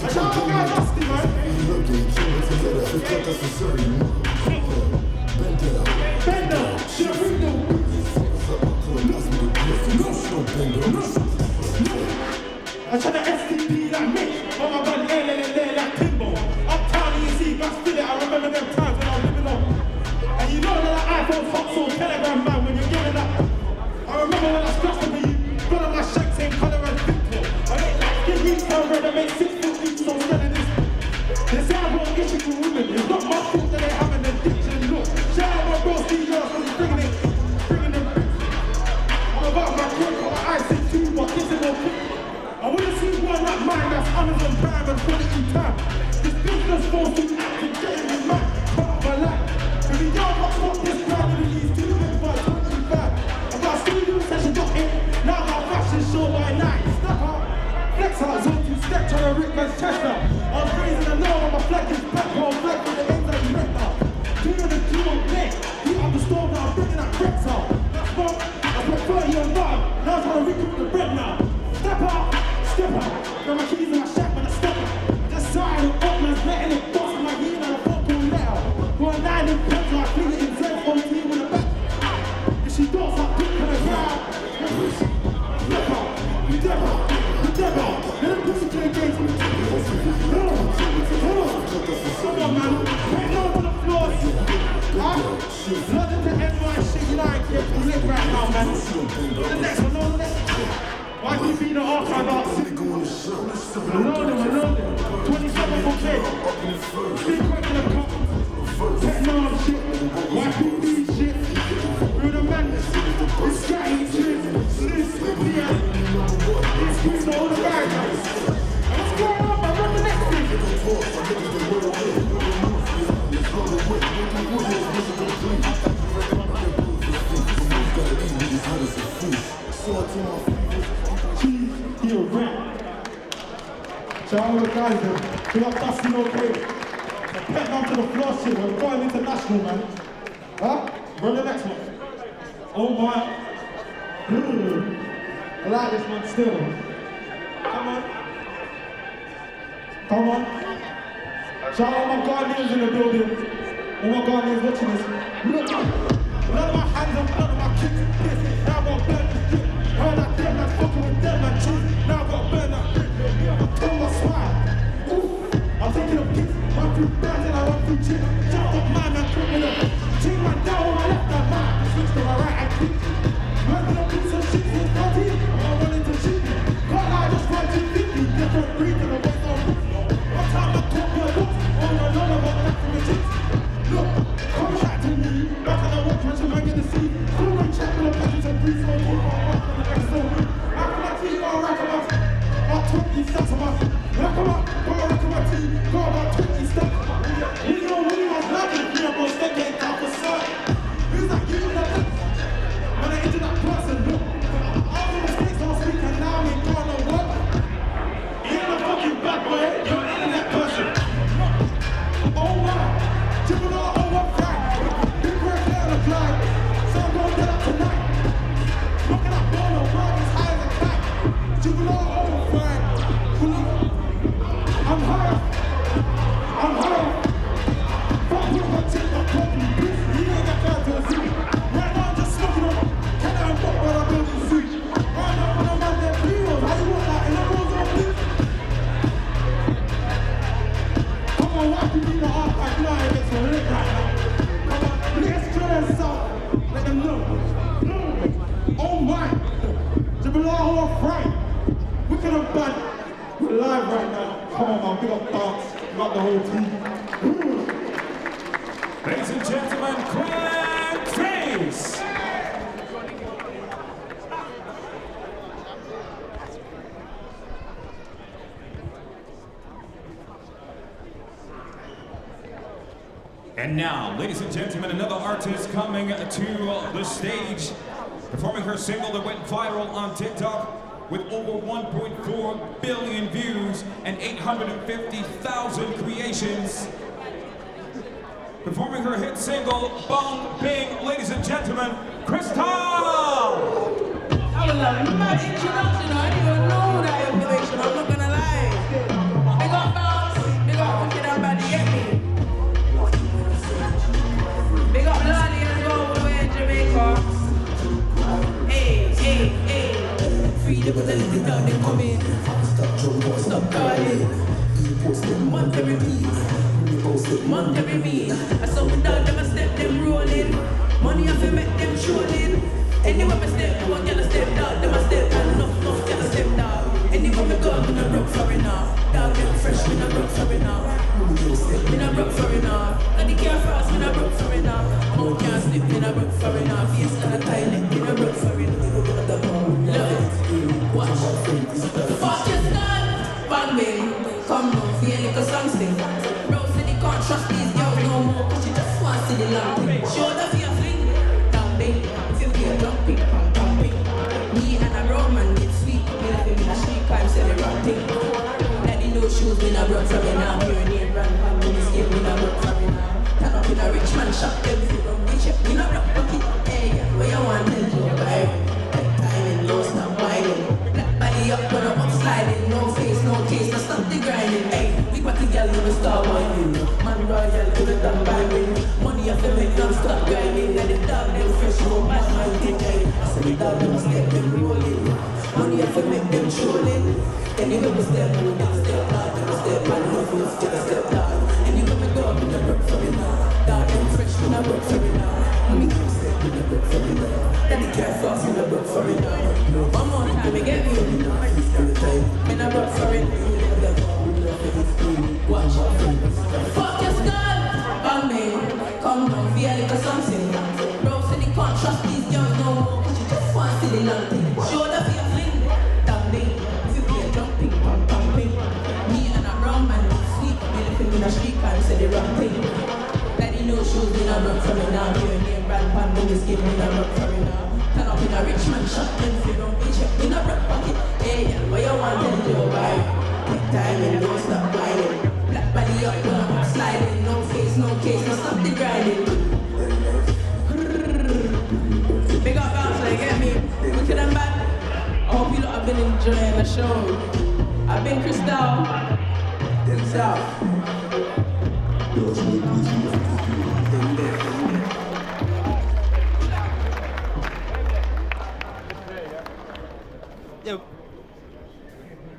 I shout out my guy Dusty, man. Bend down. Shit, we do. I try to STP like Mitch, on my gun like Timbo. Uptown EC, guys feel it, I remember them times when I was living up. And you know that iPhone hot so Telegram man when you're giving up. I remember when I scratched over you, got on my shank same colour as Victor. I ain't like skin retail red, I make 6 foot each, so I'm scared of this. They say I won't issue to women, it's not my fault that they have an addiction. Look, shout out my bro Steve Young for bringing them bricks. I'm about my kid, but my eyes see too, but this is no pick. I wanna see one like mine that's Amazon Prime and quality time. This business falls to act and getting me mad. Cut up my life. If you don't fuck this brand and release 2 minutes by 25. I got a studio session got in. Now I got a fashion show by night. Step out. Flex out, zone 2 step trying to rip man's chest out. I was raising a low on my flag is back on flag with the ends like wrecked out. 2 and a 2 on play. Heat up the storm now, I'm bringing that wrecks out. That's what I put 30 on bar. Now I'm trying to recoup the bread now. Step out. Got my keys in my shack when I step out. Just signed up, man's letting it bust my heat on a football now. right now, man. The next one, no, why do you beat the arc I got? Alone, 27 for K. Big quick in the cup. Techno shit. YPB shit. Through the madness. It's scatty shit. Lippy. It's good all the bad guys. What's going on, man? Run the next thing. You're a rap. So all the guys there, we got Dusty okay. So pet down to the floor shit, we're going international, man. Huh? Run the next one. Oh my. I like this one still. Come on. Come on. Shout out all my Ghanaians in the building. All my Ghanaians watching this. Look, blood on my hands and blood on my kicks. This, now I got blood to drip. Heard that dead man fucking with dead man cheese. Now I got burn that drip. I told my swag. Ooh, I'm taking a piss. Run through bands and I run through chicks. Jump up my man, quick with a team man down on my left hand man. Switch to my right and kick. Running up into some shit since 30. I'm running to shit. Can't lie, just run 250. Different breed and the boys on roof. One time I caught me a look. Oh no, no, no, I'm back from the chicks. Look, come back to me. Back on the watch, man, so I get to see. Cool and check with a package of grease on me. How can I see all right from us? About 20 stacks of us. Look em up, go rack of my team. Go about 20 stacks. You know when you was laughing, me and bro, step getting down for certain. Who's that giving that? When I into that person, look. All the mistakes last week and now we can't know what. You ain't a fucking bad boy, you're an internet person. Oh my, triple R over Frank. Big red hair on the fly. So I'm gonna get up tonight. Looking at Bono, world as high as a kite. Triple R over Frank. I'm higher. I'm higher. Fuck with my tip, my copy. You ain't got time to see. Right now I'm just smoking on. Can I fuck while I'm building suit? Right now when I'm out there, heroes. How you want that? And I'm rolls on blue. Come on, why do you need the archive line against the lip right now? Come on, let's clear this out. Let them know. Oh my. Jabbalah Frank. Wicked and bad. We're live right now. Come on, man. Big up Tobz. We got the whole team. Ladies and gentlemen, Taze! And now, ladies and gentlemen, another artist coming to the stage, performing her single that went viral on TikTok with over 1.4 billion views and 850,000 creations. Performing her hit single, Bong Bing, ladies and gentlemen, Crystal! I was like, mad introduction, I didn't even know that information, I'm not gonna lie. Big up Bounce, big up WickednBad, get me. Big up Lolly as well, all the way in Jamaica. Hey, hey, hey. Free the little dog, they come in. Stop calling. Month every piece. Month every meal. I saw the dog, them a step, them rolling. Money I feel make them trolling. Anywhere I step, I want y'all step dog, them a step, and enough, y'all step dog. Anywhere I go, I'm gonna rock for it now. Dog, them fresh, me not rock for it now. Me not rock for it now. And the car fast, me not rock for it now. Mount can't slip, me not rock for it now. Face kind of tight, me not rock for it now. Love, watch. Fuck your gun, bang bang. Come now, feel like a song sing. Bro said he can't trust these girls no more, cause she just wants to see the long thing. Show the fear fling, down bang. If you feel jumping, pam bang. Me and a Roman get sweet. Me like him in a street crime, say the wrong thing. Daddy no shoes, me not run from me now. Hear a name run, man, me this game, me not run from me now. Turn up in a rich man shop, them if you run with you. Me not rock bucket, hey, where you want to do, baby? Take time and no stop whining. Black body up when I'm up sliding. No face, no case, no stop the grinding. Hey, we got the girl with a star whining. Man royal to the dog vibing. Money off the make them stop grinding. And the dog them fresh, no bad man take time. I said the dog them step them rolling. Money off the make them trolling. And you go step, you go step dog, you go step man, no fools, you go step dog. And you go me go up in the rock for me now. Dog them fresh, when I work for me now. Me go step, Then the cat sauce in the book for it. One more time, you get me? When I work for it. Watch. Fuck your skull. Bang me. Come down, feel like a something. Bro, said he can't trust these girls no more. Cause you just want to see the long thing. Show the fear fling. Damn me. If you be jumping, pumping. Me and a wrong man. Sweet. Me looking in the street car and say the wrong thing. Daddy no shoes, me not run from it now. Hear me and brand pan, no escape, me not run from it now. Turn up in a rich man shot, then fit on me check, me not run pocket. Hey, yeah, what you want to do, right? Take time and don't stop whining. Black body up, don't sliding. No face, no case, no stop the grinding. Big up bouncer, you get me? Wicked and bad. I hope you lot have been enjoying the show. I've been Crystal. Then South. Yeah.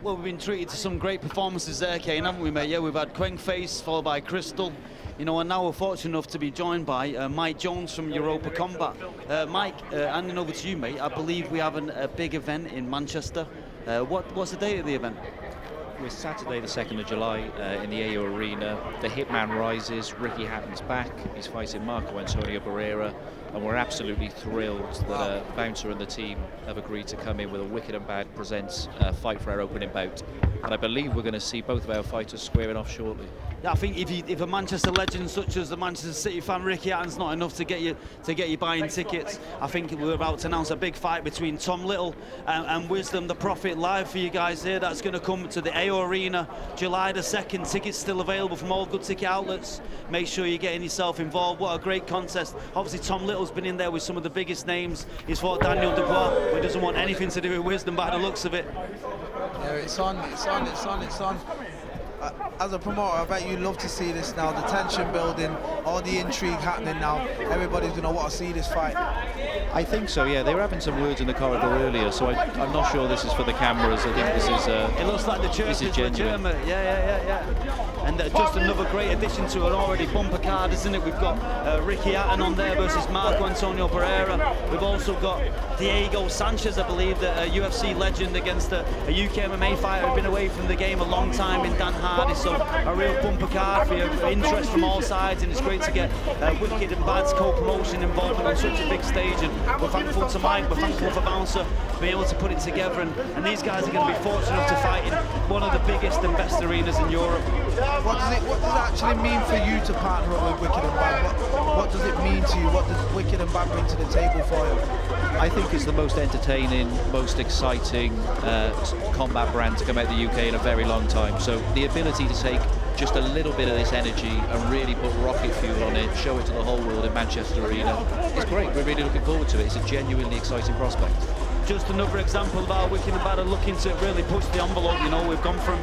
Well, we've been treated to some great performances there, Kane, haven't we, mate? Yeah, we've had Quengface followed by Crystal. You know, and now we're fortunate enough to be joined by Mike Jones from Europa Combat. Mike, handing over to you, mate. I believe we have a big event in Manchester. What's the date of the event? We're Saturday the 2nd of July in the AO Arena. The Hitman rises, Ricky Hatton's back. He's fighting Marco Antonio Barrera. And we're absolutely thrilled that Bouncer and the team have agreed to come in with a WickednBad Present fight for our opening bout. And I believe we're going to see both of our fighters squaring off shortly. Yeah, I think if a Manchester legend such as the Manchester City fan Ricky Hatton's not enough to get you buying tickets, I think we're about to announce a big fight between Tom Little and Wisdom the Prophet live for you guys here. That's going to come to the AO Arena July the 2nd. Tickets still available from all good ticket outlets. Make sure you're getting yourself involved. What a great contest. Obviously Tom Little's been in there with some of the biggest names. He's fought Daniel Dubois, who doesn't want anything to do with Wisdom by the looks of it. Yeah, it's on. As a promoter, I bet you love to see this now. The tension building, all the intrigue happening now. Everybody's going to want to see this fight. I think so, yeah. They were having some words in the corridor earlier, so I'm not sure this is for the cameras. I think this is it looks like the church is legitimate. Yeah. And just another great addition to an already bumper card, isn't it? We've got Ricky Hatton on there versus Marco Antonio Barrera. We've also got Diego Sanchez, I believe, the UFC legend against a UK MMA fighter who's been away from the game a long time in Dan Hardy. So a real bumper card for your interest from all sides, and it's great to get WickednBad's co-promotion involvement on such a big stage. And we're thankful to Mike, we're thankful for Bouncer to be able to put it together. And these guys are going to be fortunate enough to fight in one of the biggest and best arenas in Europe. What does it actually mean for you to partner up with WickednBad? What does it mean to you? What does WickedBad bring to the table for you? I think it's the most entertaining, most exciting combat brand to come out of the UK in a very long time. So the ability to take just a little bit of this energy and really put rocket fuel on it, show it to the whole world in Manchester Arena, it's great. We're really looking forward to it. It's a genuinely exciting prospect. Just another example of how WickedBad are looking to really push the envelope. You know, we've gone from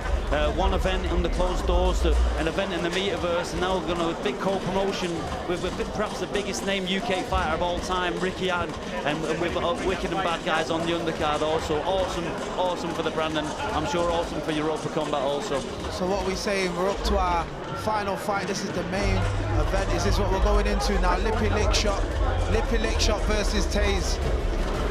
one event under closed doors to an event in the Metaverse, and now we're going to have a big co-promotion with perhaps the biggest name UK fighter of all time, Ricky Hatton, and with WickedBad guys on the undercard also. Awesome for the brand, and I'm sure awesome for Europa Combat also. So what we're saying, we're up to our final fight. This is the main event. Is this what we're going into now? Lippy Lickshot versus Taze.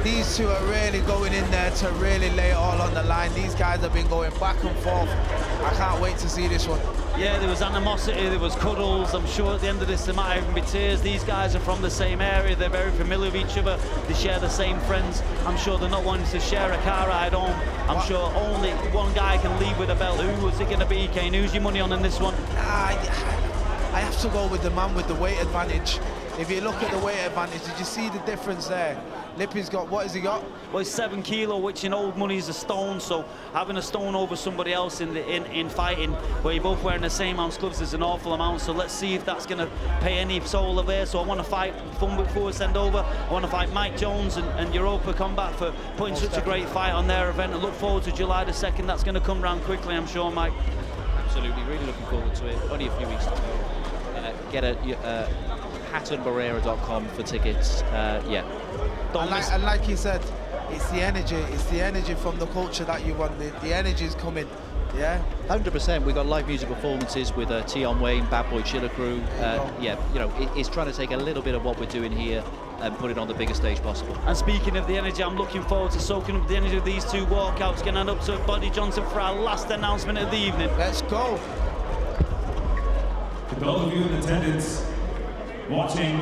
These two are really going in there to really lay it all on the line. These guys have been going back and forth. I can't wait to see this one. Yeah, there was animosity, there was cuddles. I'm sure at the end of this there might even be tears. These guys are from the same area, they're very familiar with each other, they share the same friends. I'm sure they're not wanting to share a car ride home. I'm sure only one guy can leave with a belt. Who was it going to be, Kane? Who's your money on in this one? I have to go with the man with the weight advantage. If you look at the weight advantage, did you see the difference there? Lippy's got, what has he got? Well, it's 7 kilo, which in old money is a stone, so having a stone over somebody else in fighting, where you're both wearing the same ounce gloves, is an awful amount, so let's see if that's going to pay any soul of there. So I want to fight, before we send over, I want to fight Mike Jones and Europa Combat for putting such a great fight on their event. I look forward to July the 2nd, that's going to come round quickly, I'm sure, Mike. Absolutely, really looking forward to it. Only a few weeks to go. Get a HattonBarrera.com for tickets. Yeah. And like he said, it's the energy from the culture that you want. The energy is coming. Yeah, 100%. We've got live music performances with Tion Wayne, Bad Boy Chiller Crew. Yeah, you know, it's trying to take a little bit of what we're doing here and put it on the biggest stage possible. And speaking of the energy, I'm looking forward to soaking up the energy of these two walkouts. Going to hand up to Buddy Johnson for our last announcement of the evening. Let's go. To those of you in attendance, watching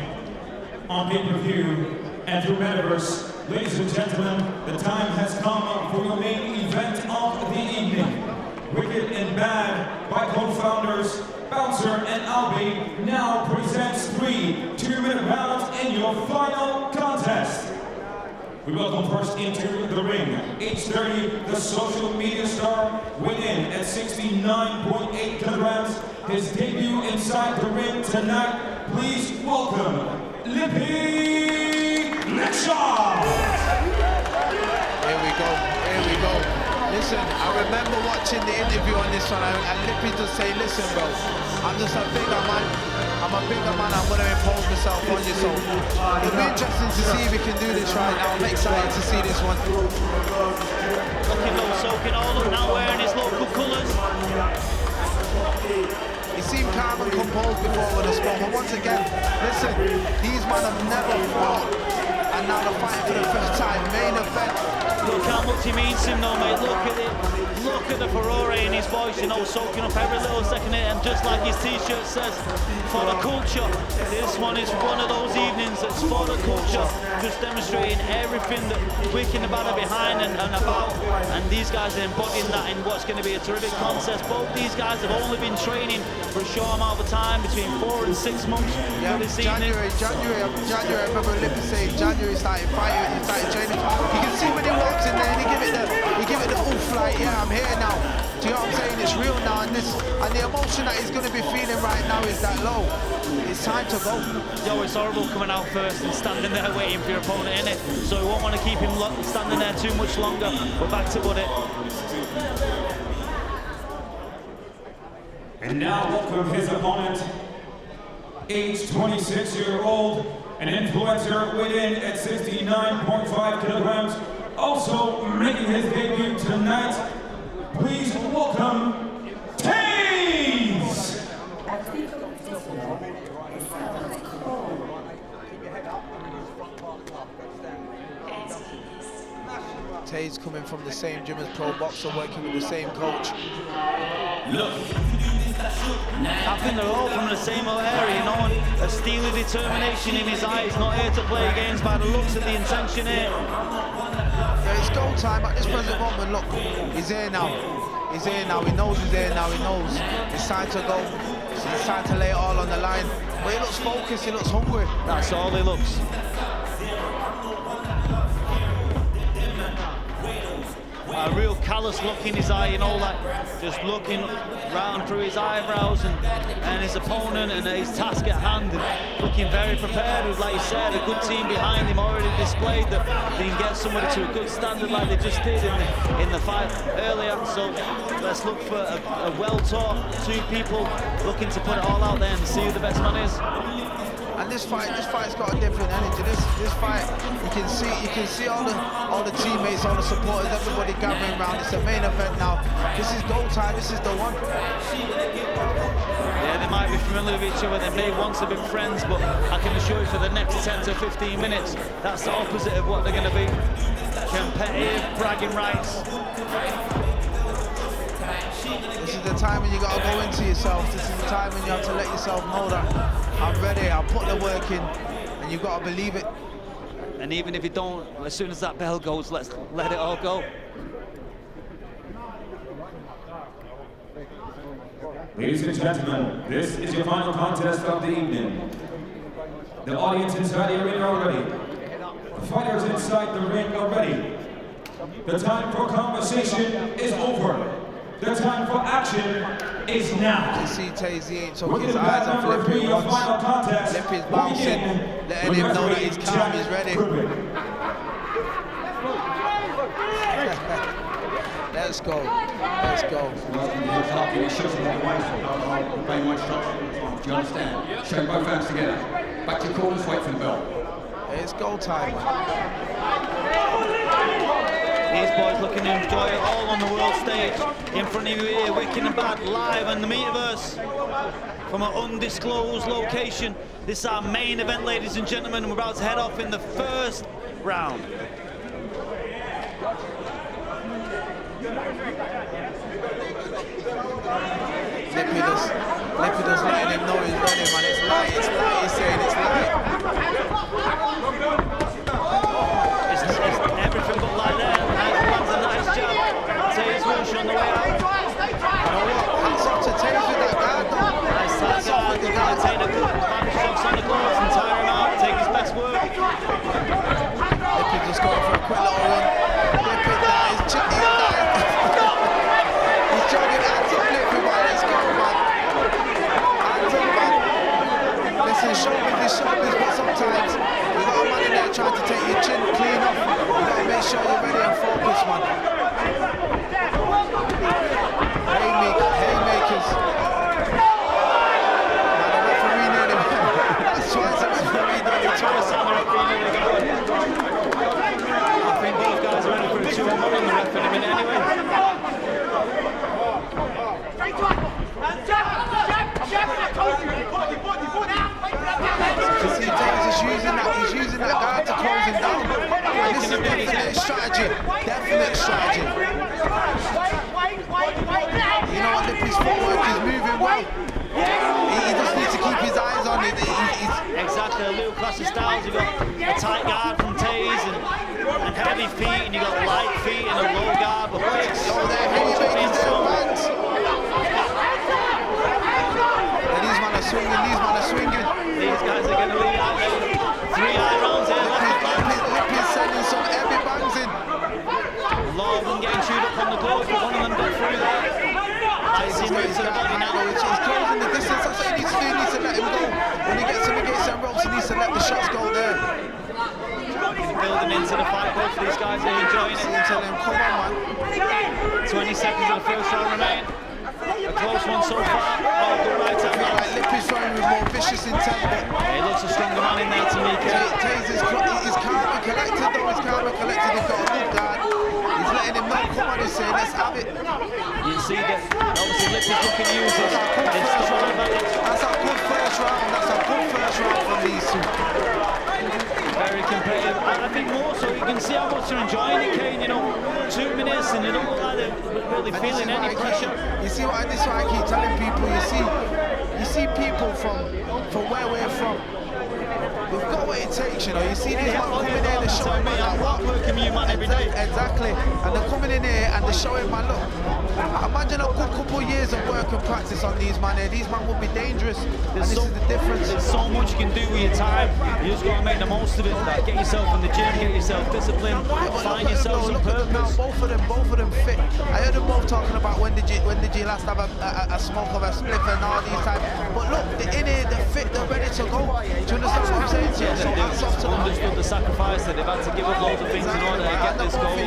on pay-per-view and through Metaverse, ladies and gentlemen, the time has come for your main event of the evening. Wicked and Bad by co-founders Bouncer and Albie now presents 3 2-minute rounds in your final contest. We welcome first into the ring, age 30, the social media star, weighed in at 69.8 kilograms. His debut inside the ring tonight, please welcome Lippy Lickshot! Here we go, here we go. Listen, I remember watching the interview on this one, and Lippy just say, listen bro, I'm just a bigger man. I'm a bigger man, I'm gonna impose myself on you, so it'll be interesting to see if we can do this right now. I'm excited to see this one. Looking low, soaking all up now, wearing his local colours. He seemed calm and composed before when I spoke, but once again, listen, these men have never fought, and now they're fighting for the first time, main event. Look how much he means to him though, mate. Look at it. Look at the furore in his voice, you know, soaking up every little second here. And just like his t-shirt says, for the culture. This one is one of those evenings that's for the culture. Just demonstrating everything that WickednBad are behind and about. And these guys are embodying that in what's going to be a terrific contest. Both these guys have only been training for a short amount of time, between 4 and 6 months. Yeah, this January, I remember Lippy saying January started fighting, he started training. You can see when he walks in there and he give it the full flight. Yeah, I'm here now. Do you know what I'm saying? It's real now, and the emotion that he's going to be feeling right now is that low. It's time to go. Yo, it's horrible coming out first and standing there waiting for your opponent, innit? So we won't want to keep him standing there too much longer. We're back to Buddy. And now welcome his opponent, age 26-year-old, an influencer weighed in at 69.5 kilograms, also making his debut tonight. Please welcome Taze! Taze coming from the same gym as pro boxer, working with the same coach. Look. I think they're all from the same old area, you know, a steely determination in his eyes, not here to play games by the looks of the intention here. Yeah, it's go time at this present moment. Look, he's here now. He's here now. He knows he's here now. He knows it's time to go. It's time to lay it all on the line. But he looks focused. He looks hungry. That's all he looks. A real callous look in his eye, you know, like just looking round through his eyebrows and his opponent and his task at hand, and looking very prepared with, like you said, a good team behind him already displayed that they can get somebody to a good standard like they just did in the fight earlier. So let's look for a well-taught two people looking to put it all out there and see who the best man is. And this fight's got a different energy. This fight, you can see all the teammates, all the supporters, everybody gathering around. It's a main event now. This is go time. This is the one. Yeah, they might be familiar with each other. They may once have been friends, but I can assure you for the next 10 to 15 minutes, that's the opposite of what they're going to be. Competitive, bragging rights. This is the time when you got to go into yourself. This is the time when you have to let yourself know that I'm ready, I'll put the work in, and you've got to believe it. And even if you don't, as soon as that bell goes, let's let it all go. Ladies and gentlemen, this is your final contest of the evening. The audience inside the arena are ready. The fighters inside the ring are ready. The time for conversation is over. The time for action is now. You can see Taze, he ain't took his eyes off Lippy once. Lippy's bouncing, letting him know that he's calm, he's ready. Let's go. Let's go. Do you understand? Show both hands together. Back to your corners, wait for the bell. It's go time. These boys looking to enjoy it all on the world stage. In front of you here, WickednBad live on the Metaverse from an undisclosed location. This is our main event, ladies and gentlemen, and we're about to head off in the first round. Lippy just letting him know he's ready, man. It's light, he's saying it's light. It's everything but light there. That's a nice job. Taze Woosh on the way out. Hats off to Taze with that guard, though. Nice tight guard. Take the shots on the gloves and tire him out. Take his best work. Lippy just going for a quick little one. Lippy, that is chucking that. He's jogging hands up, Lippy, man. Let's go, man. Hands up, man. Listen, shoulders is shoulders, but sometimes you got a man in there trying to take your chin clean off. You got to make sure you're ready and focused, man. Haymakers. Man, the referee nearly that's twice the referee done it. Twice the referee nearly got it. I think both guys are ready for a 2-1 on the ref in a minute anyway. You see, Taze is using that guard to close him down. And this is definite strategy. Definite strategy. You know what, Lippy's footwork is moving well. He just needs to keep his eyes on it. Exactly, a little class of styles. You've got a tight guard from Taze and heavy feet, and you've got light feet and a low guard with legs. Oh, they're heavyweights, they're bands. And these men are swinging. These guys are going to lead out there. 3 high rounds here. Lippy's sending some heavy bangs in. A lot of them getting chewed up on the gloves, but one of them got through there. Taze is right to the body now. He's closing the distance. That's what he needs to do. He needs to let him go. When he gets him against them ropes, he needs to let the shots go there. Building into the fight, both of these guys are enjoying it. Tell him, come on, man. 20 seconds of the first round remain. A close one so far. Oh, good right hand. Like Lippy's throwing with more vicious intent, but he looks a stronger man in there to me. Taze is calm and collected, though. He's calm and collected. He's got a good guard. He's letting him know. Come on, he's saying, let's have it. You see that obviously Lippy's looking to use this. That's a good first round. That's a good first round from these two. Very competitive. And I think more so you can see how much they're enjoying it, Kane. You know, 2 minutes and they don't look like they're really feeling any pressure. This is what I keep telling people. You see people from where we're from. We've got what it takes, you know. You see these men coming in and showing me that what working you man every day. Exactly. And they're coming in here and they're showing man, look. Imagine a good couple of years of work and practice on these men here. These men would be dangerous. And this is the difference. There's so much you can do with your time. You just got to make the most of it. Like, get yourself in the gym, get yourself disciplined, find yourself some purpose. Now, both of them fit. I heard them both talking about when did you last have a smoke of a spliff and all these times. But look, they're in here, they're fit, they're ready to go. Do you understand what I'm saying? Yes, they understood the sacrifice that they've had to give up loads of things in order to get this goal.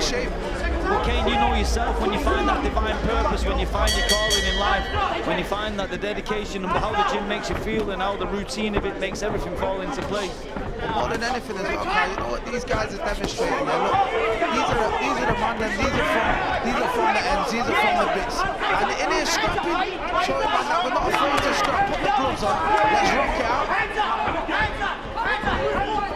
But Kane, you know yourself, when you find that divine purpose, when you find your calling in life, when you find that the dedication and how the gym makes you feel and how the routine of it makes everything fall into place. More than anything as well, you know what these guys are demonstrating. Look, these are the man, these are from the ends, these are from the bits. And in here scrapping, showing man that we're not afraid to scrap, put the gloves on, let's rock it out.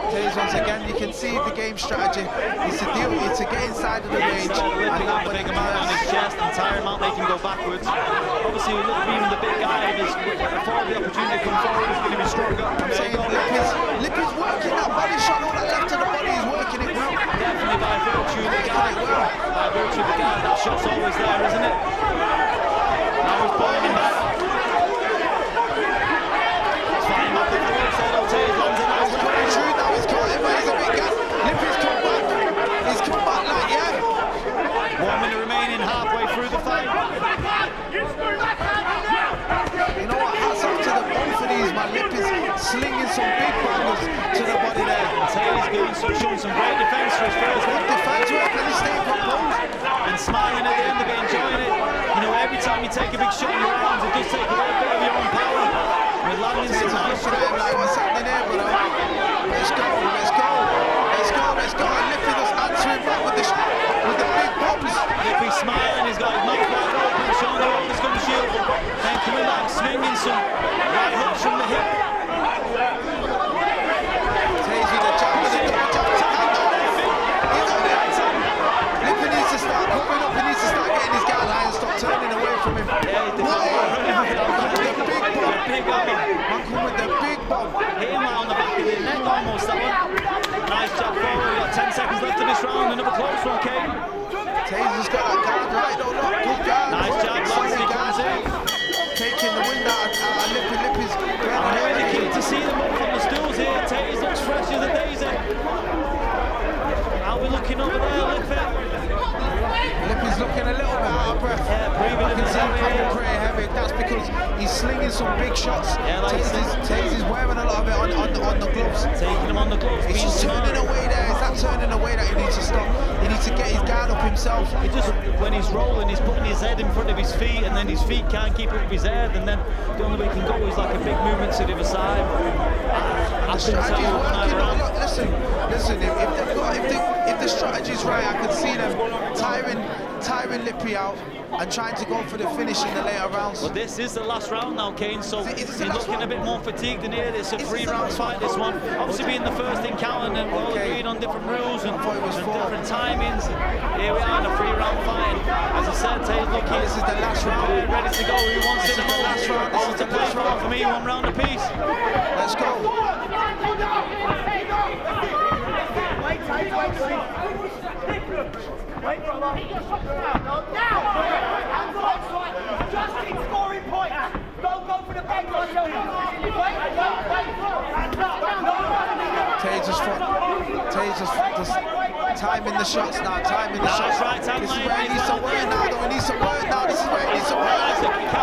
Taze once again, you can see the game strategy. It's to get inside of the range. And that the big amount on his chest and tire him out, they can go backwards. Obviously, even the big guy, before the opportunity to come forward, is going to be stronger. I'm saying Lippy's working that body shot, all that left to the body, he's working it well. Definitely by virtue of the guy. By virtue of the guy, that shot's always there, isn't it? Now he's pulling him back. It's fine, back to the outside of Taze, lands a nice one. He's true now, he's caught him, but he's a big guy. Lippy's come back. He's come back like, yeah. 1 minute remaining, halfway through the fight. You know what, hats off to the both of these, man. Lippy's slinging some big bangers to the body there. Taze showing some great defence for his first good defence work, and he's staying composed. And smiling at the end of it, enjoying it. You know, every time you take a big shot in your arms, it does take a little bit of your own power. We're landing some nice shots. Like, what's happening here, brother? Let's go. And Lippy just answering back with the big Lippy smiling, he's got his mouth wide open, showing the oldest gun shield. Then coming back, swinging some right hooks from the hip. Taze with the jab, with the double jab. He's on it. Lippy needs to start covering up, he needs to start getting his guard high and stop turning away from him. Big bomb. Man come with the big bomb. Hit him right on the back of the neck almost, that one. Nice jab forward, we've got 10 seconds left in this round, another close one, Kane. Taze has got that guard right, though, look, good guard. Nice jab, Lansley comes in. Taking the wind out of Lippy. Lippy's I'm really keen to see them up on the stools here. Taze looks fresh as a daisy. How are we looking over there, Lippy? Lippy's looking a little bit out of breath. Yeah, breathing I in can the see him area. coming pretty heavy. That's because he's slinging some big shots. Yeah, like Taze is wearing a lot of it on the gloves. Taking him on the gloves. He's just turning away there. Is that turning away that he needs to stop? He needs to get his guard up himself. He just, when he's rolling, he's putting his head in front of his feet, and then his feet can't keep up his head, and then the only way he can go is like a big movement to the other side. The strategy's working. Look, listen. If the strategy's right, I can see them tiring Lippy out and trying to go for the finish in the later rounds. Well, this is the last round now, Kane, so he's looking a bit more fatigued than here. It's a 3-round fight, this one. Obviously being the first encounter, and we're all agreed on different rules and different timings. Here we are in a 3-round fight. As I said, Taze looking. This is the last round. Ready to go. Who wants it the most? Last round. This is the last round for me. 1 round apiece. Let's go. Wait, brother. Now! Just keep scoring points. Don't go for the back. Taze just timing the shots now, timing the shots. Right, this is where he needs to work now, though. He needs to work now. This is where he needs to work.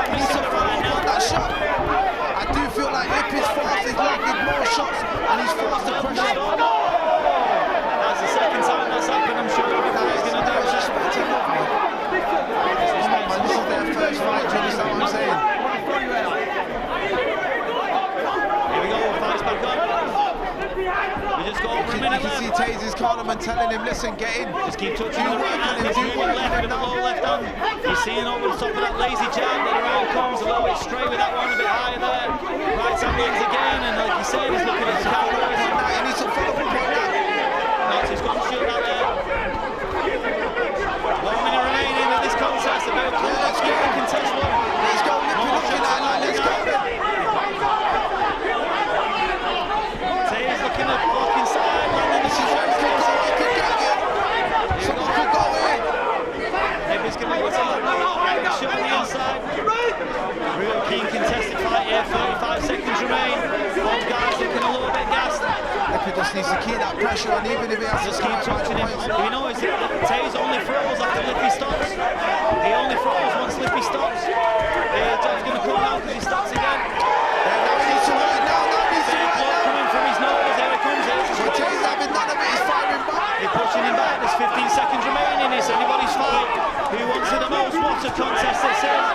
He needs to follow up on that shot. I do feel like Lippy's fast. He's landing more shots and he's forced to pressure. That's the second time that's happened. I'm sure everybody's going to do it. This is their first fight. Do you understand what I'm saying? Here we go. Fight's back up. We just go over a minute You can see Taze's calling him and telling him, listen, get in. Just keep touching the right hand. He's moving left with the low left hand. He's seeing over the top of that lazy jab. Then around comes a little bit straight with that one a bit higher there. Right hand lands again, and like you said, he's looking at the counter. He needs to follow up on that. He's got to shoot out there. 1 minute remaining in this contest. A bit of let's go and contest one. Let's go, Lippy looking at that. Let's go. Taze looking at block inside. This is where he could go. He could get it. Someone could go in. Maybe he's going to go to the shot on the inside. Real keen contested fight here. 35 seconds remain. Both guys looking a little bit gassed. Lippy just needs to keep that pressure on, even if he has to just keep touching him. We know Taze only throws after Lippy stops. He only throws once Lippy stops. Tob's going to come out because he stops again. Coming from his nose. There it comes. Taze having none of it. He's firing back. They're pushing him back. There's 15 seconds remaining. It's anybody's fight. Who wants it the most? What a contest this is.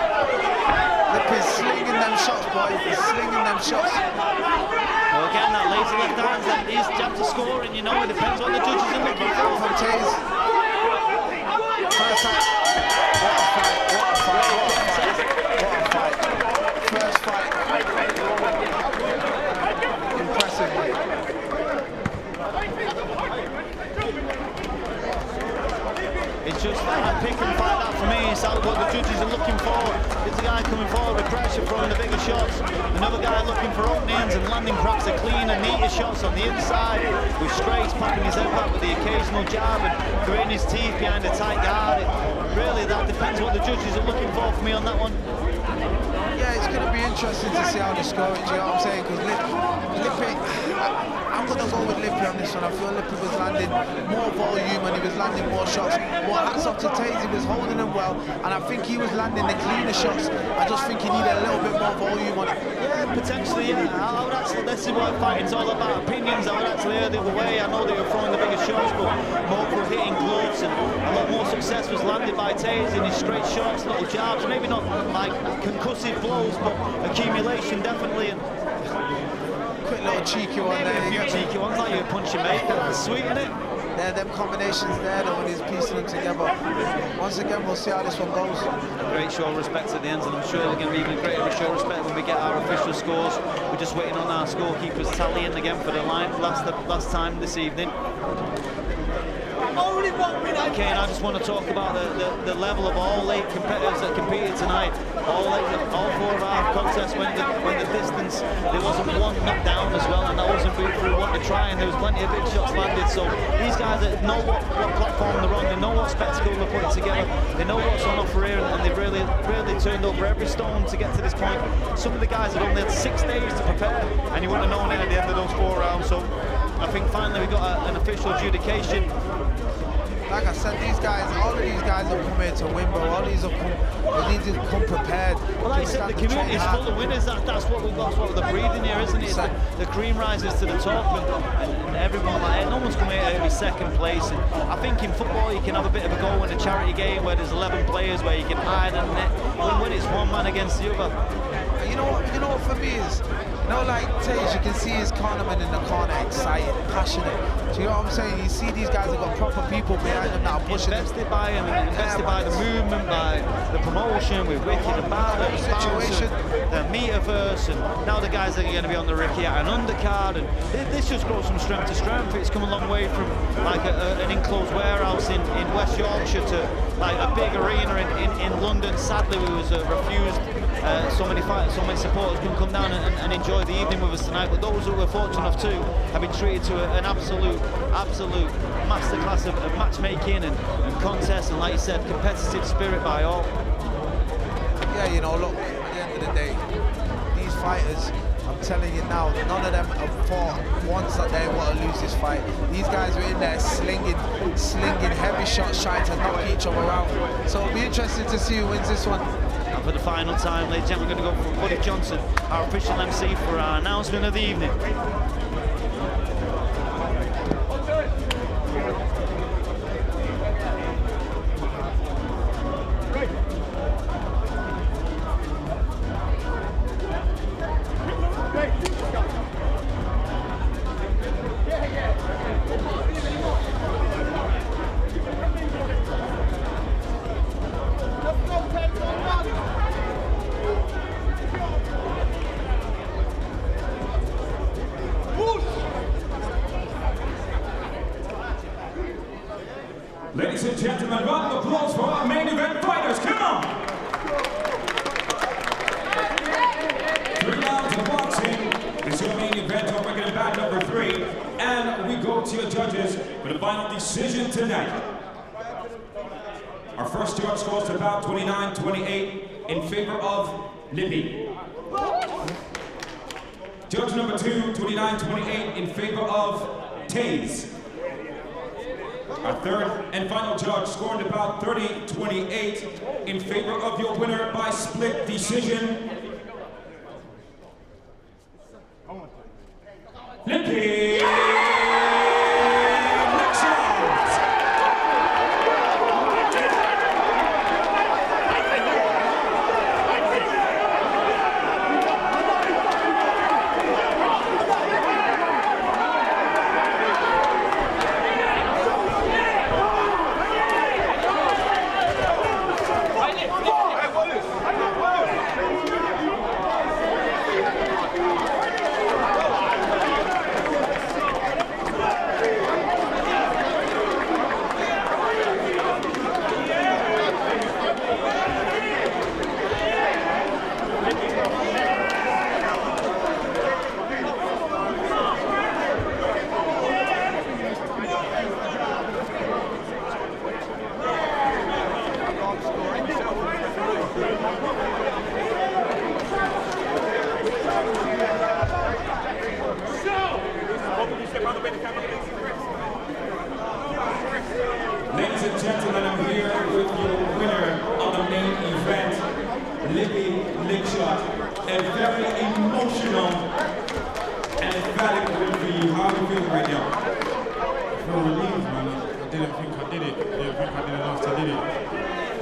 Lippy's slinging them shots, boy. He's slinging them shots. Well, again, that lazy left hand, that these jabs are scoring, you know, it depends what the judges are looking for. From Taze. First fight. What a fight. What a fight. What a fight. What a fight. First fight. Impressive. It's just a pick and fight out for me. It's what the judges are looking for. It's a guy coming forward with pressure, throwing the bigger shots. Another guy looking for openings and landing perhaps the cleaner, neater shots on the inside. With straights, popping his head back with the occasional jab and gritting his teeth behind a tight guard. Really, that depends what the judges are looking for me on that one. Yeah, it's going to be interesting to see how they score it, do you know what I'm saying? Because Lippy, I'm going to go with Lippy on this one. I feel Lippy was landing more volume and he was landing more shots. But hats off to Taze, he was holding them well, and I think he was landing the cleaner shots. I just think he needed a little bit more volume on it. Yeah, potentially, yeah. I would actually, this is what fighting's all about, opinions. I would actually hear the other way. I know they were throwing the bigger shots, but more for hitting gloves, and a lot more success was landed by Taze in his straight shots, little jabs, maybe not like concussive blows, but accumulation definitely. And quick little cheeky one there. A few cheeky ones like you punch your mate. That's sweet, isn't it? them combinations there, that when he's piecing them together. Once again, we'll see how this one goes. Great show of respect at the end, and I'm sure they're going to be even greater show of respect when we get our official scores. We're just waiting on our scorekeepers tallying again for the line last time this evening. Only 1 minute. Okay, and I just want to talk about the level of all 8 competitors that competed tonight. All 4 of our contests went the distance. There wasn't one knocked down as well, and that wasn't through one to try, and there was plenty of big shots landed. So these guys that know what platform they're on, they know what spectacle they're putting together, they know what's on offer here, and they've really turned over every stone to get to this point. Some of the guys had only had 6 days to prepare, and you wouldn't have known it at the end of those 4 rounds. So I think finally we got an official adjudication. Like I said, all of these guys have come here to win, bro. All these have come, they need to come prepared. Well, like I said, the community is full of winners. That's what we're breathing here, isn't it? It's the cream rises to the top, and everyone, like, no one's coming here to be second place. And I think in football you can have a bit of a go in a charity game where there's 11 players where you can hide and net. When it's one man against the other. You know what for me is, like Taze, you can see his cornerman in the corner, excited, passionate. Do you know what I'm saying? You see these guys have got proper people behind them that are pushing invested by him, invested by the movement, by the promotion, with Wicked and Bad, the situation, the Metaverse, and now the guys that are going to be on the Ricky at an undercard, and this just grows from strength to strength. It's come a long way from like an enclosed warehouse in West Yorkshire to like a big arena in London. Sadly, we was refused. So many supporters couldn't come down and enjoy the evening with us tonight, but those who were fortunate enough to have been treated to an absolute masterclass of matchmaking and contest, and like you said, competitive spirit by all. Yeah, look, at the end of the day, these fighters, I'm telling you now, none of them have fought once that they want to lose this fight. These guys were in there slinging heavy shots, trying to knock each other out. So it'll be interesting to see who wins this one. And for the final time, ladies and gentlemen, we're going to go for Buddy Johnson, our official MC, for our announcement of the evening. Ladies and gentlemen, round of applause for our main event fighters. Come on! 3 rounds of boxing. This is your main event on WickednBad number 3. And we go to your judges for the final decision tonight. Our first judge scores to about 29-28 in favor of Lippy. Judge number 2, 29-28 in favor of Taze. Our third and final judge scored about 30-28 in favor of your winner by split decision, Lippy. Ladies and gentlemen, I'm here with your winner of the main event, Lippy Lickshot. A very emotional and emphatic win for you. How are you feeling right now? I feel relieved, man. I didn't think I did it. I didn't think I did enough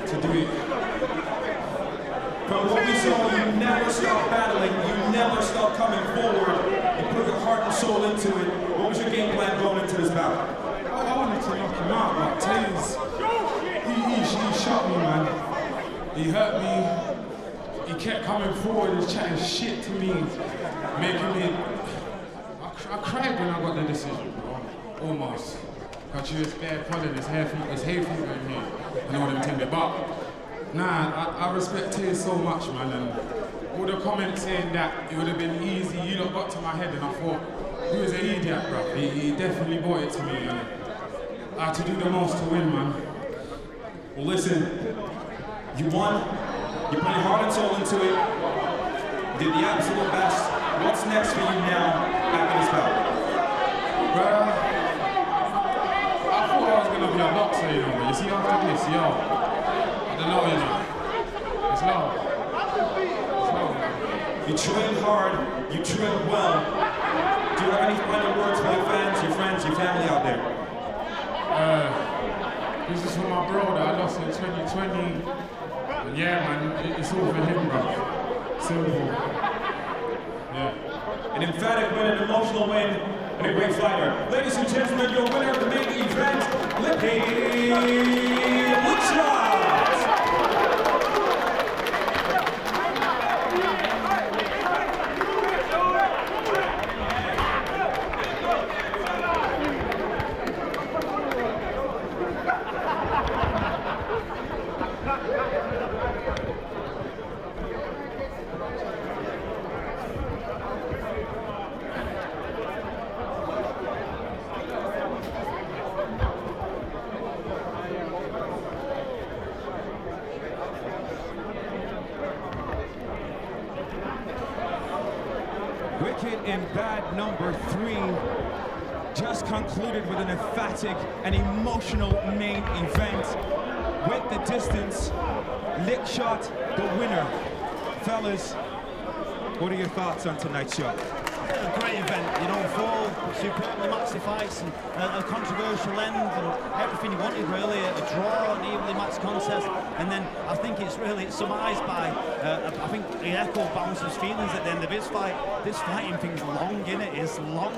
to do it. From what we saw, you never stop battling, you never stop coming forward. You put your heart and soul into it. What was your game plan going into this battle? I wanted to He hurt me. He kept coming forward and chatting shit to me, making me. I cried when I got the decision, bro. Almost. Because she was bare pulling his hair from his hay fever in here. I know them things. But nah, I respect Taze so much, man. And all the comments saying that it would have been easy, you lot got to my head, and I thought, he was an idiot, bro. He definitely brought it to me, and I had to do the most to win, man. Well, listen, you won. You put your heart and soul into it. You did the absolute best. What's next for you now after this bout? Well, I thought I was going to be a boxer, you know, but you see after this, yo, I don't know, you know. It's love. It's love. You trained hard, you trained well. Do you have any final words for your fans, your friends, your family out there? This is for my bro that I lost in 2020. And yeah, man, it's all for him, bro. Simple. Yeah. An emphatic win, an emotional win, and a great fighter. Ladies and gentlemen, your winner of the main event, Lippy Lickshot! WickednBad number 3 just concluded with an emphatic and emotional main event. With the distance, Lickshot the winner. Fellas, what are your thoughts on tonight's show? A great event, you know, 4 superbly matched fights and a controversial end and everything you wanted really, a draw, an evenly matched contest, and then I think it's summarised by, I think he echoed Bouncer's feelings at the end of his fight. This fighting thing's long, innit? It's long.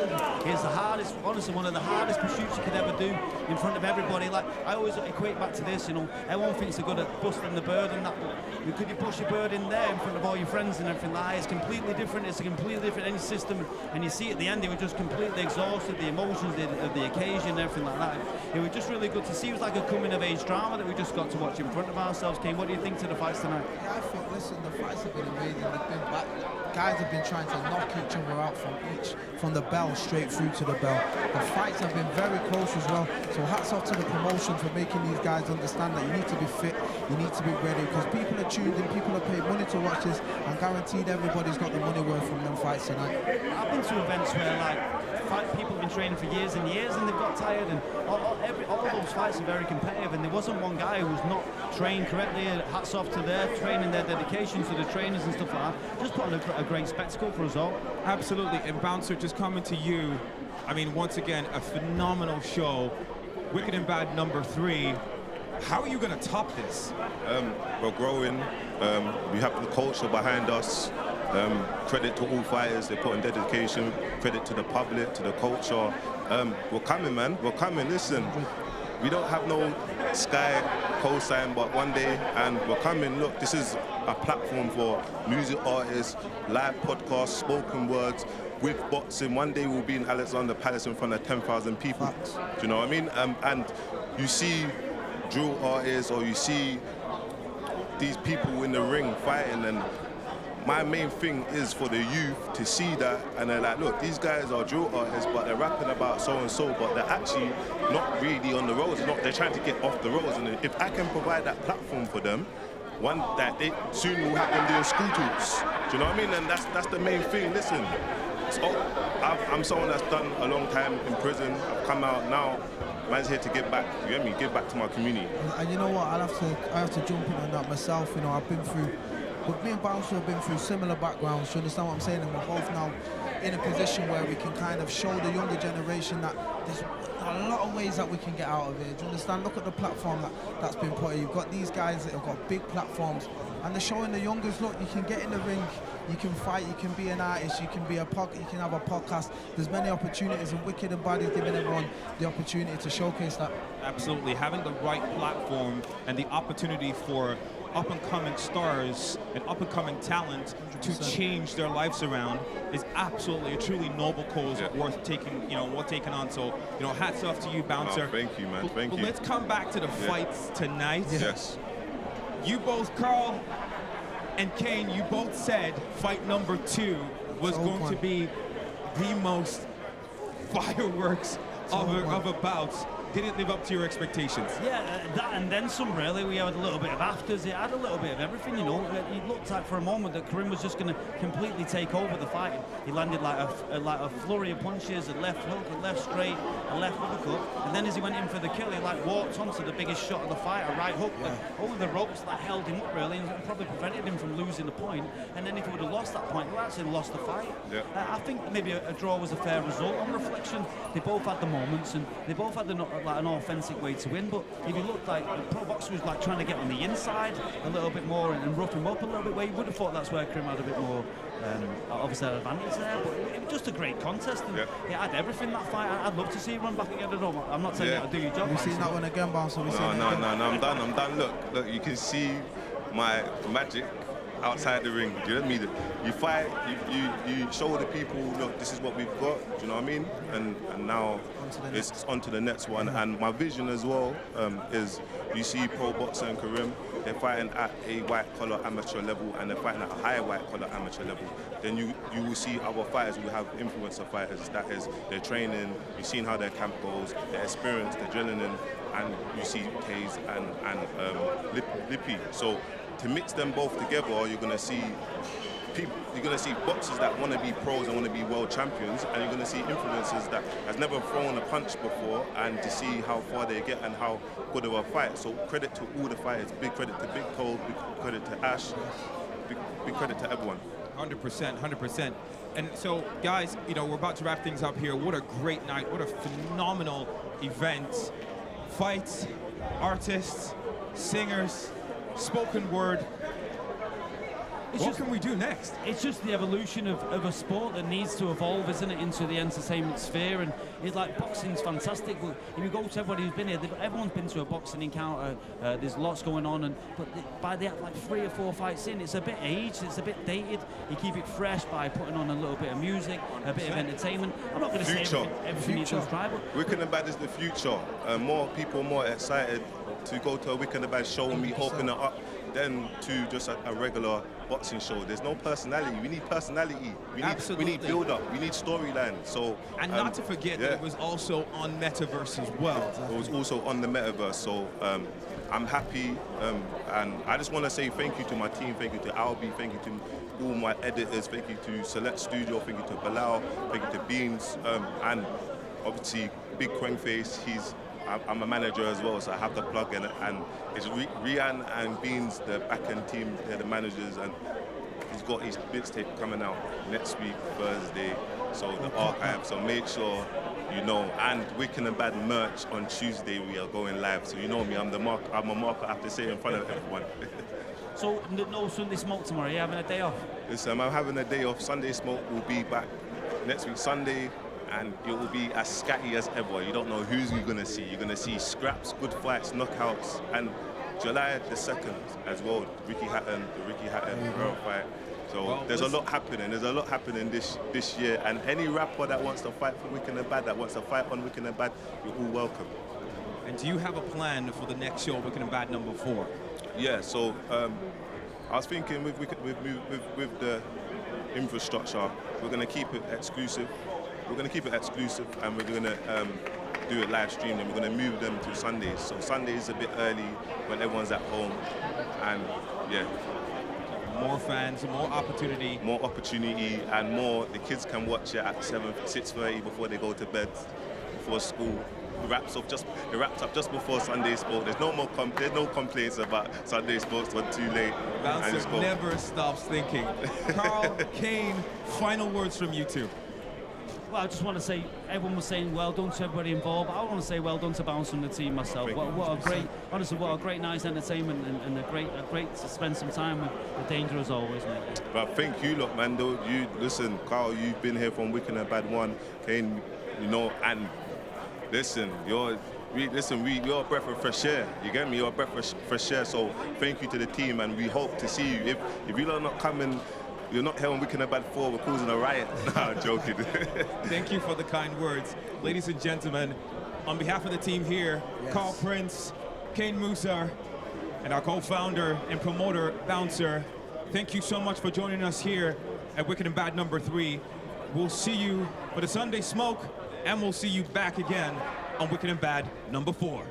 It's the hardest, honestly, one of the hardest pursuits you could ever do in front of everybody. Like, I always equate back to this, you know, everyone thinks they're good at busting the bird and that, but could you push your bird in there in front of all your friends and everything like that? It's completely different. It's a completely different any system. And you see at the end, they were just completely exhausted, the emotions of the occasion and everything like that. It was just really good to see. It was like a coming-of-age drama that we just got to watch in front of ourselves. Kane, what do you think to the fights tonight? Yeah, I think, listen, the fights have been amazing. Guys have been trying to knock each other out from the bell straight through to the bell. The fights have been very close as well. So hats off to the promotion for making these guys understand that you need to be fit, you need to be ready, because people are tuned in, people are paid money to watch this, and guaranteed everybody's got the money worth from them fights tonight. I've been to events where people have been training for years and years and they've got tired, and all those fights are very competitive, and there wasn't one guy who was not trained correctly. Hats off to their training, their dedication to the trainers and stuff like that. Just put on a great spectacle for us all. Absolutely, and Bouncer, just coming to you, I mean, once again, a phenomenal show. WickednBad number 3. How are you going to top this? We're growing. We have the culture behind us. Credit to all fighters, they put in dedication. Credit to the public, to the culture. We're coming, man. We're coming. Listen, we don't have no Sky co-sign, but one day, and we're coming. Look, this is a platform for music artists, live podcasts, spoken words, with boxing. One day we'll be in Alexander Palace in front of 10,000 people. Do you know what I mean? And you see drill artists, or you see these people in the ring fighting, and my main thing is for the youth to see that, and they're like, look, these guys are drill artists, but they're rapping about so-and-so, but they're actually not really on the roads. They're trying to get off the roads, and if I can provide that platform for them, one that they soon will have them doing school talks. Do you know what I mean? And that's the main thing. Listen, I'm someone that's done a long time in prison. I've come out now. Man's here to give back. You get me? Give back to my community. And you know what? I have to jump in on that myself. You know, I've been through. But me and Bouncer have been through similar backgrounds. You understand what I'm saying? And we're both now in a position where we can kind of show the younger generation that there's a lot of ways that we can get out of it. Do you understand? Look at the platform that's been put here. You've got these guys that have got big platforms, and they're showing the youngers, look, you can get in the ring, you can fight, you can be an artist, you can have a podcast. There's many opportunities, and WickednBad is giving everyone the opportunity to showcase that. Absolutely, having the right platform and the opportunity for up-and-coming stars and up-and-coming talent to change their lives around is absolutely a truly noble cause worth taking, worth taking on. So, hats off to you, Bouncer. Oh, thank you, man. But let's come back to the fights tonight. Yes. You both, Carl and Kane, you both said fight number 2 was going to be the most fireworks of a bout. Did it live up to your expectations? Yeah, that and then some, really. We had a little bit of afters. It had a little bit of everything, It looked like for a moment that Karim was just going to completely take over the fight. He landed like a flurry of punches, a left hook, a left straight, a left uppercut. And then as he went in for the kill, he walked onto the biggest shot of the fight, a right hook. Only the ropes held him up, really, and probably prevented him from losing the point. And then if he would have lost that point, he would actually lost the fight. Yeah. I think maybe a draw was a fair result. On reflection, they both had the moments, and they both had an authentic way to win. But if you looked like the pro boxer was trying to get on the inside a little bit more and rough him up a little bit, where you would have thought that's where Karim had a bit more obviously an advantage there. But it was just a great contest, and it had everything, that fight. I'd love to see it run back again. I'm not telling you how to do your job. We've seen that one again, Bouncer. No, I'm done. Look, you can see my magic outside the ring. Do you know what I mean? You fight, you show the people, look, this is what we've got. Do you know what I mean? And now it's on to the next one. And my vision as well is, you see pro boxer and Karim, they're fighting at a white-collar amateur level, and they're fighting at a higher white-collar amateur level. Then you will see other fighters who have influencer fighters. That is, they're training, you've seen how their camp goes, their experience, their adrenaline, and you see Taze and Lippy. So to mix them both together, you're going to see people. You're going to see boxers that want to be pros and want to be world champions, and you're going to see influencers that has never thrown a punch before, and to see how far they get and how good of a fight. So credit to all the fighters. Big credit to Big Tobz, big credit to Ash, big credit to everyone. 100%. And so, guys, we're about to wrap things up here. What a great night. What a phenomenal event. Fights, artists, singers, spoken word. What can we do next? It's just the evolution of a sport that needs to evolve, isn't it, into the entertainment sphere. And it's like, boxing's fantastic. If you go to everybody who's been here, everyone's been to a boxing encounter. There's lots going on, but by the 3 or 4 fights in, it's a bit aged, it's a bit dated. You keep it fresh by putting on a little bit of music, a bit of entertainment. I'm not going to say everything needs to try, but WickednBad is the future. More people more excited to go to a WickednBad show and me open it up than to just a regular boxing show. There's no personality. We need personality. We need build-up. We need storyline. So and not to forget that it was also on Metaverse as well. It was also on the Metaverse. So I'm happy, and I just want to say thank you to my team. Thank you to Albie. Thank you to all my editors. Thank you to Select Studio. Thank you to Bilal. Thank you to Beans, and obviously Big Quengface. I'm a manager as well, so I have the plug in, and it's Rian and Beans, the back-end team, they're the managers, and he's got his bits tape coming out next week, Thursday, so the archive, so make sure you know. And WickednBad merch on Tuesday, we are going live, so you know me, I'm a marker, I have to say in front of everyone. So no Sunday smoke tomorrow, you're having a day off? Listen, I'm having a day off. Sunday smoke will be back next week, Sunday, and it will be as scatty as ever. You don't know who's you're going to see. You're going to see scraps, good fights, knockouts, and July the 2nd as well, the Ricky Hatton Royal fight. So there's a lot happening. There's a lot happening this year, and any rapper that wants to fight for WickednBad, that wants to fight on WickednBad, you're all welcome. And do you have a plan for the next show, WickednBad number 4? Yeah, so I was thinking with the infrastructure, we're going to keep it exclusive. We're going to keep it exclusive, and we're going to do it live streamed, and we're going to move them to Sundays. So Sundays a bit early when everyone's at home, and yeah. More fans, more opportunity. More opportunity, and more, the kids can watch it at 6:30 before they go to bed, before school. It wraps up just before Sunday sport. There's no complaints about Sunday sports or too late. Bouncer never stops thinking. Carl, Kane, final words from you two. Well, I just want to say, everyone was saying well done to everybody involved. I want to say well done to Bounce and the team myself. What a great night's entertainment, and a great to spend some time with the Danger as always, mate. But thank you, look, man. You listen, Carl. You've been here from WickednBad 1, Kane. And listen, Listen, you're a breath of fresh air. You get me? You're a breath of fresh air. So thank you to the team, and we hope to see you. If you're not coming, you're not here on Wicked and Bad 4, we're causing a riot. Nah, I'm joking. Thank you for the kind words. Ladies and gentlemen, on behalf of the team here, Yes. Carl Prince, Kane Musa, and our co-founder and promoter, Bouncer, thank you so much for joining us here at Wicked and Bad number 3. We'll see you for the Sunday Smoke, and we'll see you back again on Wicked and Bad number 4.